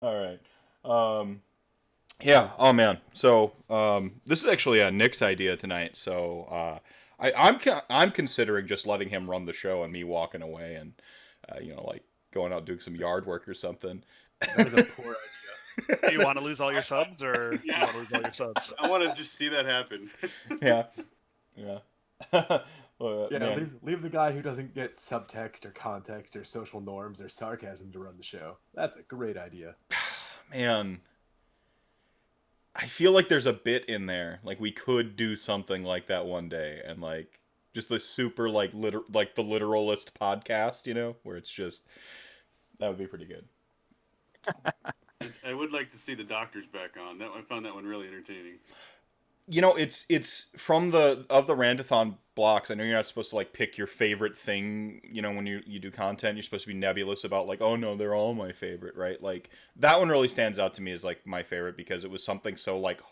All right. Yeah. Oh man. So this is actually Nick's idea tonight. So I'm considering just letting him run the show and me walking away and like going out doing some yard work or something. That is a poor idea. Do you want to lose all your subs, or do you Yeah, want to lose all your subs? I want to just see that happen. Yeah. Yeah. Yeah, Man. leave the guy who doesn't get subtext or context or social norms or sarcasm to run the show. That's a great idea. Man. I feel like there's a bit in there. Like we could do something like that one day, and like just the super like the literalist podcast, where it's just that would be pretty good. I would like to see the doctors back on. I found that one really entertaining. It's from the Rantathon blocks. I know you're not supposed to like pick your favorite thing. When you do content, you're supposed to be nebulous about like, oh no, they're all my favorite, right? Like that one really stands out to me as like my favorite because it was something so like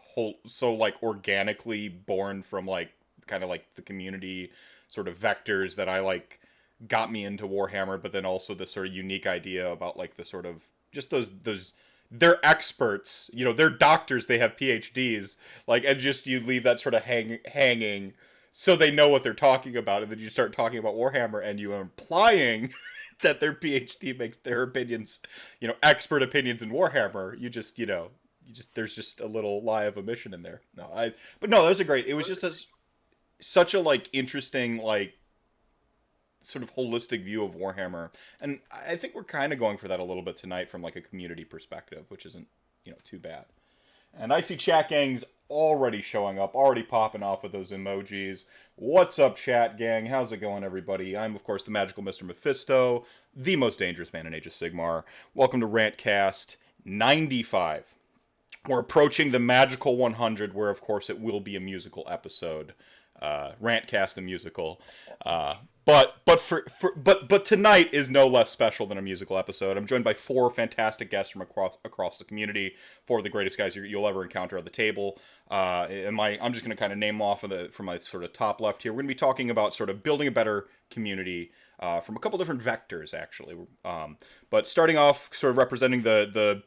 so like organically born from like kind of like the community sort of vectors that I like got me into Warhammer, but then also this sort of unique idea about like the sort of just those they're experts, they're doctors, they have PhDs, like, and just you leave that sort of hanging so they know what they're talking about, and then you start talking about Warhammer and you are implying that their PhD makes their opinions, expert opinions in Warhammer. There's just a little lie of omission in there. But no, that was a great, it was just such a like interesting, like sort of holistic view of Warhammer, and I think we're kind of going for that a little bit tonight from like a community perspective, which isn't too bad. And I see chat gangs already showing up, already popping off with those emojis. What's up, chat gang? How's it going, everybody? I'm of course the magical Mr. Mephisto, the most dangerous man in Age of Sigmar. Welcome to RantCast 95. We're approaching the magical 100, where of course it will be a musical episode, RantCast the musical. But tonight is no less special than a musical episode. I'm joined by four fantastic guests from across the community, four of the greatest guys you'll ever encounter at the table. I'm just going to kind of name off from my sort of top left here. We're going to be talking about sort of building a better community from a couple different vectors, actually. But starting off, sort of representing the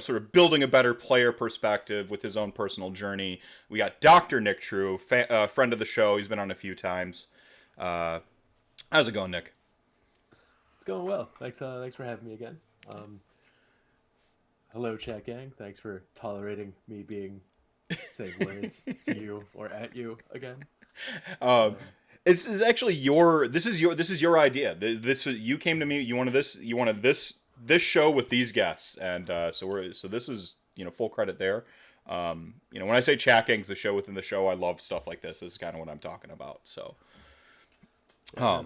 sort of building a better player perspective with his own personal journey. We got Dr. Nick True, friend of the show. He's been on a few times. How's it going, Nick? It's going well. Thanks for having me again. Hello, chat gang. Thanks for tolerating me being saying words to you or at you again. It's is actually this is your idea. You came to me. You wanted this show with these guests, and so this is full credit there. When I say chat gangs, the show within the show, I love stuff like this. This is kind of what I'm talking about. So.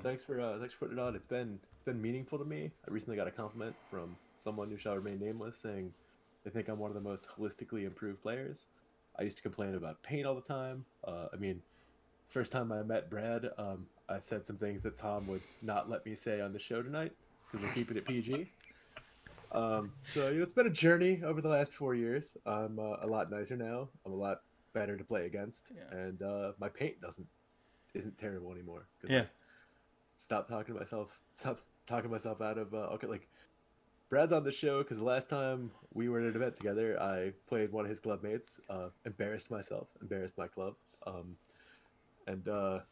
Thanks for putting it on. It's been meaningful to me. I recently got a compliment from someone who shall remain nameless, saying they think I'm one of the most holistically improved players. I used to complain about pain all the time. First time I met Brad, I said some things that Tom would not let me say on the show tonight because we're keeping it PG. It's been a journey over the last 4 years. I'm a lot nicer now. I'm a lot better to play against, and my paint isn't terrible anymore. Yeah. Stop talking myself out of okay, like Brad's on the show because the last time we were at an event together, I played one of his club mates, embarrassed my club, and did a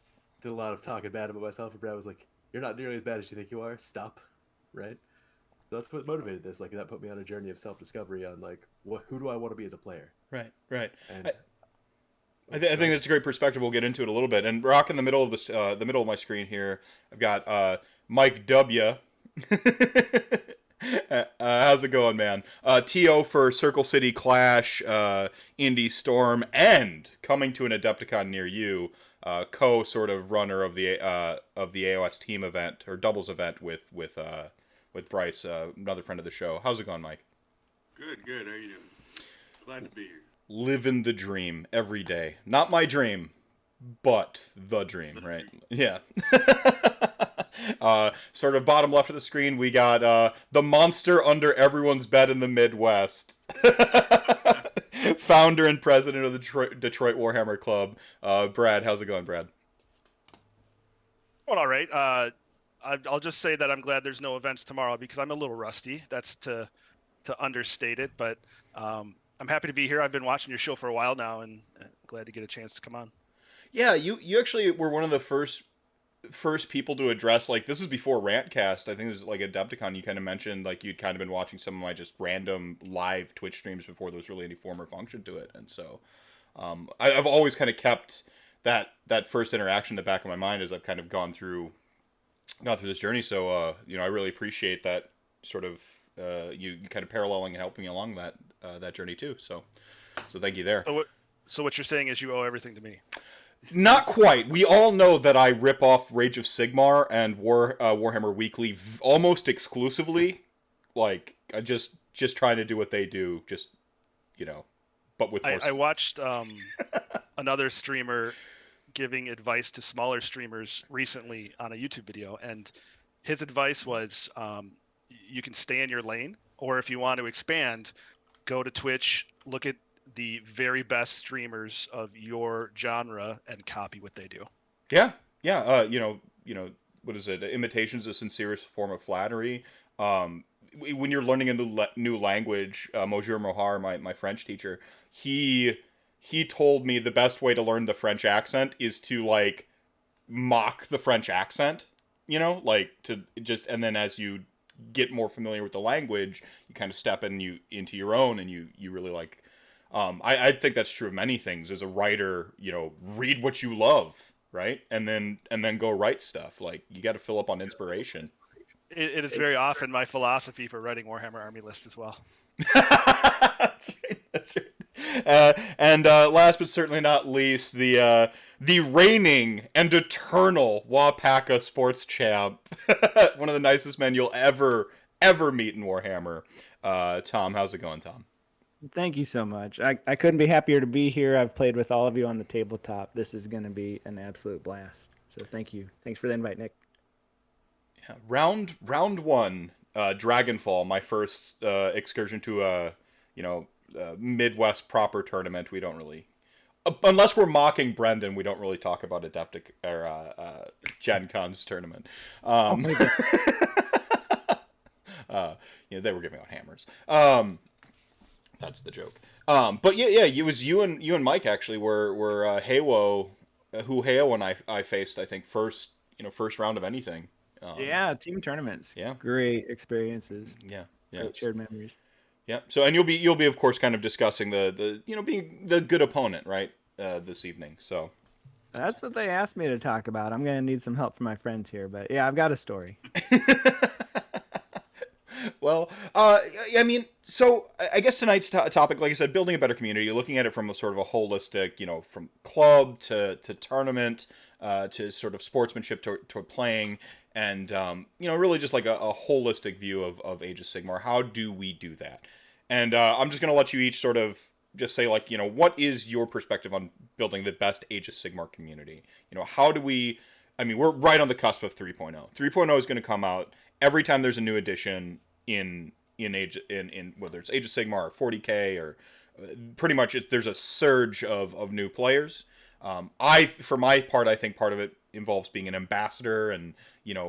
lot of talking bad about myself. And Brad was like, "You're not nearly as bad as you think you are. Stop." Right. So that's what motivated this. Like that put me on a journey of self-discovery on like who do I want to be as a player. Right. Right. And I think that's a great perspective. We'll get into it a little bit. And rock in the middle of the middle of my screen here, I've got Mike W. How's it going, man? TO for Circle City Clash, Indie Storm, and coming to an Adepticon near you. Co sort of runner of the AOS team event or doubles event with Bryce, another friend of the show. How's it going, Mike? Good. How are you doing? Glad to be here. Living the dream every day. Not my dream, but the dream, right? Yeah. Sort of bottom left of the screen, we got the monster under everyone's bed in the Midwest. Founder and president of the Detroit Warhammer Club. Brad, how's it going, Brad? Well, all right. I'll just say that I'm glad there's no events tomorrow because I'm a little rusty. That's to to understate it, but I'm happy to be here. I've been watching your show for a while now, and glad to get a chance to come on. Yeah, you actually were one of the first people to address, like, this was before RantCast. I think it was like Adepticon. You kind of mentioned like you'd kind of been watching some of my just random live Twitch streams before there was really any form or function to it, and so I've always kind of kept that first interaction in the back of my mind as I've kind of gone through this journey. So I really appreciate that sort of you kind of paralleling and helping me along that journey too. So thank you there. So what you're saying is you owe everything to me. Not quite. We all know that I rip off Age of Sigmar and Warhammer Weekly almost exclusively. Like, I just trying to do what they do, just, but with more. I watched another streamer giving advice to smaller streamers recently on a YouTube video, and his advice was you can stay in your lane, or if you want to expand, go to Twitch, look at the very best streamers of your genre and copy what they do. Yeah. What is it? Imitation is the sincerest form of flattery. When you're learning a new language, Monsieur Mohar, my French teacher, he told me the best way to learn the French accent is to like mock the French accent, like to just, and then as you get more familiar with the language, you kind of step into your own, and you really like. I think that's true of many things. As a writer, read what you love, right? And then go write stuff. Like, you got to fill up on inspiration. It is very often my philosophy for writing Warhammer Army List as well. That's right. And last but certainly not least, the reigning and eternal Wapaka sports champ, one of the nicest men you'll ever meet in Warhammer. Tom, how's it going, Tom? Thank you so much. I couldn't be happier to be here. I've played with all of you on the tabletop. This is going to be an absolute blast. So thank you. Thanks for the invite, Nick. Yeah, round one, Dragonfall, my first excursion to a Midwest proper tournament. We don't really, unless we're mocking Brendan, we don't really talk about Adeptic or Gen Con's tournament. They were giving out hammers. That's the joke. But yeah, it was you and Mike actually were Haywo, who Haywo and I faced, I think, first round of anything. Yeah, team tournaments. Yeah, great experiences. Yeah, great shared memories. Yeah. So, and you'll be of course kind of discussing the being the good opponent, right, this evening. So that's what they asked me to talk about. I'm gonna need some help from my friends here, but yeah, I've got a story. Well, I mean, so I guess tonight's topic, like I said, building a better community. You're looking at it from a sort of a holistic, from club to tournament, to sort of sportsmanship to playing, and really just like a holistic view of Age of Sigmar. How do we do that? And I'm just gonna let you each sort of just say, like, what is your perspective on building the best Age of Sigmar community? How do we? I mean, we're right on the cusp of 3.0. 3.0 is going to come out every time there's a new edition in whether it's Age of Sigmar or 40K or pretty much there's a surge of new players. For my part, I think part of it involves being an ambassador and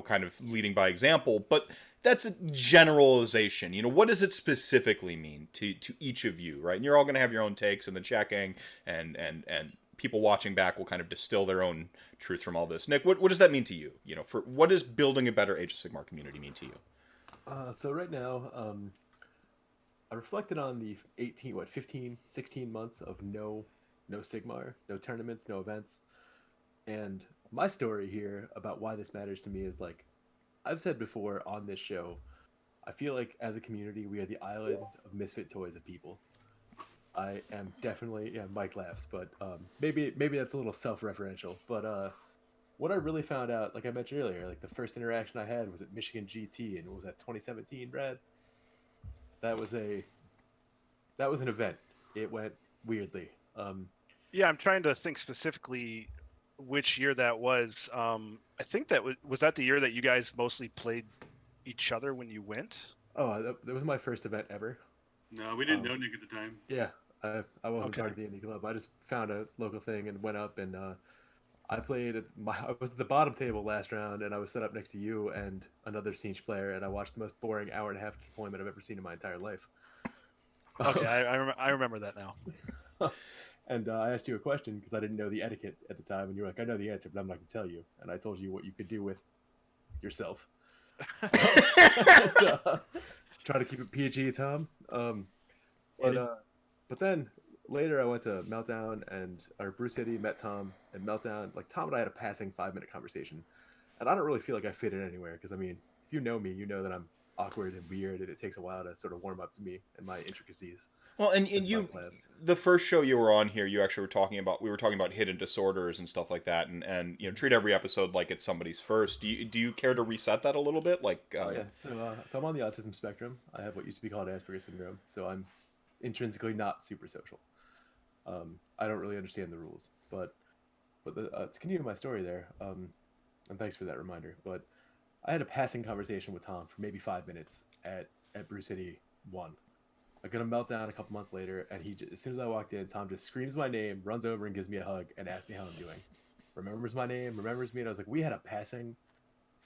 kind of leading by example, but that's a generalization. What does it specifically mean to each of you, right? And you're all going to have your own takes in the checking, and people watching back will kind of distill their own truth from all this. Nick, what does that mean to you? For what does building a better Age of Sigmar community mean to you? So right now, I reflected on the 15, 16 months of no Sigmar, no tournaments, no events. And my story here about why this matters to me is, like I've said before on this show, I feel like as a community, we are the island of misfit toys of people. I am definitely, Mike laughs, but maybe that's a little self-referential. But what I really found out, like I mentioned earlier, like the first interaction I had was at Michigan GT, and it was at 2017, Brad. That was an event. It went weirdly. Yeah, I'm trying to think specifically which year that was. I think that was that the year that you guys mostly played each other when you went? Oh, that was my first event ever. No, we didn't know Nick at the time. Yeah, I wasn't part of the indie club. I just found a local thing and went up, and I was at the bottom table last round, and I was set up next to you and another Siege player, and I watched the most boring hour and a half deployment I've ever seen in my entire life. Okay, I remember that now. And I asked you a question because I didn't know the etiquette at the time, and you were like, "I know the answer, but I'm not going to tell you." And I told you what you could do with yourself. And, try to keep it PG, Tom. But but then later I went to Meltdown or Brew City, met Tom and Meltdown. Like Tom and I had a passing 5-minute conversation, and I don't really feel like I fit in anywhere because I mean, if you know me, you know that I'm awkward and weird, and it takes a while to sort of warm up to me and my intricacies. Well, and as my you, plans. the first show you were on here, you actually we were talking about hidden disorders and stuff like that, and treat every episode like it's somebody's first. Do you care to reset that a little bit? Like, Oh yeah, so I'm on the autism spectrum. I have what used to be called Asperger's syndrome, so I'm intrinsically not super social. I don't really understand the rules, but to continue my story there, and thanks for that reminder. But I had a passing conversation with Tom for maybe 5 minutes at Brew City 1. I got a meltdown a couple months later, and as soon as I walked in, Tom just screams my name, runs over and gives me a hug, and asks me how I'm doing. Remembers my name, remembers me, and I was like, we had a passing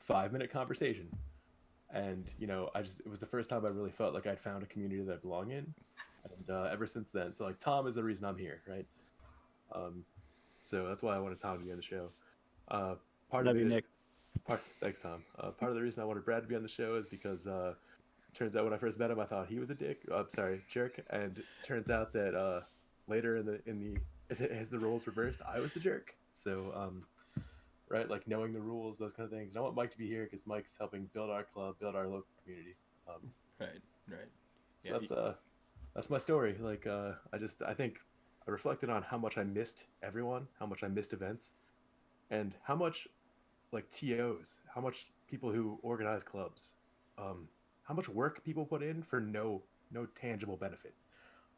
5-minute conversation. And it was the first time I really felt like I'd found a community that I belong in, and ever since then, so like Tom is the reason I'm here, right? So that's why I wanted Tom to be on the show. Part Love of you, it, Nick. Thanks, Tom. Part of the reason I wanted Brad to be on the show is because turns out when I first met him, I thought he was a jerk, and turns out that later as the roles reversed, I was the jerk. So right, like knowing the rules, those kind of things. And I want Mike to be here because Mike's helping build our club, build our local community. right. So that's my story. Like I think I reflected on how much I missed everyone, how much I missed events, and how much like TOs, how much people who organize clubs, how much work people put in for no tangible benefit.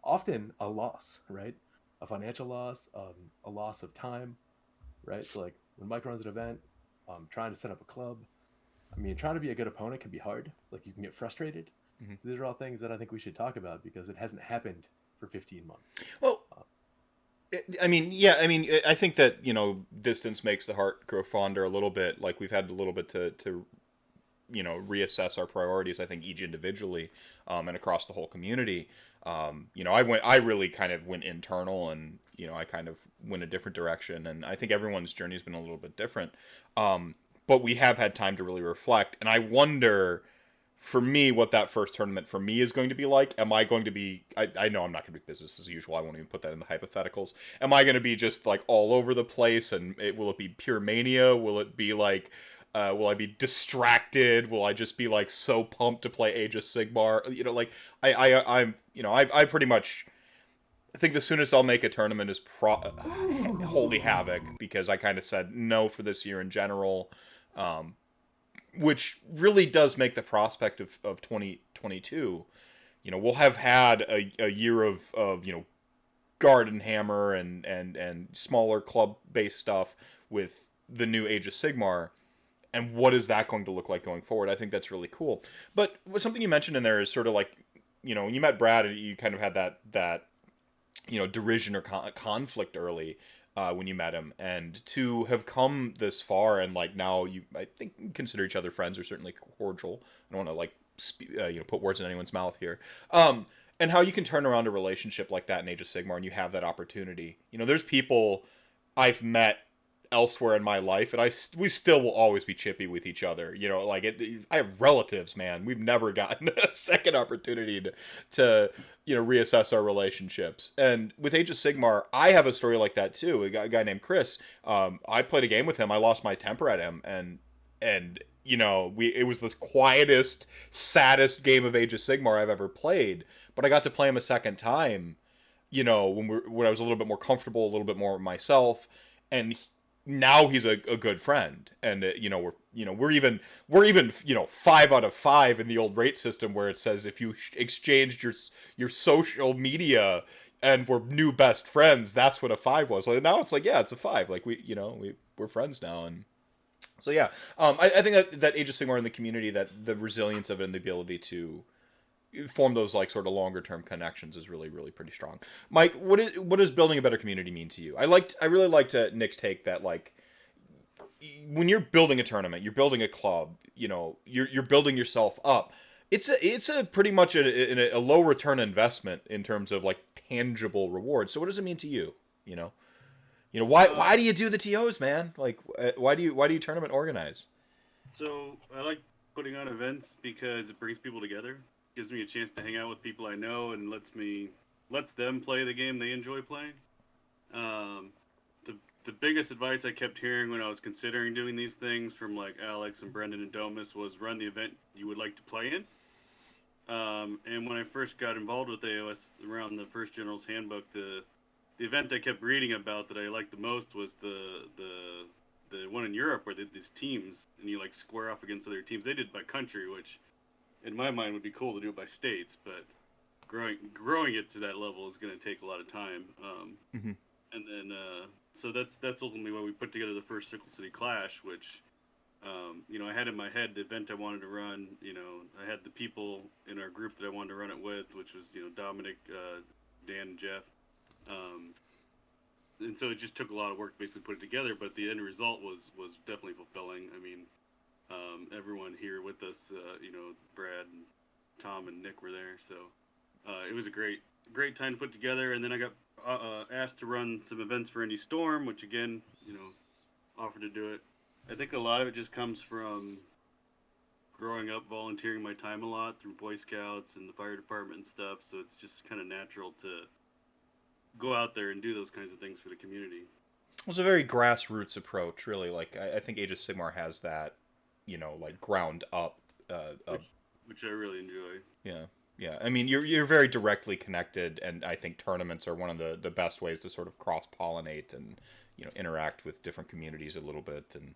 Often a loss, right? A financial loss, a loss of time, right? So like when Mike runs an event, trying to set up a club, I mean, trying to be a good opponent can be hard. Like you can get frustrated. Mm-hmm. So these are all things that I think we should talk about because it hasn't happened for 15 months. Well, I think that distance makes the heart grow fonder a little bit. Like we've had a little bit to reassess our priorities. I think each individually, and across the whole community. I really kind of went internal, and I kind of went a different direction. And I think everyone's journey has been a little bit different. But we have had time to really reflect, and I wonder, for me, what that first tournament for me is going to be like. Am I going to be... I know I'm not going to be business as usual. I won't even put that in the hypotheticals. Am I going to be just, like, all over the place, and will it be pure mania? Will it be, like... will I be distracted? Will I just be, like, so pumped to play Age of Sigmar? I pretty much... I think the soonest I'll make a tournament is Holy Havoc, because I kind of said no for this year in general. Which really does make the prospect of 2022, we'll have had a year of Garden Hammer and smaller club-based stuff with the new Age of Sigmar, and what is that going to look like going forward? I think that's really cool. But something you mentioned in there is sort of like, when you met Brad, you kind of had that derision or conflict early. When you met him, and to have come this far, and like now I think consider each other friends, or certainly cordial. I don't want to put words in anyone's mouth here. And how you can turn around a relationship like that in Age of Sigmar, and you have that opportunity. There's people I've met elsewhere in my life, and we still will always be chippy with each other. I have relatives, man. We've never gotten a second opportunity to reassess our relationships. And with Age of Sigmar, I have a story like that too. A guy named Chris. I played a game with him. I lost my temper at him, and it was the quietest, saddest game of Age of Sigmar I've ever played. But I got to play him a second time. When I was a little bit more comfortable, a little bit more myself, and now he's a good friend, and we're even 5 out of 5 in the old rate system, where it says if you exchanged your social media and we're new best friends, that's what a 5 was. Like now it's like, yeah, it's a 5. Like we're friends now, and so yeah. I think that Age of Sigmar in the community, that the resilience of it and the ability to form those like sort of longer term connections is really, really pretty strong. Mike, what does building a better community mean to you? I really liked Nick's take that, like, when you're building a tournament, you're building a club, you're building yourself up. It's a pretty much a low return investment in terms of like tangible rewards. So what does it mean to you? Why do you do the TOs, man? Like why do you tournament organize? So I like putting on events because it brings people together, gives me a chance to hang out with people I know, and lets them play the game they enjoy playing. Um, the biggest advice I kept hearing when I was considering doing these things from like Alex and Brendan and Domus was run the event you would like to play in. And when I first got involved with AOS around the first General's Handbook, the event I kept reading about that I liked the most was the one in Europe where these teams and you like square off against other teams. They did by country, which in my mind would be cool to do it by states, but growing it to that level is going to take a lot of time. Mm-hmm. And then so that's ultimately why we put together the first Sickle City Clash, which I had in my head the event I wanted to run. I had the people in our group that I wanted to run it with, which was Dominic, Dan, and Jeff. And so it just took a lot of work to basically put it together, but the end result was definitely fulfilling. I mean, everyone here with us, Brad and Tom and Nick were there, so it was a great time to put together. And then I got asked to run some events for Indy Storm, which again, offered to do it. I think a lot of it just comes from growing up volunteering my time a lot through Boy Scouts and the fire department and stuff, so it's just kind of natural to go out there and do those kinds of things for the community. It was a very grassroots approach, really. Like I think Age of Sigmar has that, like ground up. Which I really enjoy. Yeah. I mean, you're very directly connected, and I think tournaments are one of the best ways to sort of cross pollinate and interact with different communities a little bit and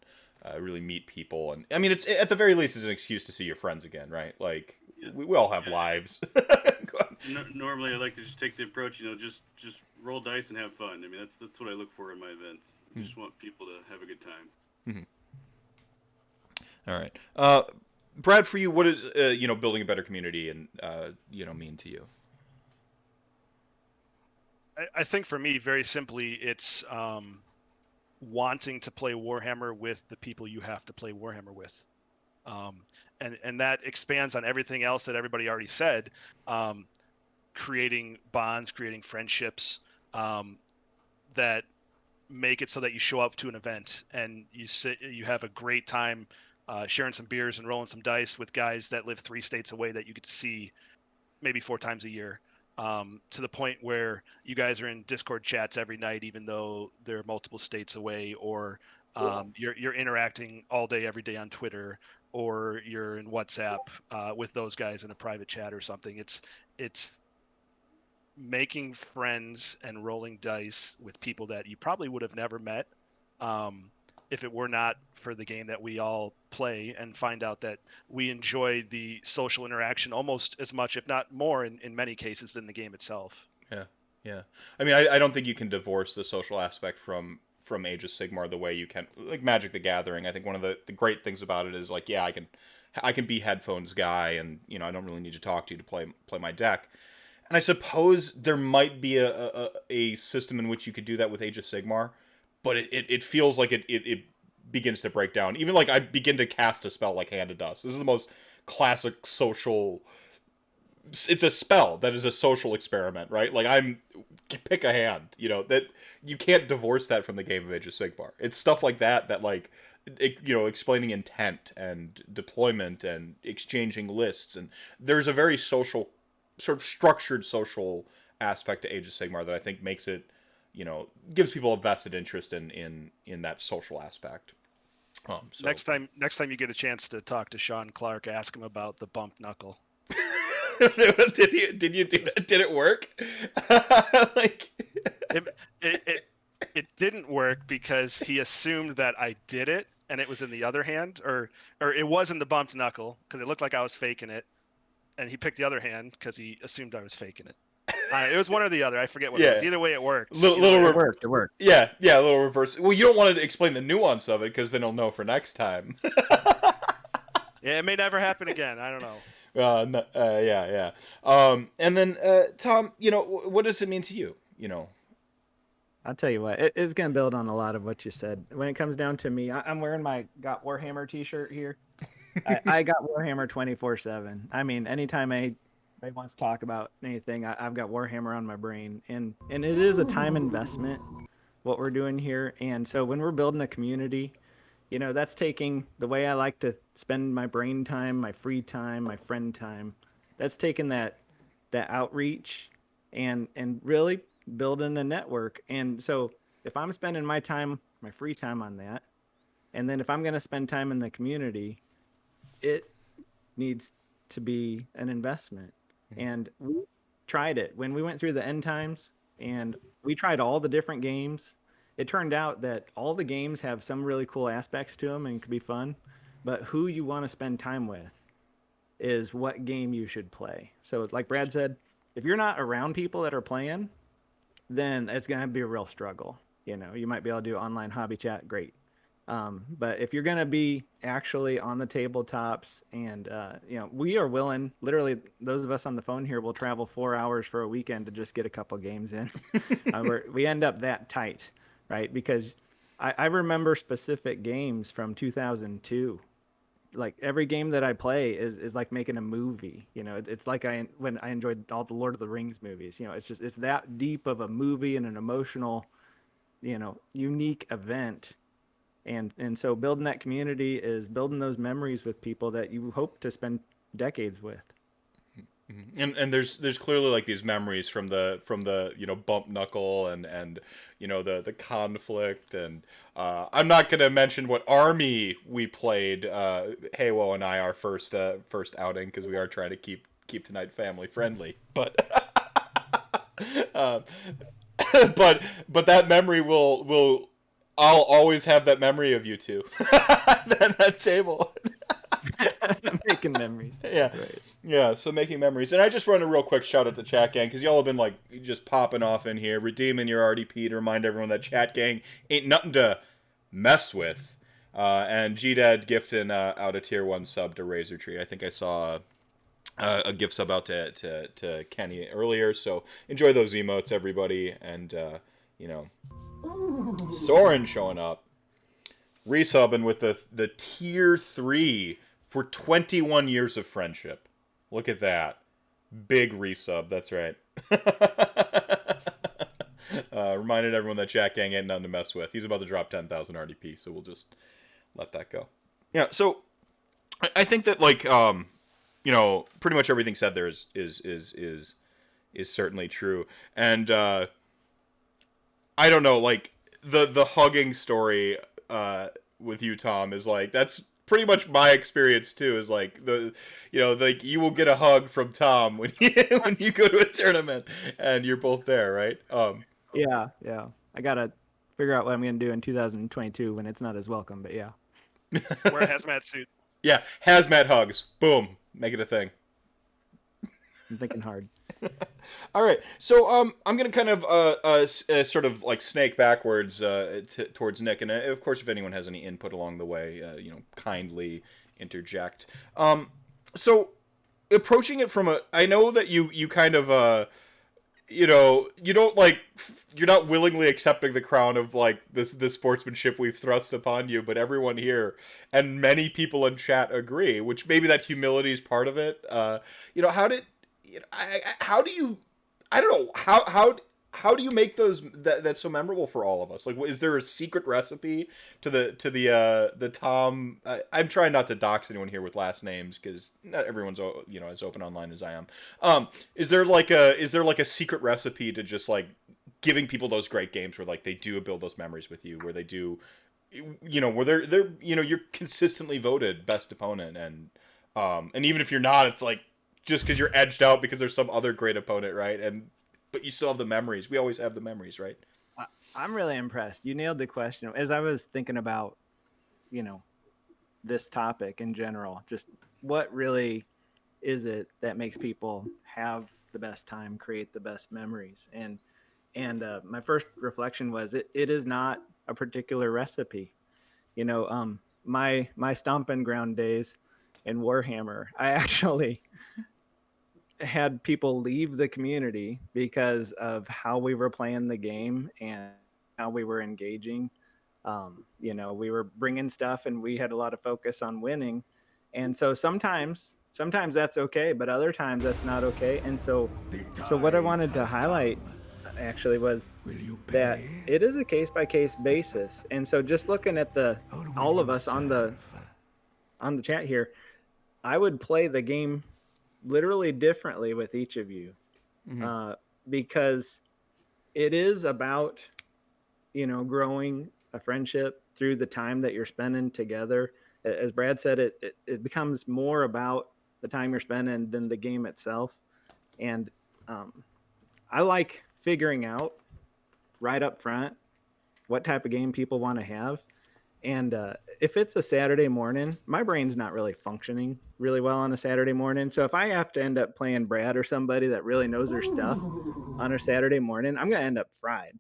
really meet people. And I mean, it's at the very least it's an excuse to see your friends again, right? Like we all have lives. Normally, I like to just take the approach, just roll dice and have fun. I mean, that's what I look for in my events. I just want people to have a good time. Mm-hmm. All right, Brad, for you, what is building a better community and mean to you? I think for me, very simply, it's wanting to play Warhammer with the people you have to play Warhammer with. And that expands on everything else that everybody already said. Creating bonds, creating friendships that make it so that you show up to an event and you have a great time sharing some beers and rolling some dice with guys that live 3 states away that you get to see maybe 4 times a year, to the point where you guys are in Discord chats every night, even though they're multiple states away, or you're interacting all day, every day on Twitter, or you're in WhatsApp with those guys in a private chat or something. It's making friends and rolling dice with people that you probably would have never met if it were not for the game that we all play, and find out that we enjoy the social interaction almost as much, if not more, in many cases, than the game itself. Yeah. I mean, I don't think you can divorce the social aspect from Age of Sigmar the way you can like Magic the Gathering. I think one of the great things about it is like, yeah, I can be headphones guy, and I don't really need to talk to you to play my deck. And I suppose there might be a system in which you could do that with Age of Sigmar, but it feels like it begins to break down. Even like I begin to cast a spell like Hand of Dust. This is the most classic social. It's a spell that is a social experiment, right? Like pick a hand, that you can't divorce that from the game of Age of Sigmar. It's stuff like that like, explaining intent and deployment and exchanging lists, and there's a very social, sort of structured social aspect to Age of Sigmar that I think makes it, gives people a vested interest in that social aspect. So. Next time you get a chance to talk to Sean Clark, ask him about the bump knuckle. Did you do that? Did it work? Like it didn't work because he assumed that I did it and it was in the other hand, or it was in the bumped knuckle because it looked like I was faking it, and he picked the other hand because he assumed I was faking it. It was one or the other. I forget what it was. Either way, it worked. It worked. Yeah, a little reverse. Well, you don't want to explain the nuance of it because then he'll know for next time. Yeah, it may never happen again. I don't know. Yeah. And then Tom, what does it mean to you? I'll tell you what, it's going to build on a lot of what you said. When it comes down to me, I'm wearing my Got Warhammer t-shirt here. I got Warhammer 24/7. I mean, anytime anybody wants to talk about anything, I've got Warhammer on my brain, and it is a time investment what we're doing here. And so when we're building a community, that's taking the way I like to spend my brain time, my free time, my friend time. That's taking that outreach and really building a network. And so if I'm spending my time, my free time on that, and then if I'm going to spend time in the community, it needs to be an investment. And we tried it when we went through the end times, and we tried all the different games. It turned out that all the games have some really cool aspects to them and could be fun, but who you want to spend time with is what game you should play. So like Brad said, if you're not around people that are playing, then it's going to be a real struggle. You might be able to do online hobby chat, great. But if you're going to be actually on the tabletops and, we are willing, literally those of us on the phone here will travel 4 hours for a weekend to just get a couple games in. We end up that tight, right? Because I remember specific games from 2002. Like every game that I play is like making a movie. It's like when I enjoyed all the Lord of the Rings movies. It's that deep of a movie and an emotional, unique event. And so building that community is building those memories with people that you hope to spend decades with. And there's clearly like these memories from the bump knuckle and the conflict, and I'm not gonna mention what army we played, Haywo and I, our first outing, because we are trying to keep tonight family friendly, but but that memory will I'll always have that memory of you two at that table. Making memories. Yeah. That's right. Yeah, so making memories. And I just run a real quick shout out to Chat Gang, because y'all have been like just popping off in here, redeeming your RDP to remind everyone that Chat Gang ain't nothing to mess with. And G-Dad gifting out a tier 1 sub to Razor Tree. I think I saw a gift sub out to Kenny earlier, so enjoy those emotes, everybody. And, Soren showing up. Resubbing with the tier 3 for 21 years of friendship. Look at that. Big resub, that's right. Reminded everyone that Jack Gang ain't nothing to mess with. He's about to drop 10,000 RDP, so we'll just let that go. Yeah, so I think that pretty much everything said there is certainly true. And I don't know, like the hugging story with you, Tom, is like that's pretty much my experience too. Is like you will get a hug from Tom when you go to a tournament and you're both there, right? Yeah. I gotta figure out what I'm gonna do in 2022 when it's not as welcome. But yeah, Wear a hazmat suit. Yeah, hazmat hugs. Boom, make it a thing. I'm thinking hard. All right, so I'm gonna kind of sort of like snake backwards towards Nick, and of course, if anyone has any input along the way, kindly interject. So approaching it from I know that you kind of you don't you're not willingly accepting the crown of like this sportsmanship we've thrust upon you, but everyone here and many people in chat agree, which maybe that humility is part of it. How do you I don't know how do you make those that's so memorable for all of us? Like, is there a secret recipe to the Tom? I'm trying not to dox anyone here with last names because not everyone's as open online as I am. Is there like a secret recipe to just like giving people those great games where like they do build those memories with you, where they do, where they're you're consistently voted best opponent, and even if you're not, it's like just because you're edged out because there's some other great opponent, right? But you still have the memories. We always have the memories, right? I'm really impressed. You nailed the question. As I was thinking about, this topic in general, just what really is it that makes people have the best time, create the best memories? And my first reflection was it is not a particular recipe. My stomping ground days in Warhammer, I actually had people leave the community because of how we were playing the game and how we were engaging. We were bringing stuff and we had a lot of focus on winning. And so sometimes that's okay, but other times that's not okay. And so what I wanted to highlight actually was that it is a case by case basis. And so just looking at all of us on the chat here, I would play the game literally differently with each of you, because it is about, growing a friendship through the time that you're spending together. As Brad said, it becomes more about the time you're spending than the game itself. And I like figuring out right up front what type of game people want to have. And if it's a Saturday morning, my brain's not really functioning really well on a Saturday morning. So if I have to end up playing Brad or somebody that really knows their stuff on a Saturday morning, I'm going to end up fried.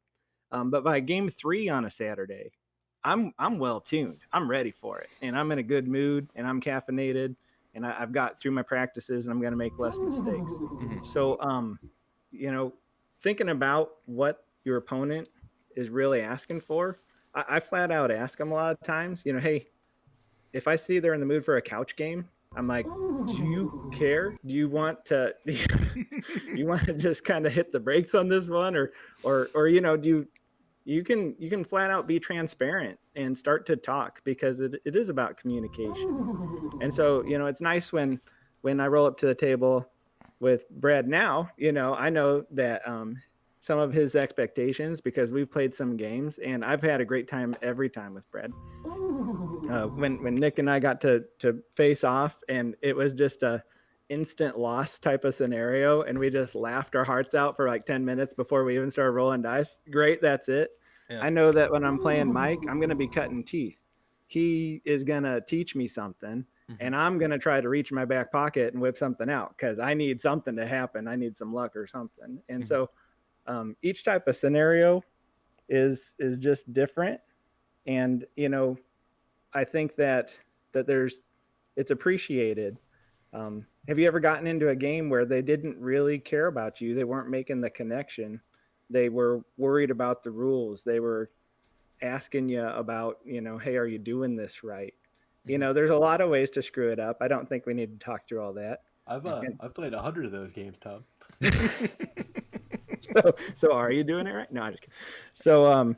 But by game 3 on a Saturday, I'm well tuned. I'm ready for it, and I'm in a good mood, and I'm caffeinated, and I've got through my practices, and I'm going to make less mistakes. So, thinking about what your opponent is really asking for, I flat out ask them a lot of times, hey, if I see they're in the mood for a couch game, I'm like, do you care? Do you want to, you want to just kind of hit the brakes on this one, or do you can flat out be transparent and start to talk, because it is about communication. And so, it's nice when I roll up to the table with Brad now, I know that, some of his expectations, because we've played some games and I've had a great time every time with Brad. When Nick and I got to face off, and it was just a instant loss type of scenario, and we just laughed our hearts out for like 10 minutes before we even started rolling dice. Great, that's it. Yeah. I know that when I'm playing Mike, I'm going to be cutting teeth. He is going to teach me something, and I'm going to try to reach in my back pocket and whip something out, because I need something to happen. I need some luck or something. And so each type of scenario is just different. And, I think that it's appreciated. Have you ever gotten into a game where they didn't really care about you? They weren't making the connection. They were worried about the rules. They were asking you about, hey, are you doing this right? There's a lot of ways to screw it up. I don't think we need to talk through all that. I've played 100 of those games, Tom. So are you doing it right? No, I'm just kidding. So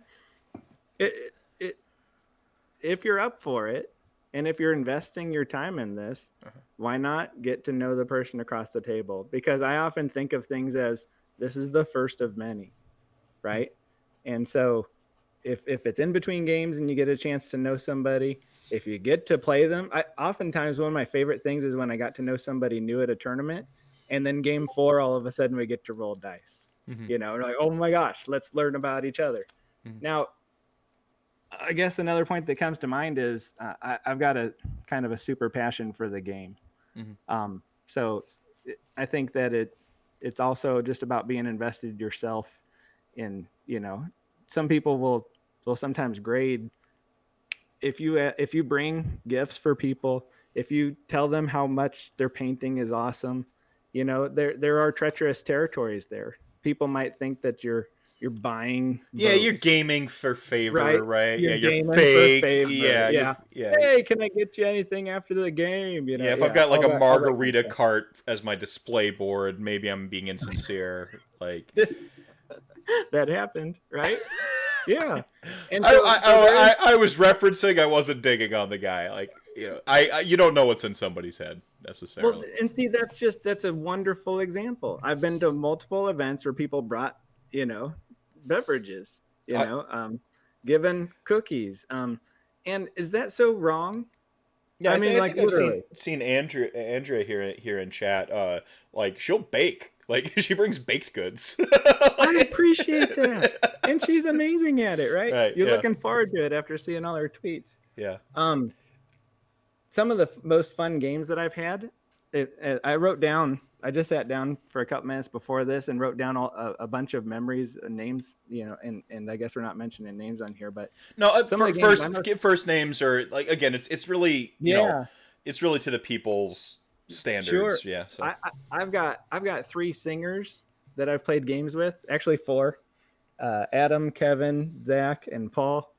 if you're up for it, and if you're investing your time in this, why not get to know the person across the table? Because I often think of things as, this is the first of many, right? And so if it's in between games and you get a chance to know somebody, if you get to play them, oftentimes one of my favorite things is when I got to know somebody new at a tournament, and then game 4, all of a sudden we get to roll dice. We're like, oh my gosh, let's learn about each other. Now, I guess another point that comes to mind is I've got a kind of a super passion for the game. So I think that it's also just about being invested yourself in, some people will sometimes grade. If you bring gifts for people, if you tell them how much their painting is awesome, there are treacherous territories there. People might think that you're buying votes. Yeah, you're gaming for favor, right? You're you're fake. For favor. Yeah. Hey, can I get you anything after the game? If I've got like a margarita cart as my display board, maybe I'm being insincere. Like that happened, right? Yeah. And I was referencing. I wasn't digging on the guy. Like, you don't know what's in somebody's head necessarily. Well, and see, that's a wonderful example. I've been to multiple events where people brought, beverages, given cookies. And is that so wrong? Yeah, I mean, like, I've seen Andrea here in chat. Like, she'll bake. Like, she brings baked goods. I appreciate that, and she's amazing at it. Right? You're looking forward to it after seeing all her tweets. Yeah. Some of the most fun games that I've had, I wrote down. I just sat down for a couple minutes before this and wrote down a bunch of memories and names, and I guess we're not mentioning names on here, but no, first names are like, again, it's really, it's really to the people's standards. Sure. Yeah. So. I've got 3 singers that I've played games with, actually 4, Adam, Kevin, Zach, and Paul.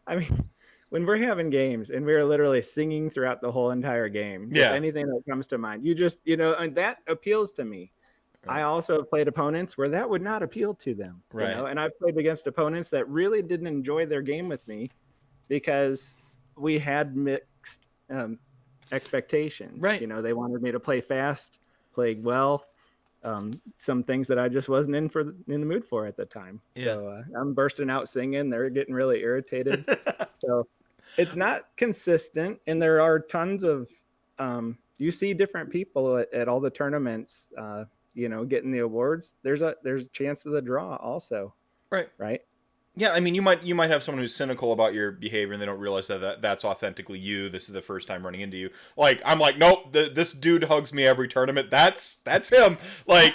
I mean, when we're having games and we're literally singing throughout the whole entire game, just Yeah. anything that comes to mind, you just, and that appeals to me. Right. I also have played opponents where that would not appeal to them, Right. and I've played against opponents that really didn't enjoy their game with me because we had mixed expectations. Right. They wanted me to play fast, play well, some things that I just wasn't in the mood for at the time. Yeah. So I'm bursting out singing. They're getting really irritated. So it's not consistent, and there are tons of you see different people at all the tournaments. Getting the awards. There's a chance of the draw also. Right. Yeah, I mean, you might have someone who's cynical about your behavior and they don't realize that's authentically you. This is the first time running into you. Like, I'm like, nope, this dude hugs me every tournament. That's him. Like,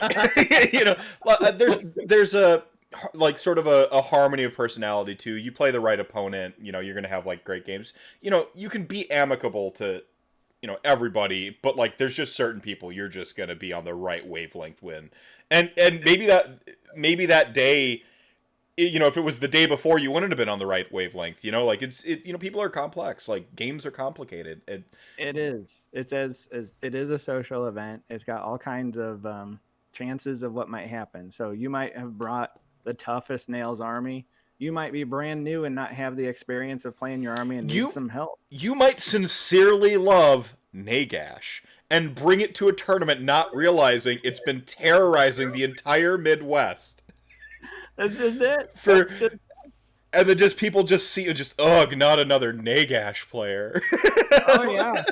there's a like sort of a harmony of personality too. You play the right opponent, you're gonna have like great games. You can be amicable to everybody, but like there's just certain people you're just gonna be on the right wavelength with, and maybe that day. If it was the day before, you wouldn't have been on the right wavelength. People are complex. Like, games are complicated. It is. It's as it is a social event. It's got all kinds of chances of what might happen. So you might have brought the toughest Nails army. You might be brand new and not have the experience of playing your army and need some help. You might sincerely love Nagash and bring it to a tournament not realizing it's been terrorizing the entire Midwest. That's just it. And then people just see ugh, not another Nagash player. Oh yeah.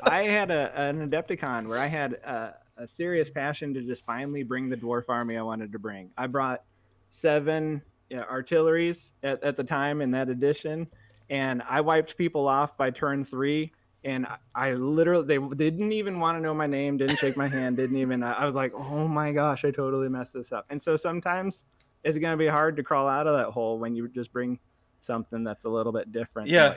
I had an Adepticon where I had a serious passion to just finally bring the dwarf army I wanted to bring. I brought 7 artilleries at the time in that edition, and I wiped people off by turn 3. And I literally, they didn't even want to know my name, didn't shake my hand, I was like, oh my gosh, I totally messed this up. And so sometimes it's going to be hard to crawl out of that hole when you just bring something that's a little bit different. Yeah.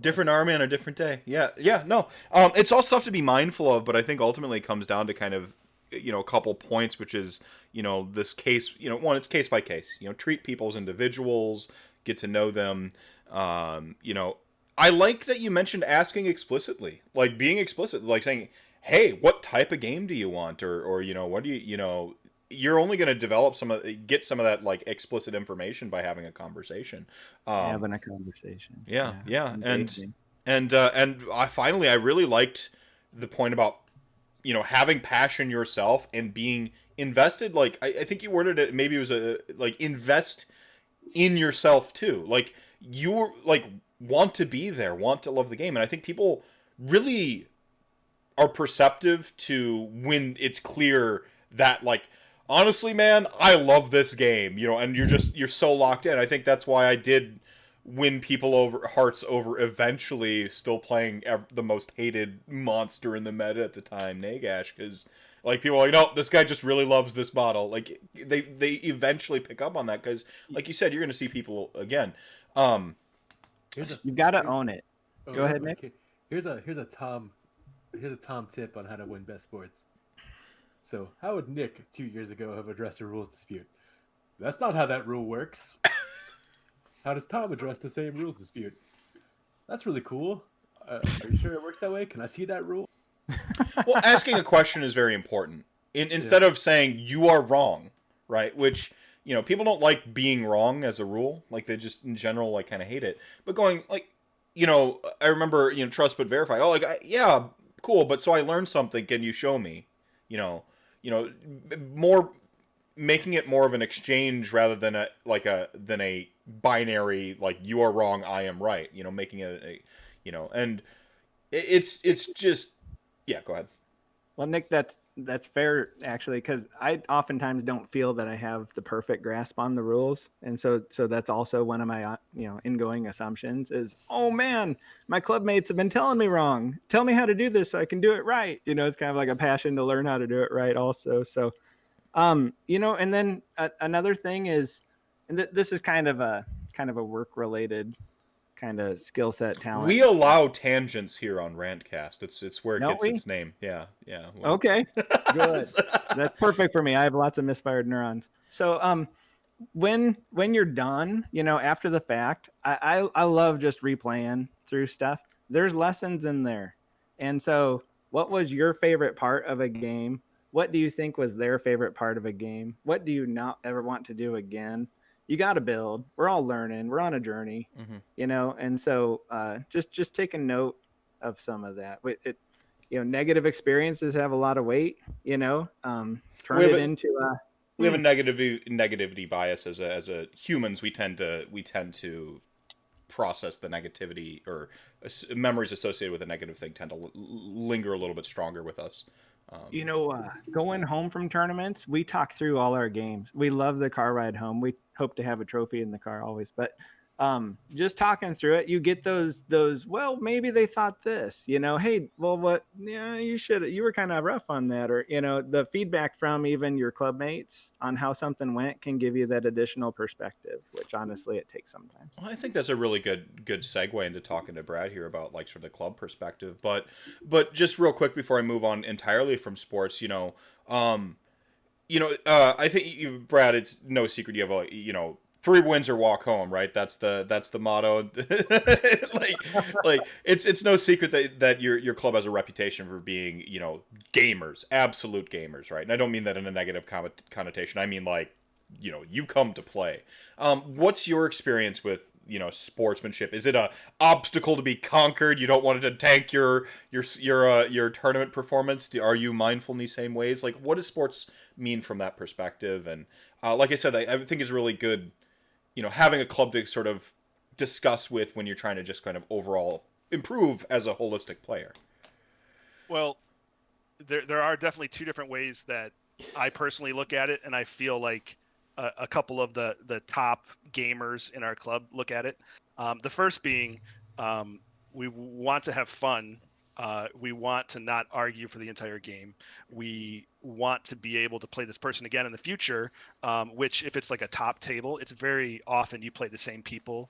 Different army on a different day. Yeah, no. It's all stuff to be mindful of, but I think ultimately it comes down to kind of, a couple points, which is, this case, one, it's case by case, treat people as individuals, get to know them, I like that you mentioned asking explicitly, like being explicit, like saying, hey, what type of game do you want? Or what do you're only going to get some of that like explicit information by having a conversation. Having a conversation. Yeah. And I really liked the point about, having passion yourself and being invested. Like, I think you worded it, maybe it was invest in yourself too. Like, you're like, want to be there, want to love the game. And I think people really are perceptive to when it's clear that, like, honestly, man, I love this game, and you're so locked in. I think that's why I did win hearts over eventually still playing the most hated monster in the meta at the time, Nagash, because like people are like, no, this guy just really loves this model. Like they eventually pick up on that because, like you said, you're going to see people again. You gotta own it. Go ahead, Nick. Okay. Here's a Tom tip on how to win best sports. So, how would Nick 2 years ago have addressed a rules dispute? That's not how that rule works. How does Tom address the same rules dispute? That's really cool. Are you sure it works that way? Can I see that rule? Well, asking a question is very important. Instead of saying you are wrong, right? Which people don't like being wrong as a rule. Like, they just, in general, like, kind of hate it. But going, like, I remember, trust but verify. Oh, like, yeah, cool, but so I learned something. Can you show me? More making it more of an exchange rather than a binary, like, you are wrong, I am right. Making it and it's just, yeah, go ahead. Well, Nick, that's fair, actually, because I oftentimes don't feel that I have the perfect grasp on the rules. And so that's also one of my, ingoing assumptions is, oh man, my club mates have been telling me wrong. Tell me how to do this so I can do it right. It's kind of like a passion to learn how to do it right also. So, and then another thing is, and this is kind of a work related kind of skill set talent. We allow tangents here on RantCast. It's where it gets its name. Yeah. Well. Okay, good. That's perfect for me. I have lots of misfired neurons. So, when you're done, after the fact, I love just replaying through stuff. There's lessons in there. And so what was your favorite part of a game? What do you think was their favorite part of a game? What do you not ever want to do again? You got to build. We're all learning. We're on a journey, and so just take a note of some of that. Negative experiences have a lot of weight, turn it into we have a negativity bias as a humans. We tend to process the negativity, or memories associated with a negative thing tend to linger a little bit stronger with us. Going home from tournaments, we talk through all our games. We love the car ride home. We hope to have a trophy in the car always, but just talking through it, you get those, well, maybe they thought this, hey, well, what, yeah, you were kind of rough on that. Or, the feedback from even your club mates on how something went can give you that additional perspective, which honestly it takes sometimes. Well, I think that's a really good segue into talking to Brad here about like sort of the club perspective. But just real quick before I move on entirely from sports, I think Brad, it's no secret you have 3 wins or walk home, right? That's the motto. like it's no secret that your club has a reputation for being, gamers, absolute gamers, right? And I don't mean that in a negative connotation. I mean like, you come to play. What's your experience with, sportsmanship? Is it a obstacle to be conquered? You don't want it to tank your tournament performance? Are you mindful in these same ways? Like, what does sports mean from that perspective? And like I said, I think it's really good, having a club to sort of discuss with when you're trying to just kind of overall improve as a holistic player. Well, there are definitely 2 different ways that I personally look at it, and I feel like a couple of the top gamers in our club look at it. The first being, we want to have fun. We want to not argue for the entire game. We want to be able to play this person again in the future, which if it's like a top table, it's very often you play the same people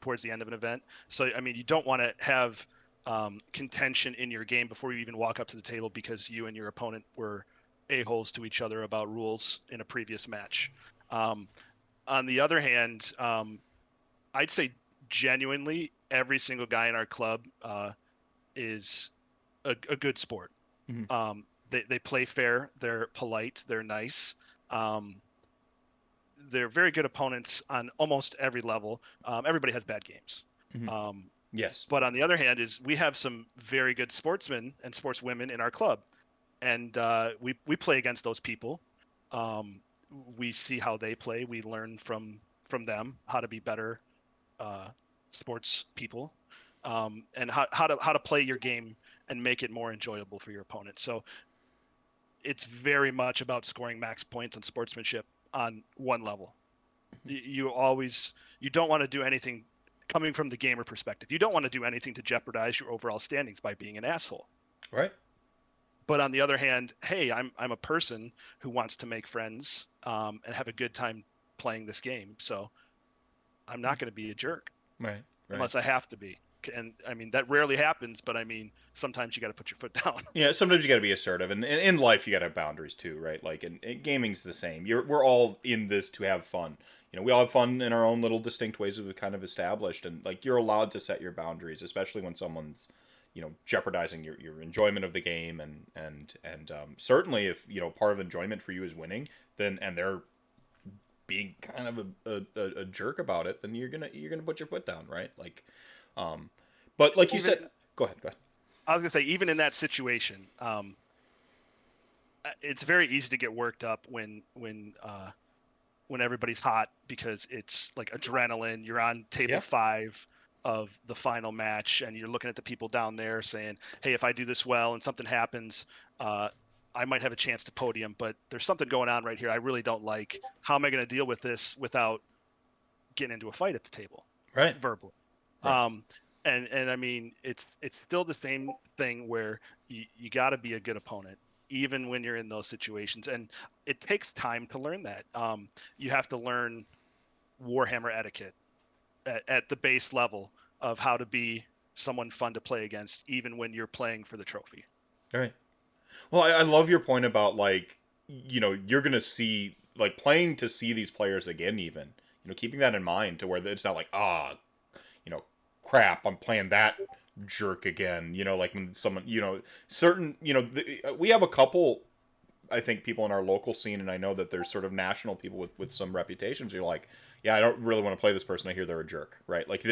towards the end of an event. So, I mean, you don't want to have contention in your game before you even walk up to the table because you and your opponent were a-holes to each other about rules in a previous match. On the other hand, I'd say genuinely every single guy in our club is a good sport. Mm-hmm. They play fair, they're polite, they're nice. They're very good opponents on almost every level. Everybody has bad games. Mm-hmm. Yes. But on the other hand is we have some very good sportsmen and sportswomen in our club. And we play against those people. We see how they play. We learn from them how to be better sports people, and how to play your game and make it more enjoyable for your opponent. So it's very much about scoring max points and sportsmanship on one level. You don't want to do anything coming from the gamer perspective. You don't want to do anything to jeopardize your overall standings by being an asshole. Right. But on the other hand, hey, I'm a person who wants to make friends and have a good time playing this game. So I'm not going to be a jerk, right? Unless I have to be. And I mean, that rarely happens, but I mean, sometimes you got to put your foot down. Yeah, sometimes you got to be assertive, and in life you got to have boundaries too, right? Like, and gaming's the same. We're all in this to have fun. We all have fun in our own little distinct ways that we've kind of established, and like you're allowed to set your boundaries, especially when someone's jeopardizing your enjoyment of the game, and certainly if part of enjoyment for you is winning, then and they're being kind of a jerk about it, then you're gonna put your foot down, right? Like, but like you said, go ahead. I was gonna say, even in that situation, it's very easy to get worked up when everybody's hot because it's like adrenaline. You're on table 5 of the final match, and you're looking at the people down there saying, hey, if I do this well and something happens, I might have a chance to podium, but there's something going on right here I really don't like. How am I going to deal with this without getting into a fight at the table? Right. Verbally. Right. And I mean, it's still the same thing where you got to be a good opponent, even when you're in those situations. And it takes time to learn that. You have to learn Warhammer etiquette at the base level of how to be someone fun to play against, even when you're playing for the trophy. All right. Well, I love your point about, like, you're going to see like playing to see these players again, even, you know, keeping that in mind to where it's not like, you know, crap, I'm playing that jerk again, you know, like when someone, you know, certain, you know, we have a couple, I think, people in our local scene, and I know that there's sort of national people with some reputations. You're like, yeah, I don't really want to play this person. I hear they're a jerk, right? Like,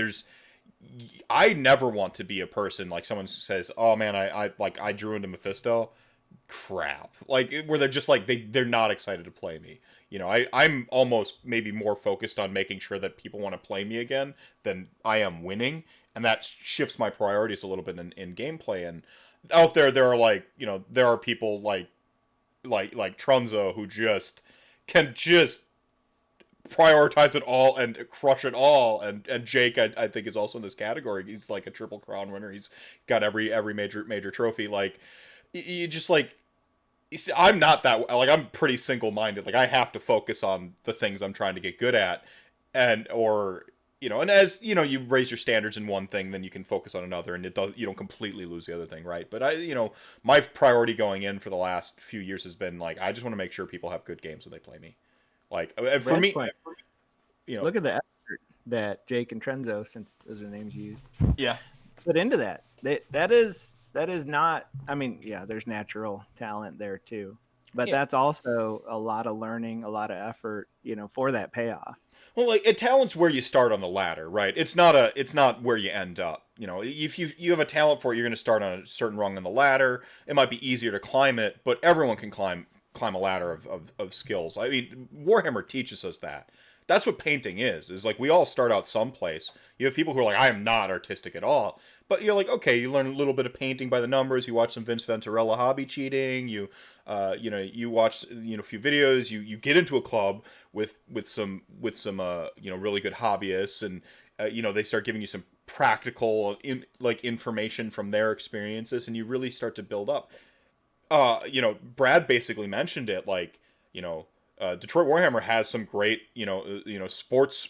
I never want to be a person like someone says, oh man, I drew into Mephisto. Crap. Like, where they're just like, they're not excited to play me. You know, I'm almost maybe more focused on making sure that people want to play me again than I am winning. And that shifts my priorities a little bit in gameplay. And out there are like, you know, there are people like Trunzo who can prioritize it all and crush it all. And Jake, I think, is also in this category. He's like a Triple Crown winner. He's got every major trophy. Like, you just like, you see, I'm not that, like, I'm pretty single-minded. Like, I have to focus on the things I'm trying to get good at, or you know, and as you know, you raise your standards in one thing, then you can focus on another, and you don't completely lose the other thing, right? But you know, my priority going in for the last few years has been like, I just want to make sure people have good games when they play me. Like, and for me, you know, look at the effort that Jake and Trenzo, since those are the names you used, yeah, put into that. That is not. I mean, yeah, there's natural talent there too, but that's also a lot of learning, a lot of effort, you know, for that payoff. Well, like, a talent's where you start on the ladder, right? It's not where you end up. You know, if you have a talent for it, you're going to start on a certain rung on the ladder. It might be easier to climb it, but everyone can climb a ladder of skills. I mean, Warhammer teaches us that. That's what painting is like, we all start out someplace. You have people who are like, I am not artistic at all. But you're like, okay, you learn a little bit of painting by the numbers. You watch some Vince Venturella hobby cheating. You know, you watch, you know, a few videos. You get into a club with some you know, really good hobbyists, and you know, they start giving you some practical information from their experiences, and you really start to build up. You know, Brad basically mentioned it. Like, you know, Detroit Warhammer has some great, you know, sports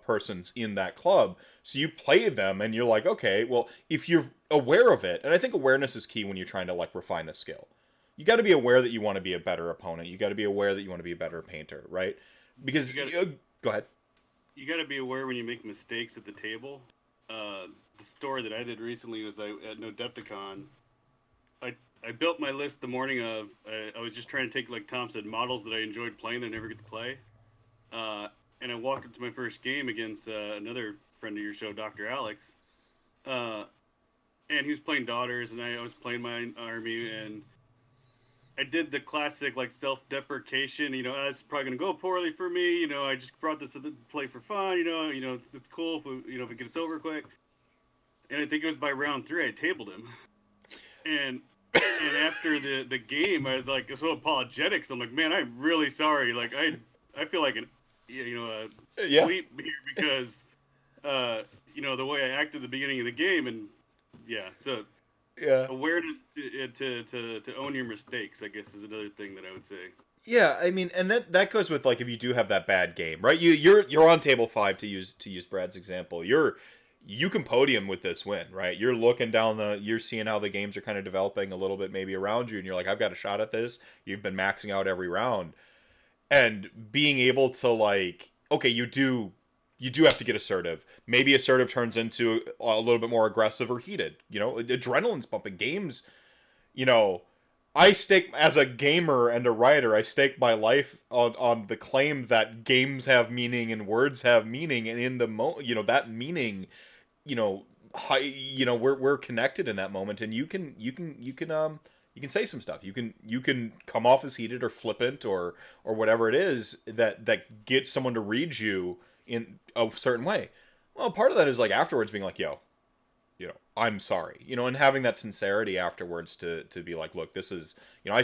persons in that club. So you play them and you're like, okay, well, if you're aware of it, and I think awareness is key when you're trying to like refine a skill. You got to be aware that you want to be a better opponent. You got to be aware that you want to be a better painter, right? Because go ahead. You got to be aware when you make mistakes at the table. The story that I did recently was at Nodepticon. I built my list the morning of. I was just trying to take, like Tom said, models that I enjoyed playing that I never get to play. And I walked into my first game against another friend of your show, Dr. Alex. And he was playing daughters, and I was playing my army, and I did the classic, like, self-deprecation. You know, it's probably gonna go poorly for me. You know, I just brought this to play for fun. You know, it's cool if it gets over quick. And I think it was by round 3 I tabled him. And after the game, I was like so apologetic. So I'm like, man, I'm really sorry. Like, I feel like a sleep here because you know, the way I acted at the beginning of the game, and awareness to own your mistakes, I guess, is another thing that I would say. Yeah, I mean, and that goes with, like, if you do have that bad game, right? You're on table 5, to use Brad's example. You can podium with this win, right? You're looking down you're seeing how the games are kind of developing a little bit maybe around you, and you're like, I've got a shot at this. You've been maxing out every round, and being able to, like, okay, you do have to get assertive. Maybe assertive turns into a little bit more aggressive or heated. You know, adrenaline's pumping. Games, you know, as a gamer and a writer, I stake my life on the claim that games have meaning and words have meaning, and in you know, that meaning, you know, we're connected in that moment, and you can say some stuff. You can come off as heated or flippant or whatever it is that gets someone to read you in a certain way. Well, part of that is, like, afterwards being like, yo, you know, I'm sorry, you know, and having that sincerity afterwards to be like, look, this is, you know, I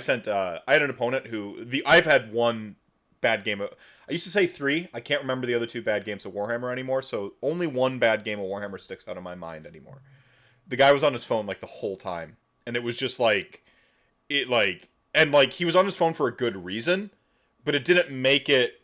had an opponent who I've had one bad game I used to say 3. I can't remember the other 2 bad games of Warhammer anymore, so only one bad game of Warhammer sticks out of my mind anymore. The guy was on his phone, like, the whole time, and it was just like, he was on his phone for a good reason, but it didn't make it,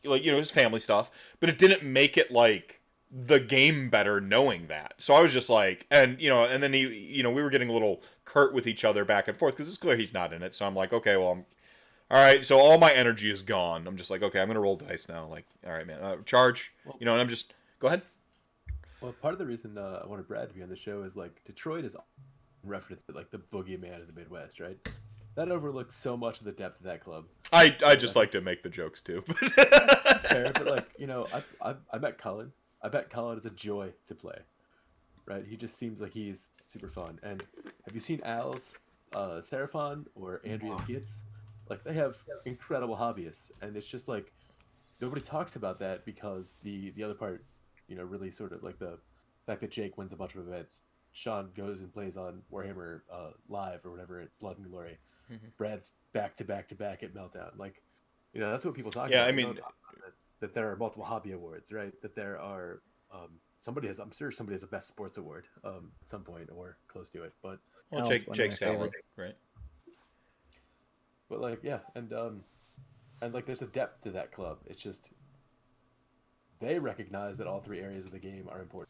like, you know, his family stuff, but it didn't make it, like, the game better knowing that. So I was just like, and, you know, and then we were getting a little curt with each other back and forth, because it's clear he's not in it, so I'm like, okay, well, All right, so all my energy is gone. I'm just like, okay, I'm gonna roll dice now. Like, all right, man, charge. Well, And I'm just go ahead. well, part of the reason I wanted Brad to be on the show is like Detroit is referenced as like the boogeyman of the Midwest, right? That overlooks so much of the depth of that club. I just like to make the jokes too. Fair, but like I met Cullen. I bet Cullen is a joy to play, right? He just seems like he's super fun. And have you seen Al's Seraphon or Andrea's Gits? Like they have incredible hobbyists, and it's just like nobody talks about that because the other part, really sort of like the fact that Jake wins a bunch of events. Sean goes and plays on Warhammer Live or whatever at Blood and Glory. Brad's back to back to back at Meltdown. Like, that's what people talk Yeah, about. I They mean, don't talk about that there are multiple hobby awards, right? That there are I'm sure somebody has a best sports award at some point or close to it. But well, Oh, Jake, one of Jake's my got one, favorites. right? like yeah, and like there's a depth to that club. It's just they recognize that all three areas of the game are important.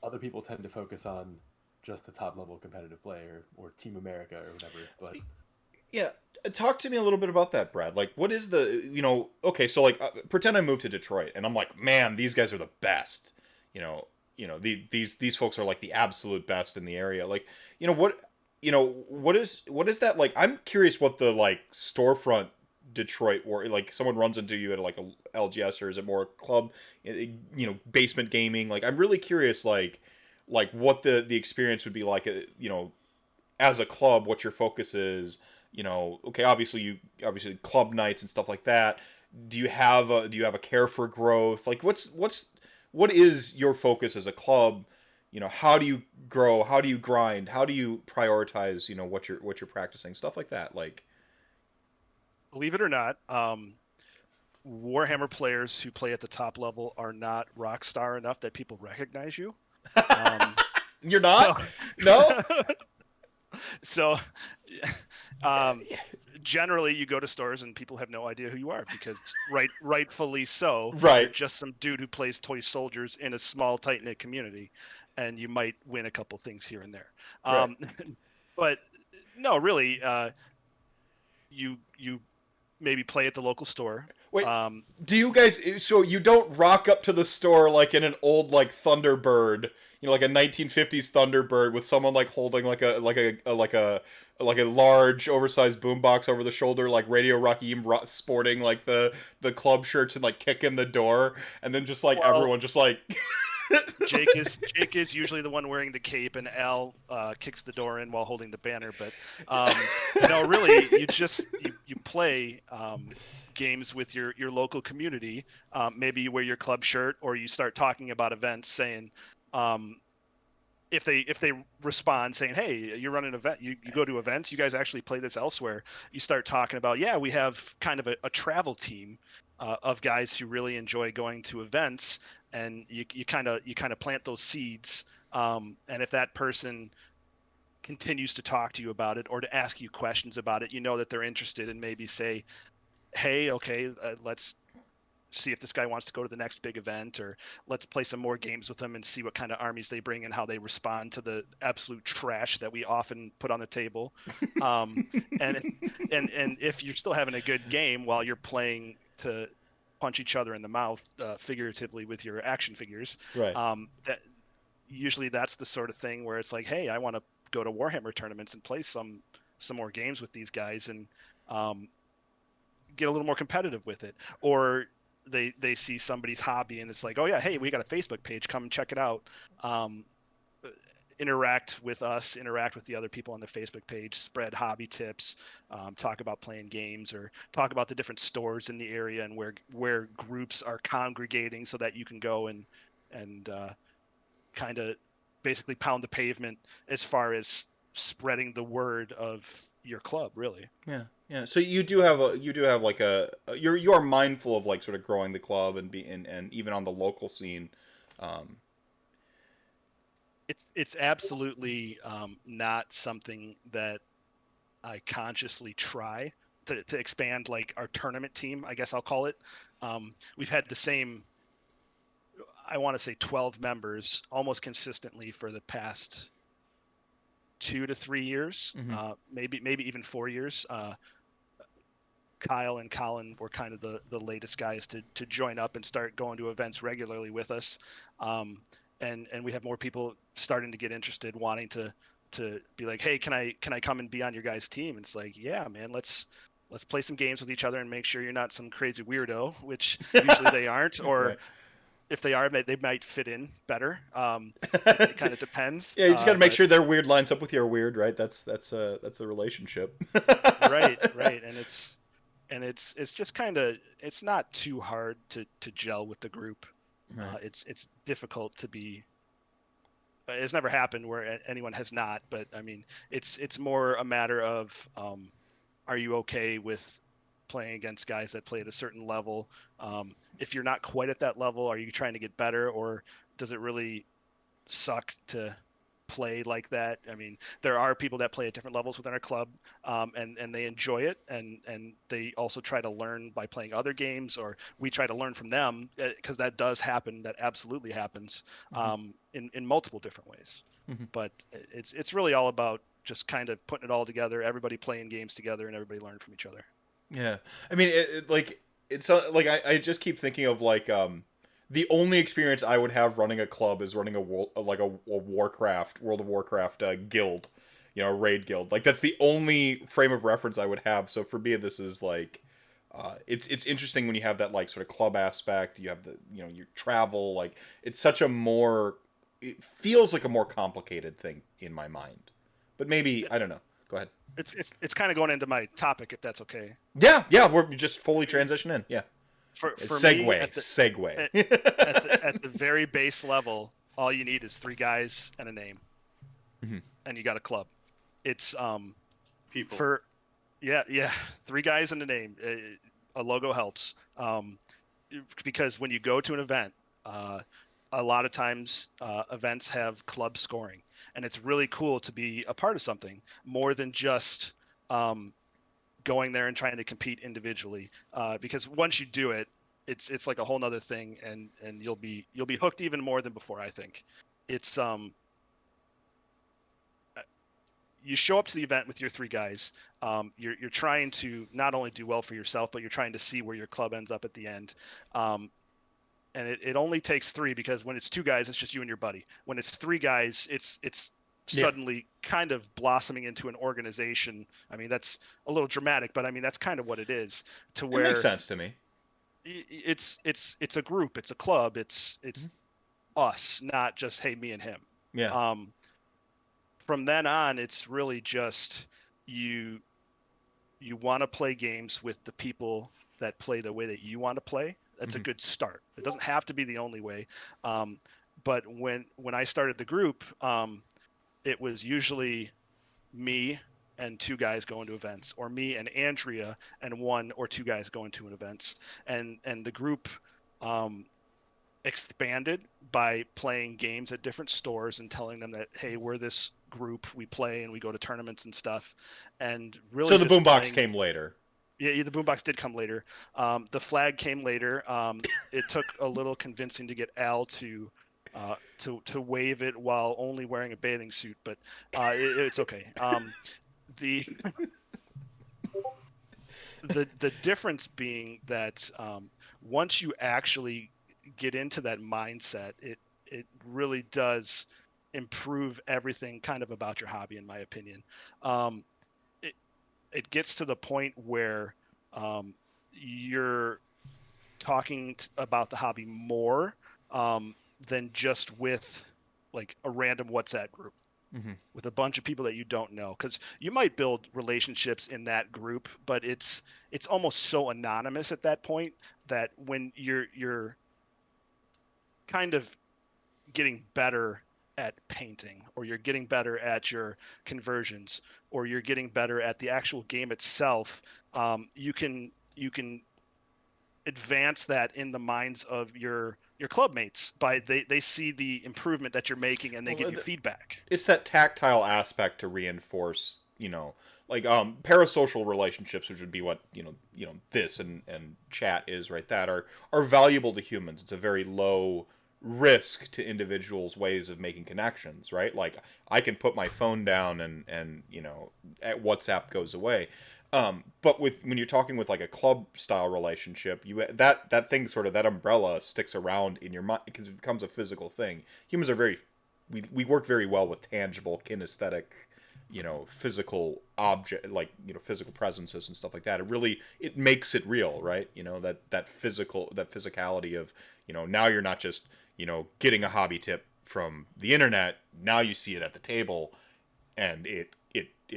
Other people tend to focus on just the top level competitive play or Team America or whatever. But Yeah, talk to me a little bit about that, Brad. Like, what is the okay, so like pretend I moved to Detroit and I'm like, man, these guys are the best. These folks are like the absolute best in the area. Like, what is that like? I'm curious what the like storefront Detroit or like someone runs into you at like a LGS, or is it more club, basement gaming? Like, I'm really curious, like what the experience would be like, as a club, what your focus is. Okay, obviously club nights and stuff like that. Do you have a care for growth? Like, what is your focus as a club? How do you grow? How do you grind? How do you prioritize? What you're practicing, stuff like that. Like, Believe it or not, Warhammer players who play at the top level are not rock star enough that people recognize you. you're not? No. So, generally, you go to stores and people have no idea who you are because, rightfully so, Right. you're just some dude who plays toy soldiers in a small, tight knit community, and you might win a couple things here and there. Right. But no, really, you maybe play at the local store. Wait, do you guys? So you don't rock up to the store like in an old like Thunderbird, like a 1950s Thunderbird with someone like holding like a large oversized boombox over the shoulder, like Radio Raheem sporting like the club shirts and like kicking the door, and then just like everyone just like. Jake is usually the one wearing the cape, and Al kicks the door in while holding the banner. But really, you play games with your local community. Maybe you wear your club shirt, or you start talking about events, saying, if they respond saying, hey, you run an event, you go to events, you guys actually play this elsewhere. You start talking about, yeah, we have kind of a travel team of guys who really enjoy going to events. And you kind of plant those seeds, and if that person continues to talk to you about it or to ask you questions about it, that they're interested, and maybe say, hey, okay, let's see if this guy wants to go to the next big event, or let's play some more games with them and see what kind of armies they bring and how they respond to the absolute trash that we often put on the table. And if you're still having a good game while you're playing to punch each other in the mouth, figuratively, with your action figures, Right. that usually that's the sort of thing where it's like, hey, I want to go to Warhammer tournaments and play some more games with these guys, and get a little more competitive with it. Or they see somebody's hobby and it's like, oh yeah, hey, we got a Facebook page, come check it out. Interact with us, interact with the other people on the Facebook page, spread hobby tips, talk about playing games, or talk about the different stores in the area and where groups are congregating, so that you can go and kind of basically pound the pavement as far as spreading the word of your club, really. Yeah. So you do have like you are mindful of like sort of growing the club and even on the local scene. It's absolutely not something that I consciously try to expand, like our tournament team, I guess I'll call it. We've had the same, I want to say 12 members almost consistently for the past 2 to 3 years, maybe even 4 years. Kyle and Colin were kind of the latest guys to join up and start going to events regularly with us. And we have more people starting to get interested, wanting to be like, hey, can I come and be on your guys' team? And it's like, yeah, man, let's play some games with each other and make sure you're not some crazy weirdo, which usually they aren't, or Right. if they are, they might fit in better. It kind of depends. Yeah, you just got to make But sure their weird lines up with your weird, right? That's a relationship. right, and it's just kind of, it's not too hard to gel with the group. Right. It's difficult to be. It's never happened where anyone has not, but I mean, it's more a matter of, are you okay with playing against guys that play at a certain level? If you're not quite at that level, are you trying to get better, or does it really suck to play like that? I mean, there are people that play at different levels within our club, and they enjoy it, and they also try to learn by playing other games, or we try to learn from them, because that does happen. That absolutely happens, in multiple different ways. Mhm. But it's really all about just kind of putting it all together, everybody playing games together, and everybody learning from each other. Yeah, I mean, it's like I just keep thinking of like the only experience I would have running a club is running a World of Warcraft guild, a raid guild. Like that's the only frame of reference I would have. So for me, this is like, it's interesting when you have that like sort of club aspect. You have the your travel. Like it's such a more, it feels like a more complicated thing in my mind. But maybe I don't know. Go ahead. It's kind of going into my topic, if that's okay. Yeah, we're just fully transition in. Yeah. For Segue, me, segue. at the very base level, all you need is 3 guys and a name, and you got a club. It's People. yeah, 3 guys and a name. A logo helps, because when you go to an event, a lot of times events have club scoring, and it's really cool to be a part of something more than just going there and trying to compete individually, because once you do it, it's like a whole nother thing, and you'll be hooked even more than before. I think it's you show up to the event with your 3 guys. You're trying to not only do well for yourself, but you're trying to see where your club ends up at the end. And it only takes 3, because when it's 2 guys, it's just you and your buddy. When it's 3 guys, it's suddenly kind of blossoming into an organization. I mean, that's a little dramatic, but I mean, that's kind of what it is, to It where makes sense to me. it's a group, it's a club, it's us, not just, hey, me and him. Yeah. From then on, it's really just you want to play games with the people that play the way that you want to play. That's a good start. It doesn't have to be the only way. But when I started the group, it was usually me and 2 guys going to events, or me and Andrea and 1 or 2 guys going to an events. And the group expanded by playing games at different stores and telling them that, hey, we're this group, we play and we go to tournaments and stuff. And really, So the just boombox came later. Yeah, the boombox did come later. The flag came later. It took a little convincing to get Al to wave it while only wearing a bathing suit, but it's okay. The the difference being that once you actually get into that mindset, it really does improve everything kind of about your hobby, in my opinion. It gets to the point where you're talking about the hobby more than just with like a random WhatsApp group with a bunch of people that you don't know, because you might build relationships in that group, but it's almost so anonymous at that point that when you're kind of getting better at painting, or you're getting better at your conversions, or you're getting better at the actual game itself, you can advance that in the minds of your club mates by they see the improvement that you're making, and they give you feedback. It's that tactile aspect to reinforce, like parasocial relationships, which would be what this and chat is, right? That are valuable to humans. It's a very low risk to individuals' ways of making connections, right? Like I can put my phone down and WhatsApp goes away. But when you're talking with like a club style relationship, that thing sort of, that umbrella sticks around in your mind because it becomes a physical thing. Humans are we work very well with tangible, kinesthetic, physical object, like, physical presences and stuff like that. It makes it real, right? That physicality of, now you're not just, getting a hobby tip from the internet. Now you see it at the table, and it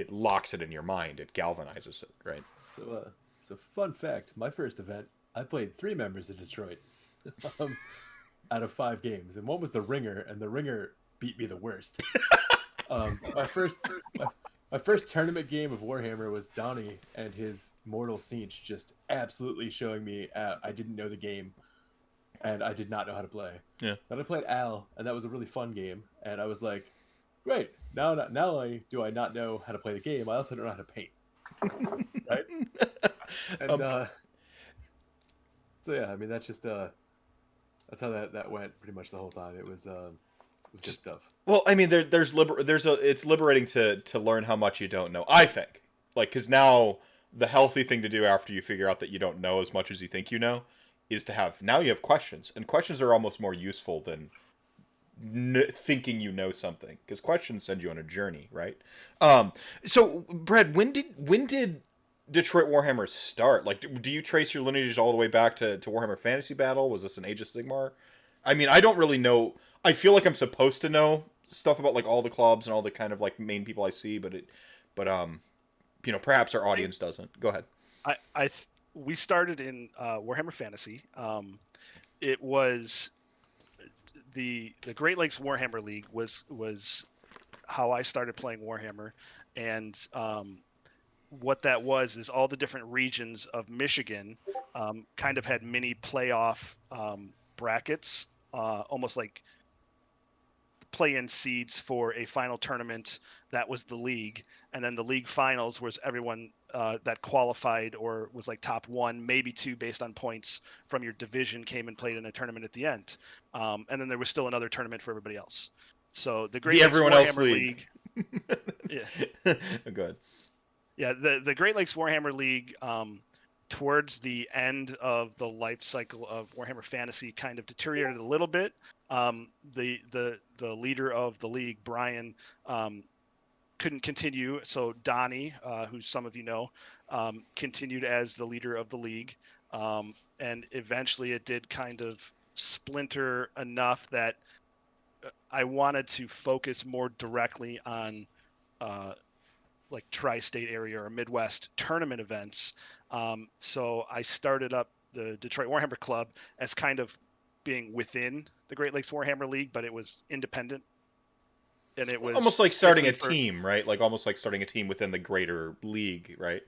locks it in your mind. It galvanizes it, right? So fun fact: my first event, I played 3 members of Detroit, um, out of 5 games, and one was the Ringer, and the Ringer beat me the worst. My first tournament game of Warhammer was Donnie and his Mortal Siege, just absolutely showing me I didn't know the game, and I did not know how to play. Yeah. Then I played Al, and that was a really fun game, and I was like, great. Now do I not know how to play the game? I also don't know how to paint. Right? And so yeah, I mean that's just that's how that went pretty much the whole time. It was good stuff. Well, I mean, it's liberating to learn how much you don't know. I think, like, because now the healthy thing to do after you figure out that you don't know as much as you think you know is to have questions, and questions are almost more useful than thinking you know something, because questions send you on a journey, right? So Brad, when did Detroit Warhammer start? Like, do you trace your lineage all the way back to Warhammer Fantasy Battle? Was this an Age of Sigmar? I mean, I don't really know. I feel like I'm supposed to know stuff about like all the clubs and all the kind of like main people I see, but perhaps our audience doesn't. Go ahead. We started in Warhammer Fantasy. It was the Great Lakes Warhammer League was how I started playing Warhammer, and what that was is all the different regions of Michigan kind of had mini playoff brackets, almost like play-in seeds for a final tournament. That was the league, and then the league finals was everyone that qualified or was like top 1, maybe 2 based on points from your division came and played in a tournament at the end, and then there was still another tournament for everybody else. So the Great Lakes Warhammer League. Yeah. Good. Yeah, the Great Lakes Warhammer League, towards the end of the life cycle of Warhammer Fantasy, kind of deteriorated a little bit. The leader of the league, Brian, couldn't continue, so Donnie, who some of you know, continued as the leader of the league, and eventually it did kind of splinter enough that I wanted to focus more directly on like tri-state area or Midwest tournament events. So I started up the Detroit Warhammer Club as kind of being within the Great Lakes Warhammer League, but it was independent. And it was almost like starting a team, right? Like almost like starting a team within the greater league, right?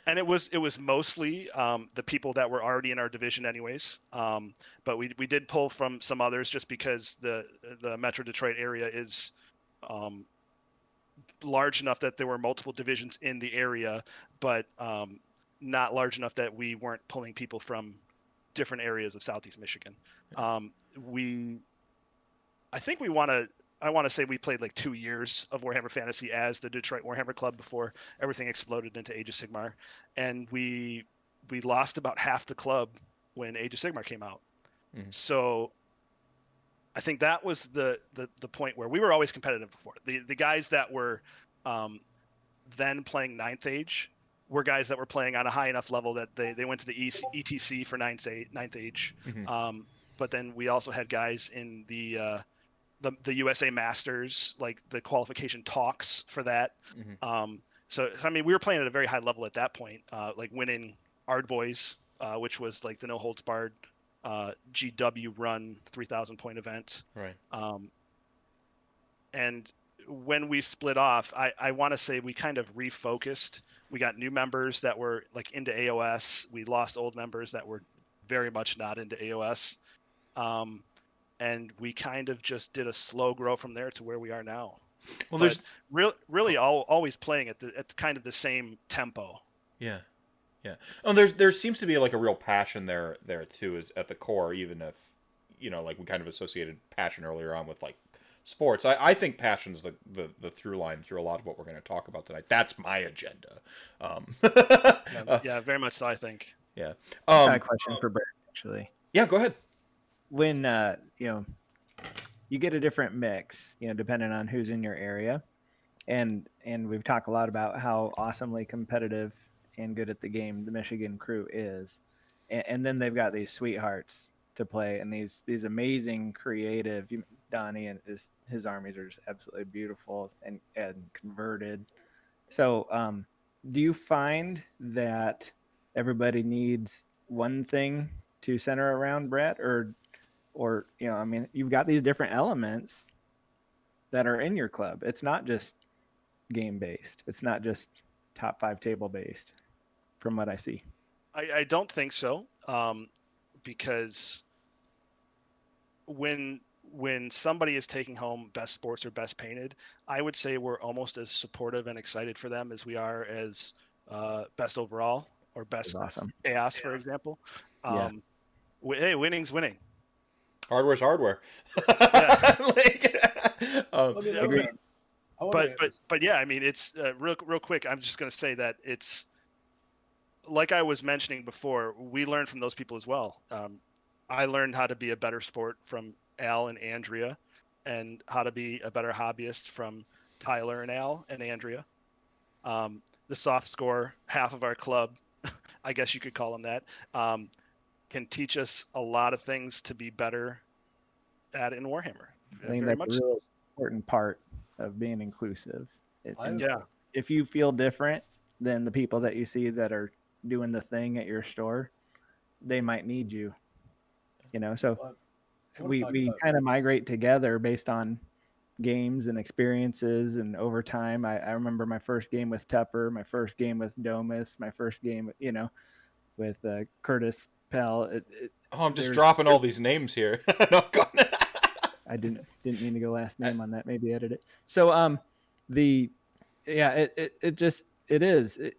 And it was mostly the people that were already in our division anyways. But we did pull from some others just because the Metro Detroit area is large enough that there were multiple divisions in the area, but not large enough that we weren't pulling people from different areas of Southeast Michigan. I want to say we played like 2 years of Warhammer Fantasy as the Detroit Warhammer Club before everything exploded into Age of Sigmar, and we lost about half the club when Age of Sigmar came out. Mm-hmm. So I think that was the point where we were always competitive before. The guys that were then playing 9th Age were guys that were playing on a high enough level that they went to the ETC for 9th Age. Mm-hmm. But then we also had guys in the USA Masters, like the qualification talks for that. Mm-hmm. So I mean, we were playing at a very high level at that point, like winning Ardboys, which was like the no holds barred GW run 3,000 point event. Right. And when we split off, I want to say we kind of refocused. We got new members that were like into AOS. We lost old members that were very much not into AOS. And we kind of just did a slow grow from there to where we are now. Well, there's really always playing at kind of the same tempo. Yeah. Yeah. Oh, there seems to be like a real passion there too, is at the core, even if, like we kind of associated passion earlier on with like sports. I think passion's the through line through a lot of what we're going to talk about tonight. That's my agenda. Yeah, very much so, I think. Yeah. I got a question for Brad, actually. Yeah, go ahead. When you get a different mix, depending on who's in your area, and we've talked a lot about how awesomely competitive and good at the game the Michigan crew is, and then they've got these sweethearts to play, and these amazing creative. Donnie and his armies are just absolutely beautiful and converted. So, do you find that everybody needs one thing to center around, Brett, or I mean, you've got these different elements that are in your club. It's not just game based. It's not just top 5 table based, from what I see. I don't think so, because when somebody is taking home best sports or best painted, I would say we're almost as supportive and excited for them as we are as best overall or best Awesome. AOS, for example. Yes. Hey, winning's winning. Hardware's hardware. Yeah. Agreed. But yeah, I mean, it's real quick. I'm just going to say that it's like I was mentioning before. We learned from those people as well. I learned how to be a better sport from Al and Andrea, and how to be a better hobbyist from Tyler and Al and Andrea. The soft score half of our club, I guess you could call them that, can teach us a lot of things to be better at in Warhammer. I think Very that's much a so. really important part of being inclusive. Yeah. If you feel different than the people that you see that are doing the thing at your store, they might need you. So we kind of migrate together based on games and experiences, and over time I remember my first game with Tepper, my first game with Domus, my first game with Curtis Pell. I'm just dropping all these names here. No, go on. I didn't mean to go last name on that. Maybe edit it. So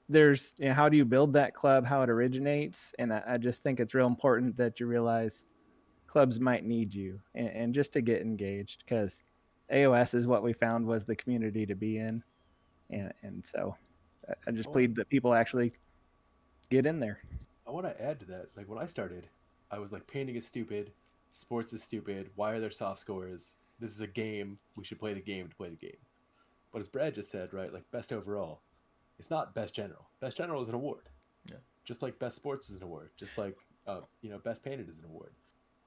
there's how do you build that club, how it originates, and I just think it's real important that you realize clubs might need you and just to get engaged, because AOS is what we found was the community to be in, and so I just plead that people actually get in there. I want to add to that. Like when I started, I was like, painting is stupid, sports is stupid. Why are there soft scores? This is a game. We should play the game to play the game. But as Brad just said, right, like best overall, it's not best general. Best general is an award. Yeah. Just like best sports is an award. Just like best painted is an award.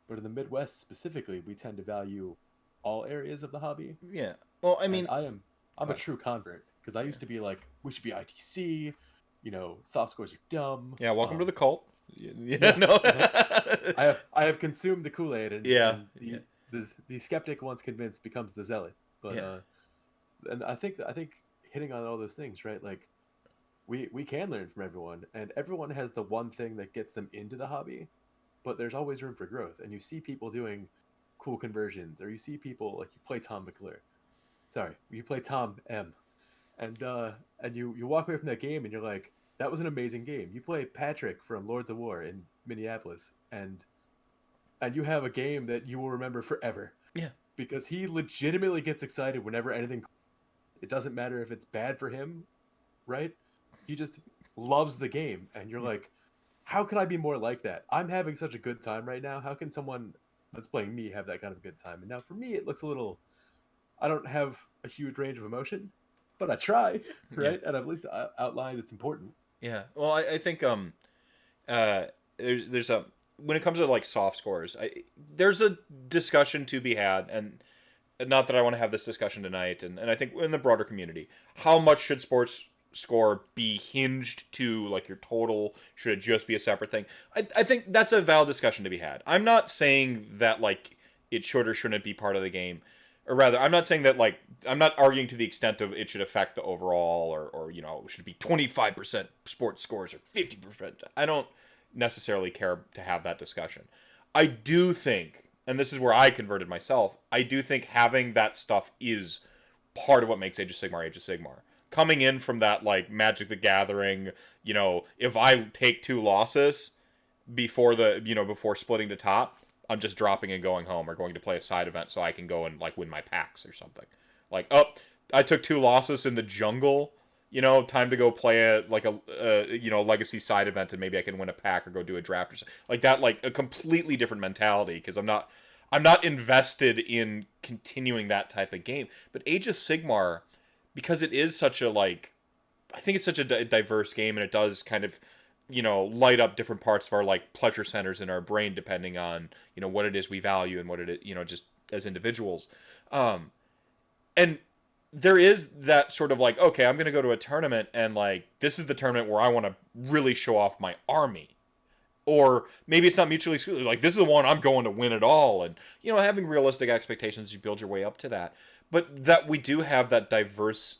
But in the Midwest specifically, we tend to value all areas of the hobby. Yeah. Well, I mean, and I'm a true convert, because I used to be like, we should be ITC. Soft scores are dumb. yeah. Welcome to the cult. Yeah. No. I have consumed the Kool-Aid, and the skeptic, once convinced, becomes the zealot. But and I think hitting on all those things, right? Like we can learn from everyone, and everyone has the one thing that gets them into the hobby, but there's always room for growth. And you see people doing cool conversions, or you see people like you play Tom M, and you walk away from that game and you're like, that was an amazing game. You play Patrick from Lords of War in Minneapolis, and you have a game that you will remember forever. Yeah. Because he legitimately gets excited whenever anything. It doesn't matter if it's bad for him, right? He just loves the game, and you're like, how can I be more like that? I'm having such a good time right now. How can someone that's playing me have that kind of good time? And now for me, it looks a little. I don't have a huge range of emotion, but I try, right? And I've at least outlined it's important. Yeah. Well, I think there's a when it comes to like soft scores, there's a discussion to be had, and not that I want to have this discussion tonight, and I think in the broader community, how much should sports score be hinged to like your total? Should it just be a separate thing? I think that's a valid discussion to be had. I'm not saying that like it should or shouldn't be part of the game. Or rather, I'm not saying that, like, I'm not arguing to the extent of it should affect the overall, or should be 25% sports scores or 50%. I don't necessarily care to have that discussion. I do think, and this is where I converted myself, I do think having that stuff is part of what makes Age of Sigmar. Coming in from that, like, Magic the Gathering, if I take 2 losses before before splitting to top, I'm just dropping and going home or going to play a side event so I can go and like win my packs or something. Like, oh, I took 2 losses in the jungle. Time to go play a legacy side event and maybe I can win a pack or go do a draft or something like that. Like a completely different mentality because I'm not invested in continuing that type of game. But Age of Sigmar, because it is such a I think it's such a diverse game and it does kind of light up different parts of our like pleasure centers in our brain depending on what it is we value and what it is just as individuals. And there is that sort of like, okay, I'm going to go to a tournament and like, this is the tournament where I want to really show off my army. Or maybe it's not mutually exclusive. Like, this is the one I'm going to win it all. And, having realistic expectations, you build your way up to that. But that we do have that diverse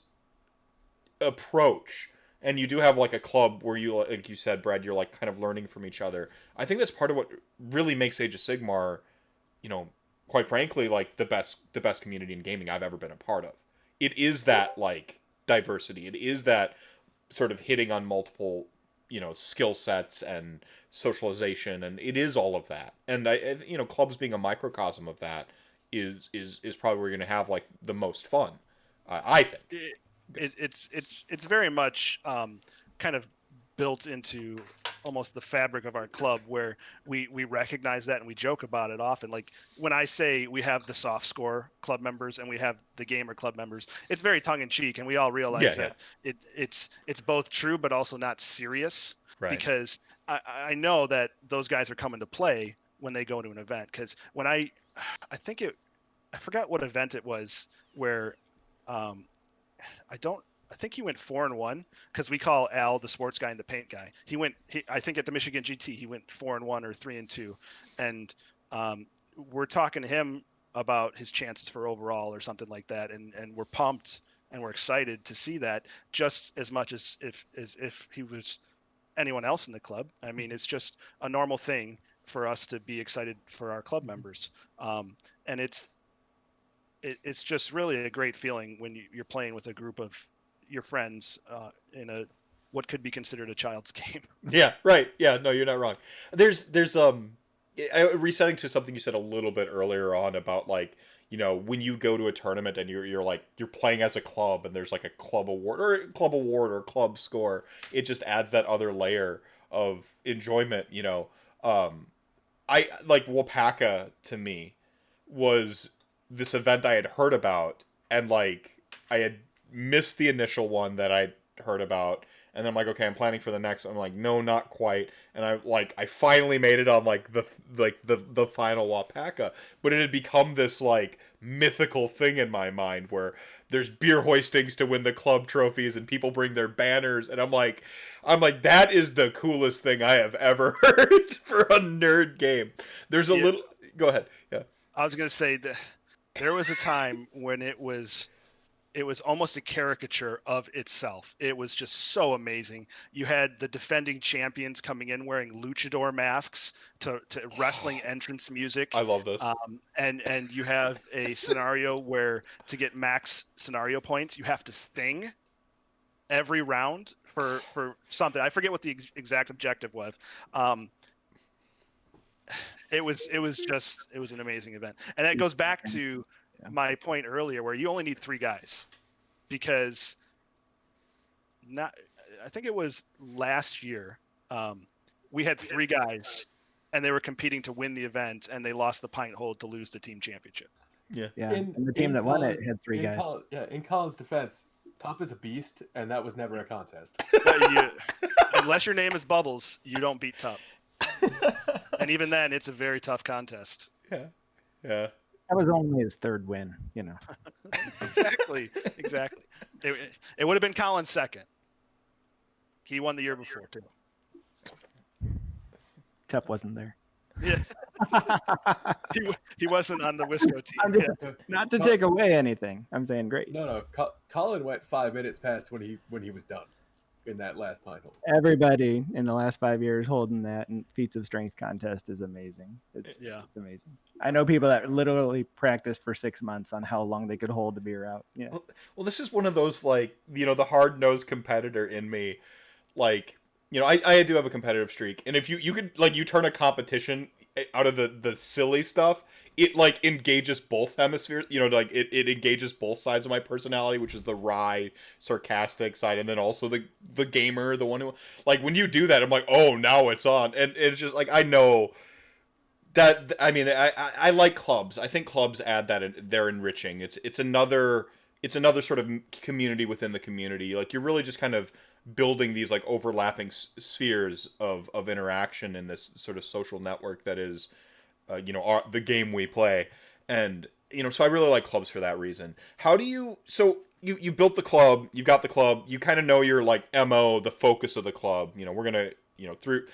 approach. And you do have like a club where you, like you said, Brad, you're like kind of learning from each other. I think that's part of what really makes Age of Sigmar, quite frankly, like the best community in gaming I've ever been a part of. It is that like diversity. It is that sort of hitting on multiple, skill sets and socialization, and it is all of that. And clubs being a microcosm of that is probably where you're going to have like the most fun. I think it's very much kind of built into almost the fabric of our club where we recognize that and we joke about it often. Like when I say we have the soft score club members and we have the gamer club members, it's very tongue in cheek, and we all realize that it's both true but also not serious, right? Because I know that those guys are coming to play when they go to an event. Because when I forgot what event it was where I think he went 4-1 because we call Al the sports guy and the paint guy. I think at the Michigan GT, he went 4-1 or 3-2. And we're talking to him about his chances for overall or something like that. And we're pumped and we're excited to see that just as much as if he was anyone else in the club. I mean, it's just a normal thing for us to be excited for our club members. And it's just really a great feeling when you're playing with a group of your friends in what could be considered a child's game. Yeah, right. Yeah, no, you're not wrong. There's resetting to something you said a little bit earlier on about like, when you go to a tournament and you're playing as a club and there's like a club award or club score, it just adds that other layer of enjoyment, I like Wapaka to me was this event I had heard about, and like I had missed the initial one that I heard about, and then I'm like, okay, I'm planning for the next. I'm like, no, not quite. And I finally made it on like the final Wapaka, but it had become this like mythical thing in my mind where there's beer hoistings to win the club trophies and people bring their banners, and I'm like, that is the coolest thing I have ever heard for a nerd game. There's a little. Go ahead. Yeah. I was gonna say that there was a time when it was almost a caricature of itself. It was just so amazing. You had the defending champions coming in wearing luchador masks to wrestling entrance music. I love this. And you have a scenario where to get max scenario points, you have to sing every round for something. I forget what the exact objective was. It was an amazing event. And that goes back to my point earlier where you only need 3 guys, because I think it was last year, we had 3 guys and they were competing to win the event and they lost the pint hold to lose the team championship. Yeah. And the team that won it had 3 guys. In Colin's defense, Top is a beast, and that was never a contest. Unless your name is Bubbles, you don't beat Top. And even then, it's a very tough contest. Yeah. That was only his 3rd win, Exactly. It would have been Colin's 2nd. He won the year before, too. Tup wasn't there. Yeah. he wasn't on the Wisco team. Not to take away anything. I'm saying great. No. Colin went 5 minutes past when he was done in that last pine hole. Everybody in the last 5 years holding that and feats of strength contest is amazing. It's amazing. I know people that literally practiced for 6 months on how long they could hold the beer out. Yeah. Well, this is one of those like, the hard-nosed competitor in me, like, I do have a competitive streak, and if you could, like, you turn a competition out of the silly stuff, it like engages both hemispheres. You know, like it engages both sides of my personality, which is the wry, sarcastic side, and then also the gamer, the one who like when you do that, I'm like, oh, now it's on, and it's just like I know that. I mean, I like clubs. I think clubs add that they're enriching. It's another sort of community within the community. Like you're really just kind of building these like overlapping spheres of interaction in this sort of social network that is the game we play. And so I really like clubs for that reason. How do you you built the club, you've got the club, you kind of know your like MO, the focus of the club. We're gonna through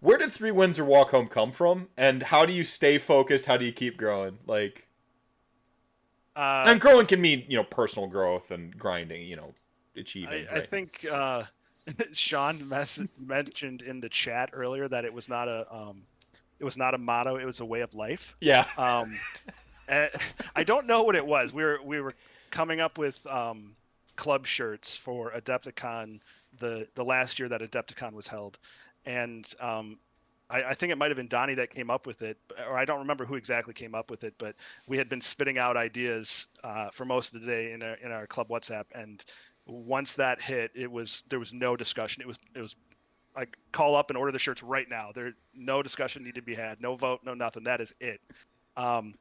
where did 3 wins or walk home come from, and how do you stay focused? How do you keep growing? Like and growing can mean personal growth and grinding, achieving. I think Sean mentioned in the chat earlier that it was not a motto, it was a way of life. Yeah. I don't know what it was. We were coming up with club shirts for Adepticon the last year that Adepticon was held, and I think it might have been Donnie that came up with it, or I don't remember who exactly came up with it, but we had been spitting out ideas for most of the day in our club WhatsApp, and once that hit, there was no discussion. It was like, call up and order the shirts right now. There no discussion need to be had, no vote, no nothing. That is it. To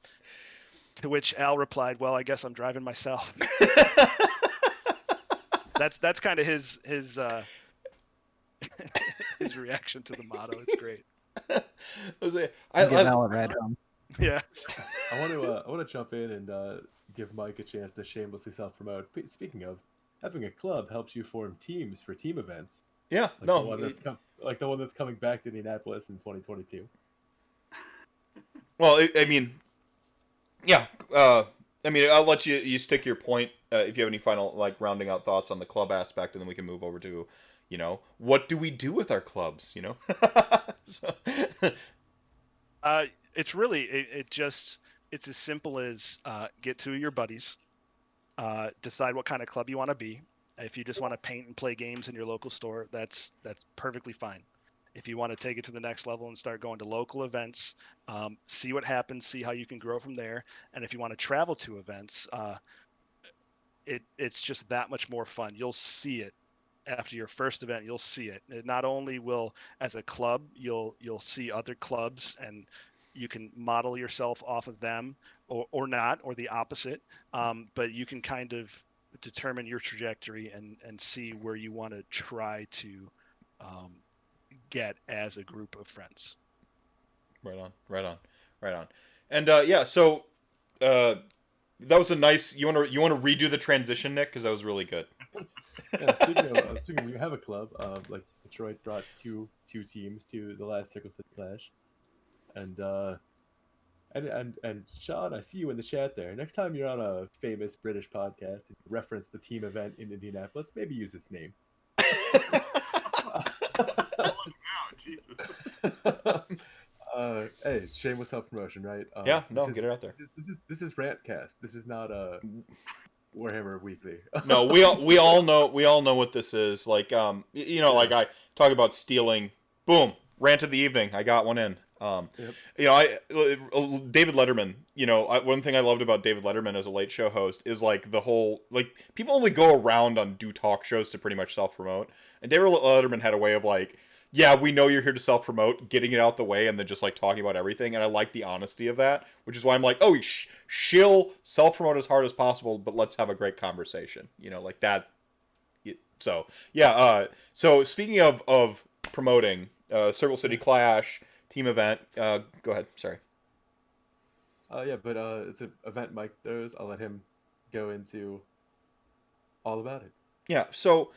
which Al replied, "Well, I guess I'm driving myself." That's kind of his his reaction to the motto. It's great. I Al a ride home. Yeah. I want to jump in and give Mike a chance to shamelessly self-promote. Speaking of, having a club helps you form teams for team events. Yeah, like the one that's coming back to Indianapolis in 2022. Well, I mean, yeah. I'll let you stick your point if you have any final like rounding out thoughts on the club aspect, and then we can move over to, what do we do with our clubs? So. It's really it's as simple as get 2 of your buddies, decide what kind of club you want to be. If you just want to paint and play games in your local store, that's perfectly fine. If you want to take it to the next level and start going to local events, see what happens, see how you can grow from there. And if you want to travel to events, it's just that much more fun. You'll see it after your first event. You'll see it. It not only will, as a club, you'll see other clubs, and you can model yourself off of them, or not, or the opposite. But you can kind of determine your trajectory and see where you want to try to get as a group of friends. Right on. And so that was a nice. You want to redo the transition, Nick, because that was really good. Yeah, speaking of, we have a club. Like Detroit brought two teams to the last Circle City Clash, and Sean, I see you in the chat there. Next time you're on a famous British podcast and reference the team event in Indianapolis, maybe use its name. Jesus. Hey, shameless self-promotion, right? Get it out there. This is RantCast. This is not a Warhammer Weekly. No, we all know what this is. Like like I talk about stealing. Boom, rant of the evening. I got one in. Yep. David Letterman. One thing I loved about David Letterman as a late show host is like the whole like people only go around on talk shows to pretty much self promote, and David Letterman had a way of like, yeah, we know you're here to self promote, getting it out the way, and then just like talking about everything, and I like the honesty of that, which is why I'm like, oh, shill self promote as hard as possible, but let's have a great conversation, like that. So yeah, so speaking of promoting, Circle City Clash. Team event. Go ahead. Sorry. But it's an event Mike throws. I'll let him go into all about it. Yeah. So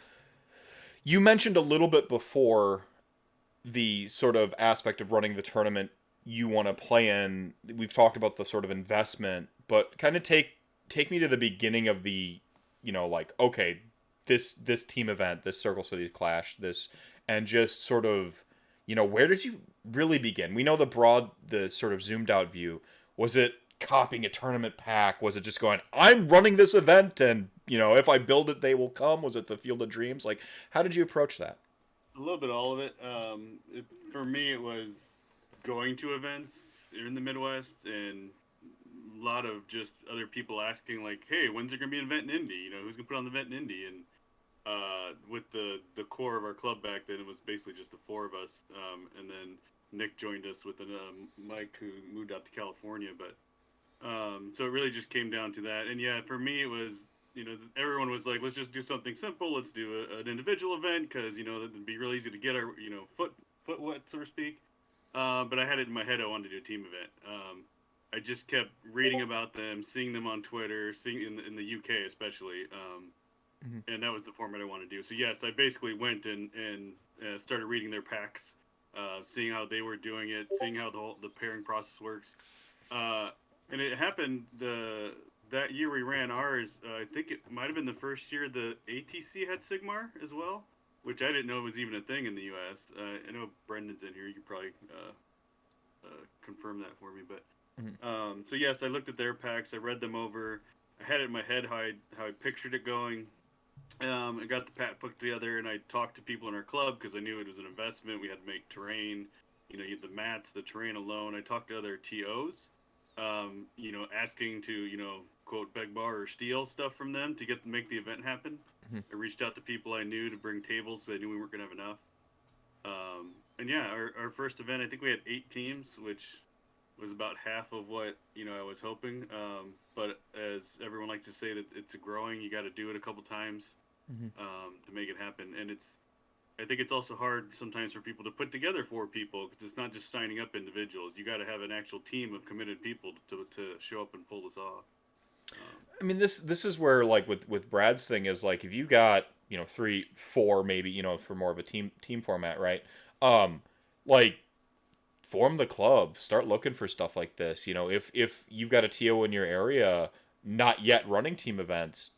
you mentioned a little bit before the sort of aspect of running the tournament you want to play in. We've talked about the sort of investment, but kind of take me to the beginning of the, like, okay, this team event, this Circle City Clash, and just sort of, where did you really begin? We know the sort of zoomed out view. Was it copying a tournament pack? Was it just going, I'm running this event and, if I build it, they will come? Was it the Field of Dreams? Like, how did you approach that? A little bit all of it. For me, it was going to events in the Midwest, and a lot of just other people asking like, "Hey, when's there gonna be an event in Indy? You know, who's gonna put on the event in Indy?" And with the core of our club back then, it was basically just the four of us, and then Nick joined us with Mike, who moved out to California. But so it really just came down to that. And yeah, for me, it was, you know, everyone was like, let's just do something simple. Let's do an individual event because, you know, that'd be real easy to get our, you know, foot wet, so to speak. But I had it in my head I wanted to do a team event. I just kept reading about them, seeing them on Twitter, seeing in the UK especially, and that was the format I wanted to do. So yes, I basically went and started reading their packs, seeing how they were doing it, seeing how the pairing process works. And it happened that year we ran ours. I think it might have been the first year the ATC had Sigmar as well, which I didn't know was even a thing in the U.S. I know Brendan's in here. You could probably confirm that for me. But so yes, I looked at their packs. I read them over. I had it in my head how I pictured it going. I got the pack put together, and I talked to people in our club because I knew it was an investment. We had to make terrain. You know, you had the mats, the terrain alone. I talked to other TOs. You know, asking to, you know, quote, beg, bar, or steal stuff from them to make the event happen. I reached out to people I knew to bring tables, so I knew we weren't going to have enough. And yeah, our first event, I think we had 8 teams, which was about half of what, you know, I was hoping. But as everyone likes to say, that it's a growing, you got to do it a couple times to make it happen. And I think it's also hard sometimes for people to put together 4 people because it's not just signing up individuals. You got to have an actual team of committed people to show up and pull this off. I mean, this is where, like, with Brad's thing is, like, if you got, you know, 3, 4 maybe, you know, for more of a team format, right? Like, form the club, start looking for stuff like this. You know, if you've got a TO in your area not yet running team events,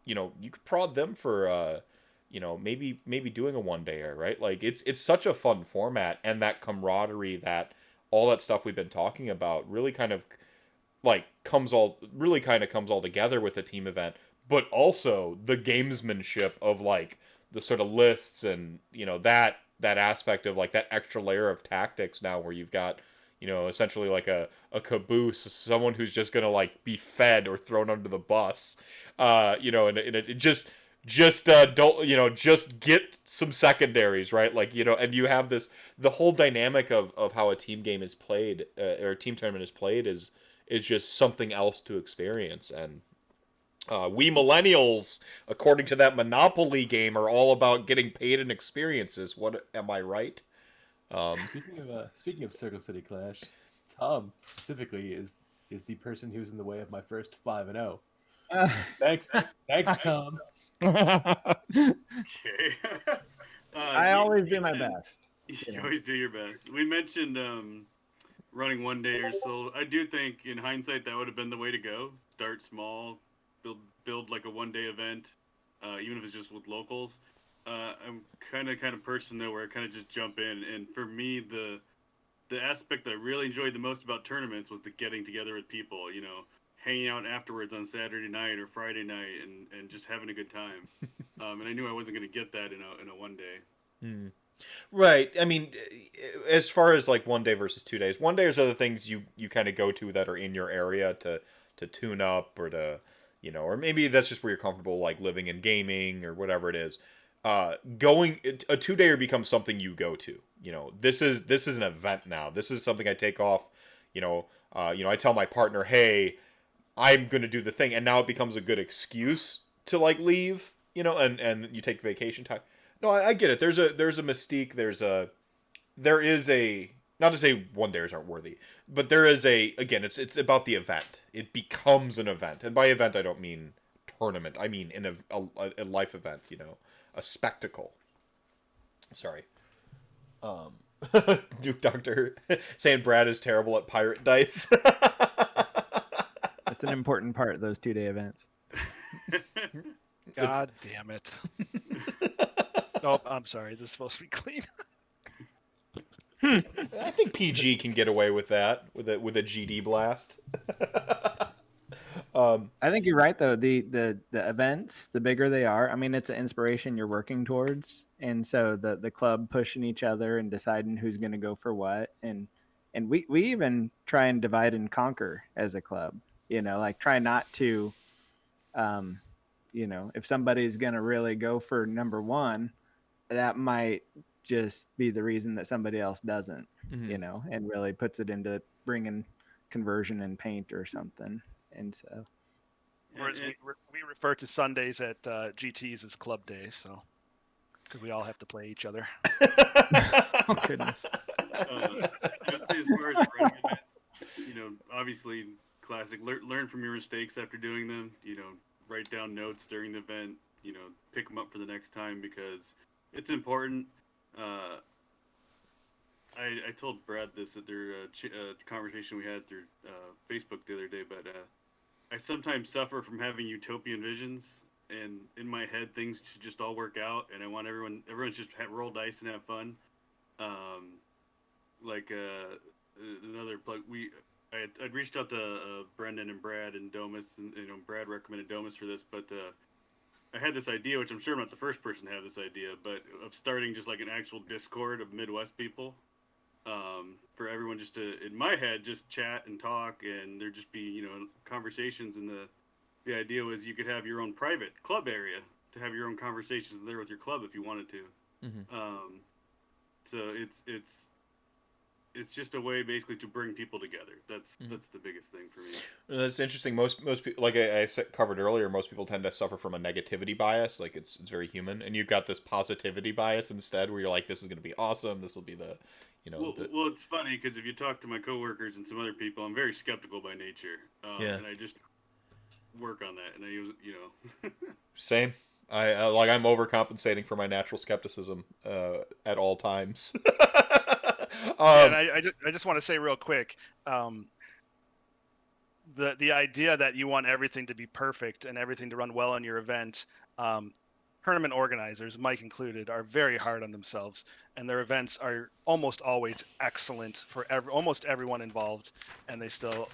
you know, you could prod them for you know, maybe doing a one-dayer, right? Like, it's such a fun format, and that camaraderie, that all that stuff we've been talking about really kind of like comes all together with a team event, but also the gamesmanship of, like, the sort of lists and, you know, that aspect of, like, that extra layer of tactics now where you've got, you know, essentially like a caboose, someone who's just gonna, like, be fed or thrown under the bus, you know, and it just don't, you know, just get some secondaries, right? Like, you know, and you have the whole dynamic of how a team game is played, or a team tournament is played, is just something else to experience. And we millennials, according to that Monopoly game, are all about getting paid in experiences. What, am I right? Speaking of Circle City Clash, Tom specifically is the person who's in the way of my first 5-0. Thanks, Tom. Okay. I always do my best. You always do your best. We mentioned running one day or so. I do think, in hindsight, that would have been the way to go. Start small, build like a one-day event, even if it's just with locals. I'm kind of person though, where I kind of just jump in. And for me, the aspect that I really enjoyed the most about tournaments was the getting together with people. You know, hanging out afterwards on Saturday night or Friday night, and just having a good time. And I knew I wasn't going to get that in a one day. Right. I mean, as far as, like, 1 day versus 2 days, 1 days are the things you kind of go to that are in your area to tune up, or to, you know, or maybe that's just where you're comfortable, like, living and gaming or whatever it is. A 2-dayer becomes something you go to. You know, this is an event now. This is something I take off. You know, I tell my partner, hey, I'm going to do the thing, and now it becomes a good excuse to, like, leave, you know, and you take vacation time. No, I get it. There's a mystique. There is a, not to say 1-dayers aren't worthy, but there is again, it's about the event. It becomes an event. And by event, I don't mean tournament. I mean in a life event, you know, a spectacle. Sorry. Duke Doctor saying Brad is terrible at pirate dice. That's an important part of those 2-day events. God damn it. Oh, I'm sorry. This is supposed to be clean. I think PG can get away with that, with a GD blast. I think you're right, though. The events, the bigger they are, I mean, it's an inspiration you're working towards, and so the club pushing each other and deciding who's going to go for what, and And we even try and divide and conquer as a club, like try not to, if somebody's going to really go for number one, that might just be the reason that somebody else doesn't, and really puts it into bringing conversion and paint or something. And so, Whereas we refer to Sundays at GTs as club day, so because we all have to play each other. oh goodness. I'd say as far as running events, obviously classic. Learn from your mistakes after doing them. Write down notes during the event. Pick them up for the next time because it's important. I told Brad this at their conversation we had through Facebook the other day, but I sometimes suffer from having utopian visions, and in my head things should just all work out, and I want everyone just roll dice and have fun. Another plug, I'd reached out to Brendan and Brad and Domus, and Brad recommended Domus for this, but I had this idea, which I'm sure I'm not the first person to have this idea, but of starting just like an actual Discord of Midwest people, for everyone just to, in my head, just chat and talk, and there'd just be conversations, and the idea was you could have your own private club area to have your own conversations there with your club if you wanted to. So it's just a way basically to bring people together. That's the biggest thing for me. That's interesting. Most people, like I covered earlier, most people tend to suffer from a negativity bias. Like it's very human, and you've got this positivity bias instead, where you're like, this is going to be awesome. This will be the, Well, it's funny because if you talk to my coworkers and some other people, I'm very skeptical by nature, and I just work on that. And I use, Same. I'm overcompensating for my natural skepticism at all times. And I just want to say real quick, the idea that you want everything to be perfect and everything to run well in your event, tournament organizers, Mike included, are very hard on themselves, and their events are almost always excellent for almost everyone involved, and they still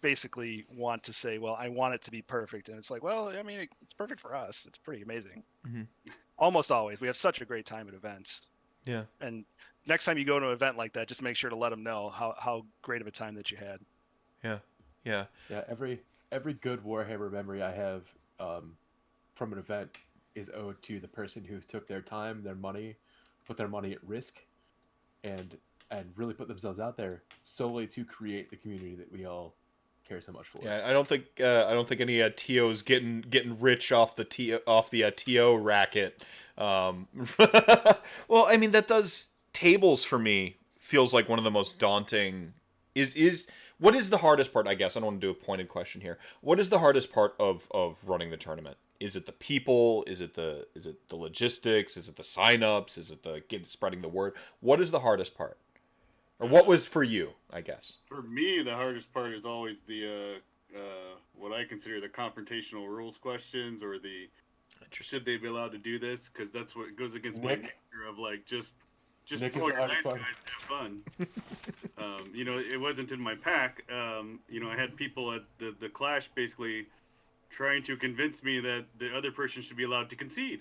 basically want to say, well, I want it to be perfect, and it's like, well, I mean, it's perfect for us. It's pretty amazing. Almost always. We have such a great time at events. Yeah. And next time you go to an event like that, just make sure to let them know how great of a time that you had. Yeah. Every good Warhammer memory I have from an event is owed to the person who took their time, their money, put their money at risk, and really put themselves out there solely to create the community that we all care so much for. Yeah, I don't think any TOs getting rich off the TO racket. Well, I mean, that does. Tables for me feels like one of the most daunting. What is the hardest part? I guess I don't want to do a pointed question here. What is the hardest part of running the tournament? Is it the people? Is it the logistics? Is it the signups? Is it the spreading the word? What is the hardest part? Or what was for you, I guess? For me, the hardest part is always the what I consider the confrontational rules questions, or the should they be allowed to do this? Because that's what goes against my nature of like just throw your dice, guys, and have fun. It wasn't in my pack. I had people at the Clash basically trying to convince me that the other person should be allowed to concede,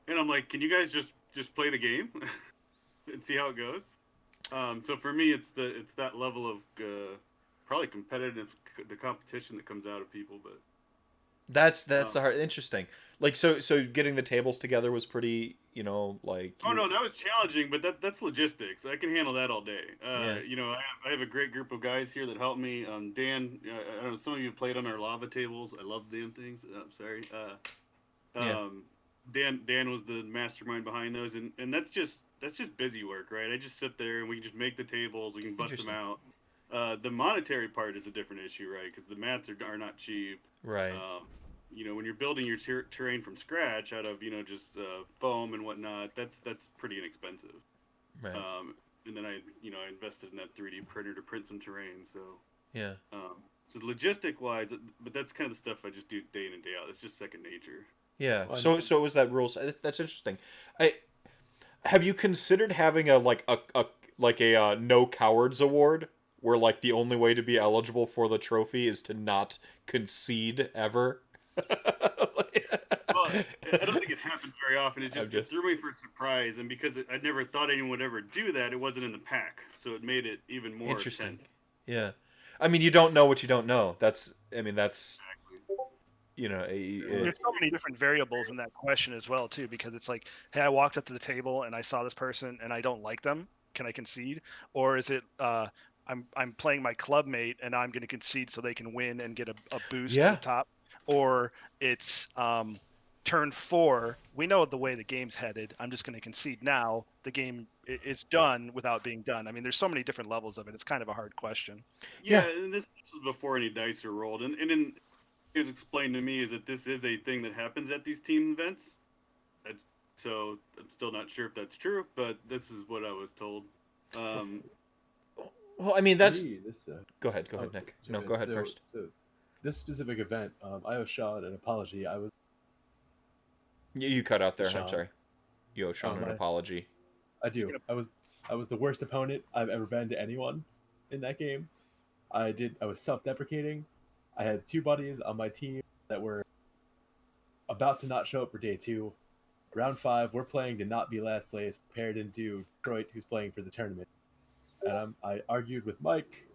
and I'm like, can you guys just play the game and see how it goes? So for me, it's that level of probably competitive, the competition that comes out of people. But that's the hard, interesting. Like so getting the tables together was pretty, like. Oh no, that was challenging, but that's logistics. I can handle that all day. I have a great group of guys here that help me. Dan, I don't know, some of you played on our lava tables. I love damn things. I'm sorry. Dan was the mastermind behind those, and that's just busy work, right? I just sit there and we can just make the tables, we can bust them out. The monetary part is a different issue, right? Because the mats are not cheap. Right. When you're building your terrain from scratch out of just foam and whatnot, that's pretty inexpensive. Right. And then I invested in that 3D printer to print some terrain. So yeah. So logistic wise, but that's kind of the stuff I just do day in and day out. It's just second nature. Yeah. So it was that rules. That's interesting. Have you considered having a no cowards award, where like the only way to be eligible for the trophy is to not concede ever? I don't think it happens very often. It's just, it threw me for a surprise, and because I never thought anyone would ever do that, it wasn't in the pack, so it made it even more Interesting. intense. Yeah, I mean, you don't know what you don't know. That's Exactly. There's so many different variables in that question as well, too, because it's like, hey, I walked up to the table and I saw this person and I don't like them. Can I concede? Or is it I'm playing my club mate and I'm going to concede so they can win and get a boost to the top? Or it's turn 4. We know the way the game's headed. I'm just going to concede now. The game is done without being done. I mean, there's so many different levels of it. It's kind of a hard question. Yeah, and this was before any dice are rolled, and it was explained to me is that this is a thing that happens at these team events. So I'm still not sure if that's true, but this is what I was told. Well, I mean, that's. This, Go ahead, Nick. No, go ahead first. So, this specific event, I owe Sean an apology. You cut out there. Sean. I'm sorry. You owe Sean an apology. I do. I was the worst opponent I've ever been to anyone in that game. I was self-deprecating. I had 2 buddies on my team that were about to not show up for day 2. Round 5, we're playing to not be last place, paired into Detroit, who's playing for the tournament. And I argued with Mike.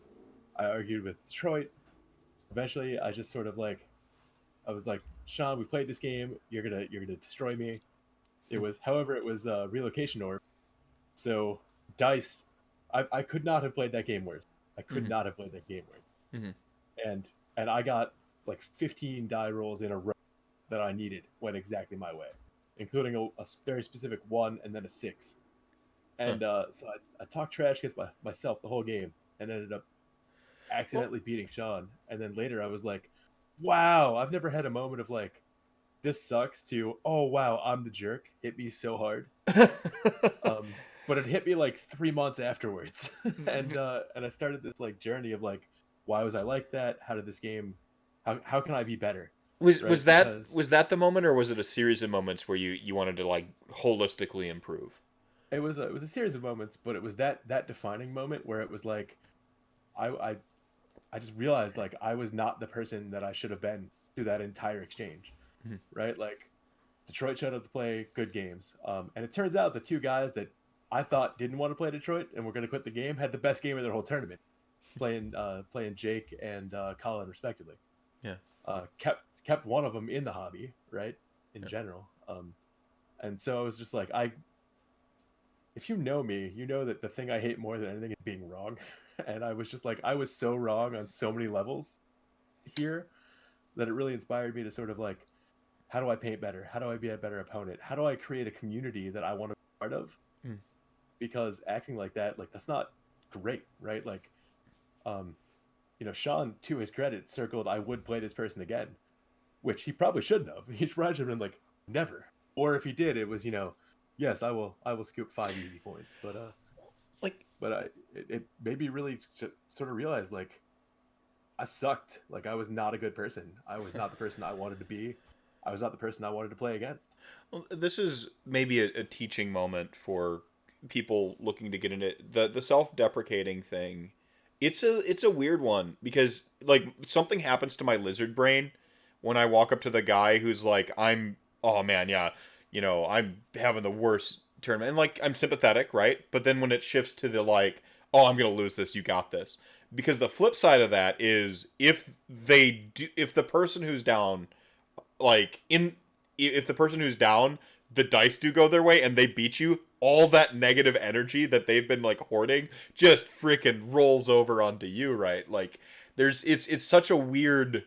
I argued with Detroit. Eventually, I just sort of I was like, Sean, we played this game. You're gonna destroy me. It was relocation orb. So dice, I could not have played that game worse. I could not have played that game worse. And I got like 15 die rolls in a row that I needed went exactly my way, including a very specific 1 and then a 6. And so I talked trash against myself the whole game and ended up accidentally beating Sean. And then later I was like, wow, I've never had a moment of like, this sucks, to, oh wow, I'm the jerk. Hit me so hard. But it hit me like 3 months afterwards. And I started this like journey of like, why was I like that? How did this game, how can I be better? Was that the moment, or was it a series of moments where you wanted to like holistically improve? It was a series of moments, but it was that defining moment where it was like, I just realized like I was not the person that I should have been through that entire exchange, right? Like Detroit showed up to play good games, and it turns out the 2 guys that I thought didn't want to play Detroit and were going to quit the game had the best game of their whole tournament, playing Jake and Colin respectively. Yeah, kept one of them in the hobby, right? In general, and so I was just like, if you know me, you know that the thing I hate more than anything is being wrong. And I was just like, I was so wrong on so many levels here that it really inspired me to sort of like, how do I paint better? How do I be a better opponent? How do I create a community that I want to be part of? Because acting like that, like, that's not great, right? Like, Sean, to his credit, circled, I would play this person again, which he probably shouldn't have. He probably should have been like, never. Or if he did, it was, yes, I will scoop 5 easy points. But it made me really sort of realize, like, I sucked. Like, I was not a good person. I was not the person I wanted to be. I was not the person I wanted to play against. Well, this is maybe a teaching moment for people looking to get into the self-deprecating thing. It's a weird one, because like something happens to my lizard brain when I walk up to the guy who's like, oh man, yeah, I'm having the worst tournament, and like I'm sympathetic, right? But then when it shifts to the like, oh, I'm gonna lose this, you got this, because the flip side of that is if the person who's down, if the person who's down, the dice do go their way and they beat you, all that negative energy that they've been like hoarding just freaking rolls over onto you, right? Like it's such a weird,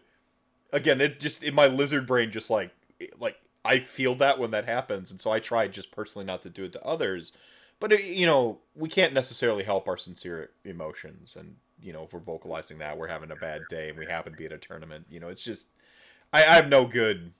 again, it just, in my lizard brain, just like I feel that when that happens, and so I try just personally not to do it to others. But we can't necessarily help our sincere emotions, and if we're vocalizing that we're having a bad day and we happen to be at a tournament, it's just I have no good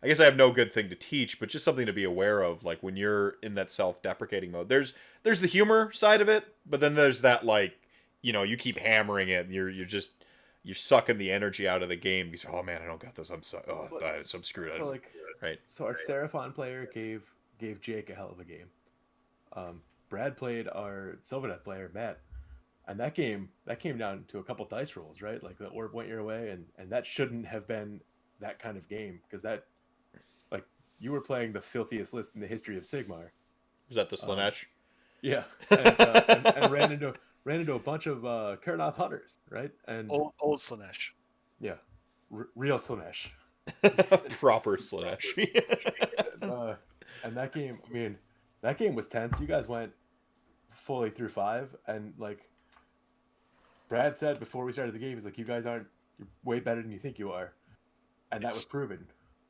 thing to teach, but just something to be aware of. Like when you're in that self-deprecating mode, there's the humor side of it, but then there's that like, you keep hammering it and you're sucking the energy out of the game because, oh man, I don't got this. I'm screwed. So like, right. So our Seraphon player gave Jake a hell of a game. Brad played our Sylvaneth player, Matt, and that came down to a couple dice rolls, right? Like the orb went your way, and that shouldn't have been that kind of game, because that, like, you were playing the filthiest list in the history of Sigmar. Was that the Slanesh? Yeah, and ran into a bunch of Kurnoth hunters, right? And Old Slanesh. yeah, real Slanesh. Proper Slanesh. And that game, I mean, that game was tense. You guys went fully through 5, and like Brad said before we started the game, he's like, "You guys you're way better than you think you are," and that was proven.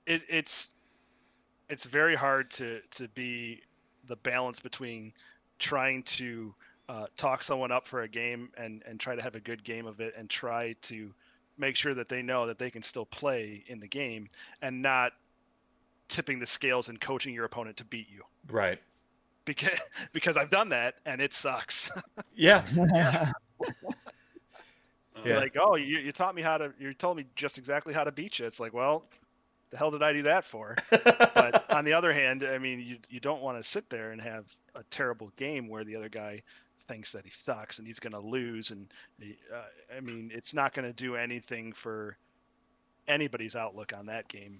It's very hard to be the balance between trying to talk someone up for a game and try to have a good game of it and try to make sure that they know that they can still play in the game and not tipping the scales and coaching your opponent to beat you. Right. Because I've done that and it sucks. Yeah. Yeah. Like, oh, you told me just exactly how to beat you. It's like, well, the hell did I do that for? But on the other hand, I mean, you don't want to sit there and have a terrible game where the other guy thinks that he sucks and he's going to lose. And I mean, it's not going to do anything for anybody's outlook on that game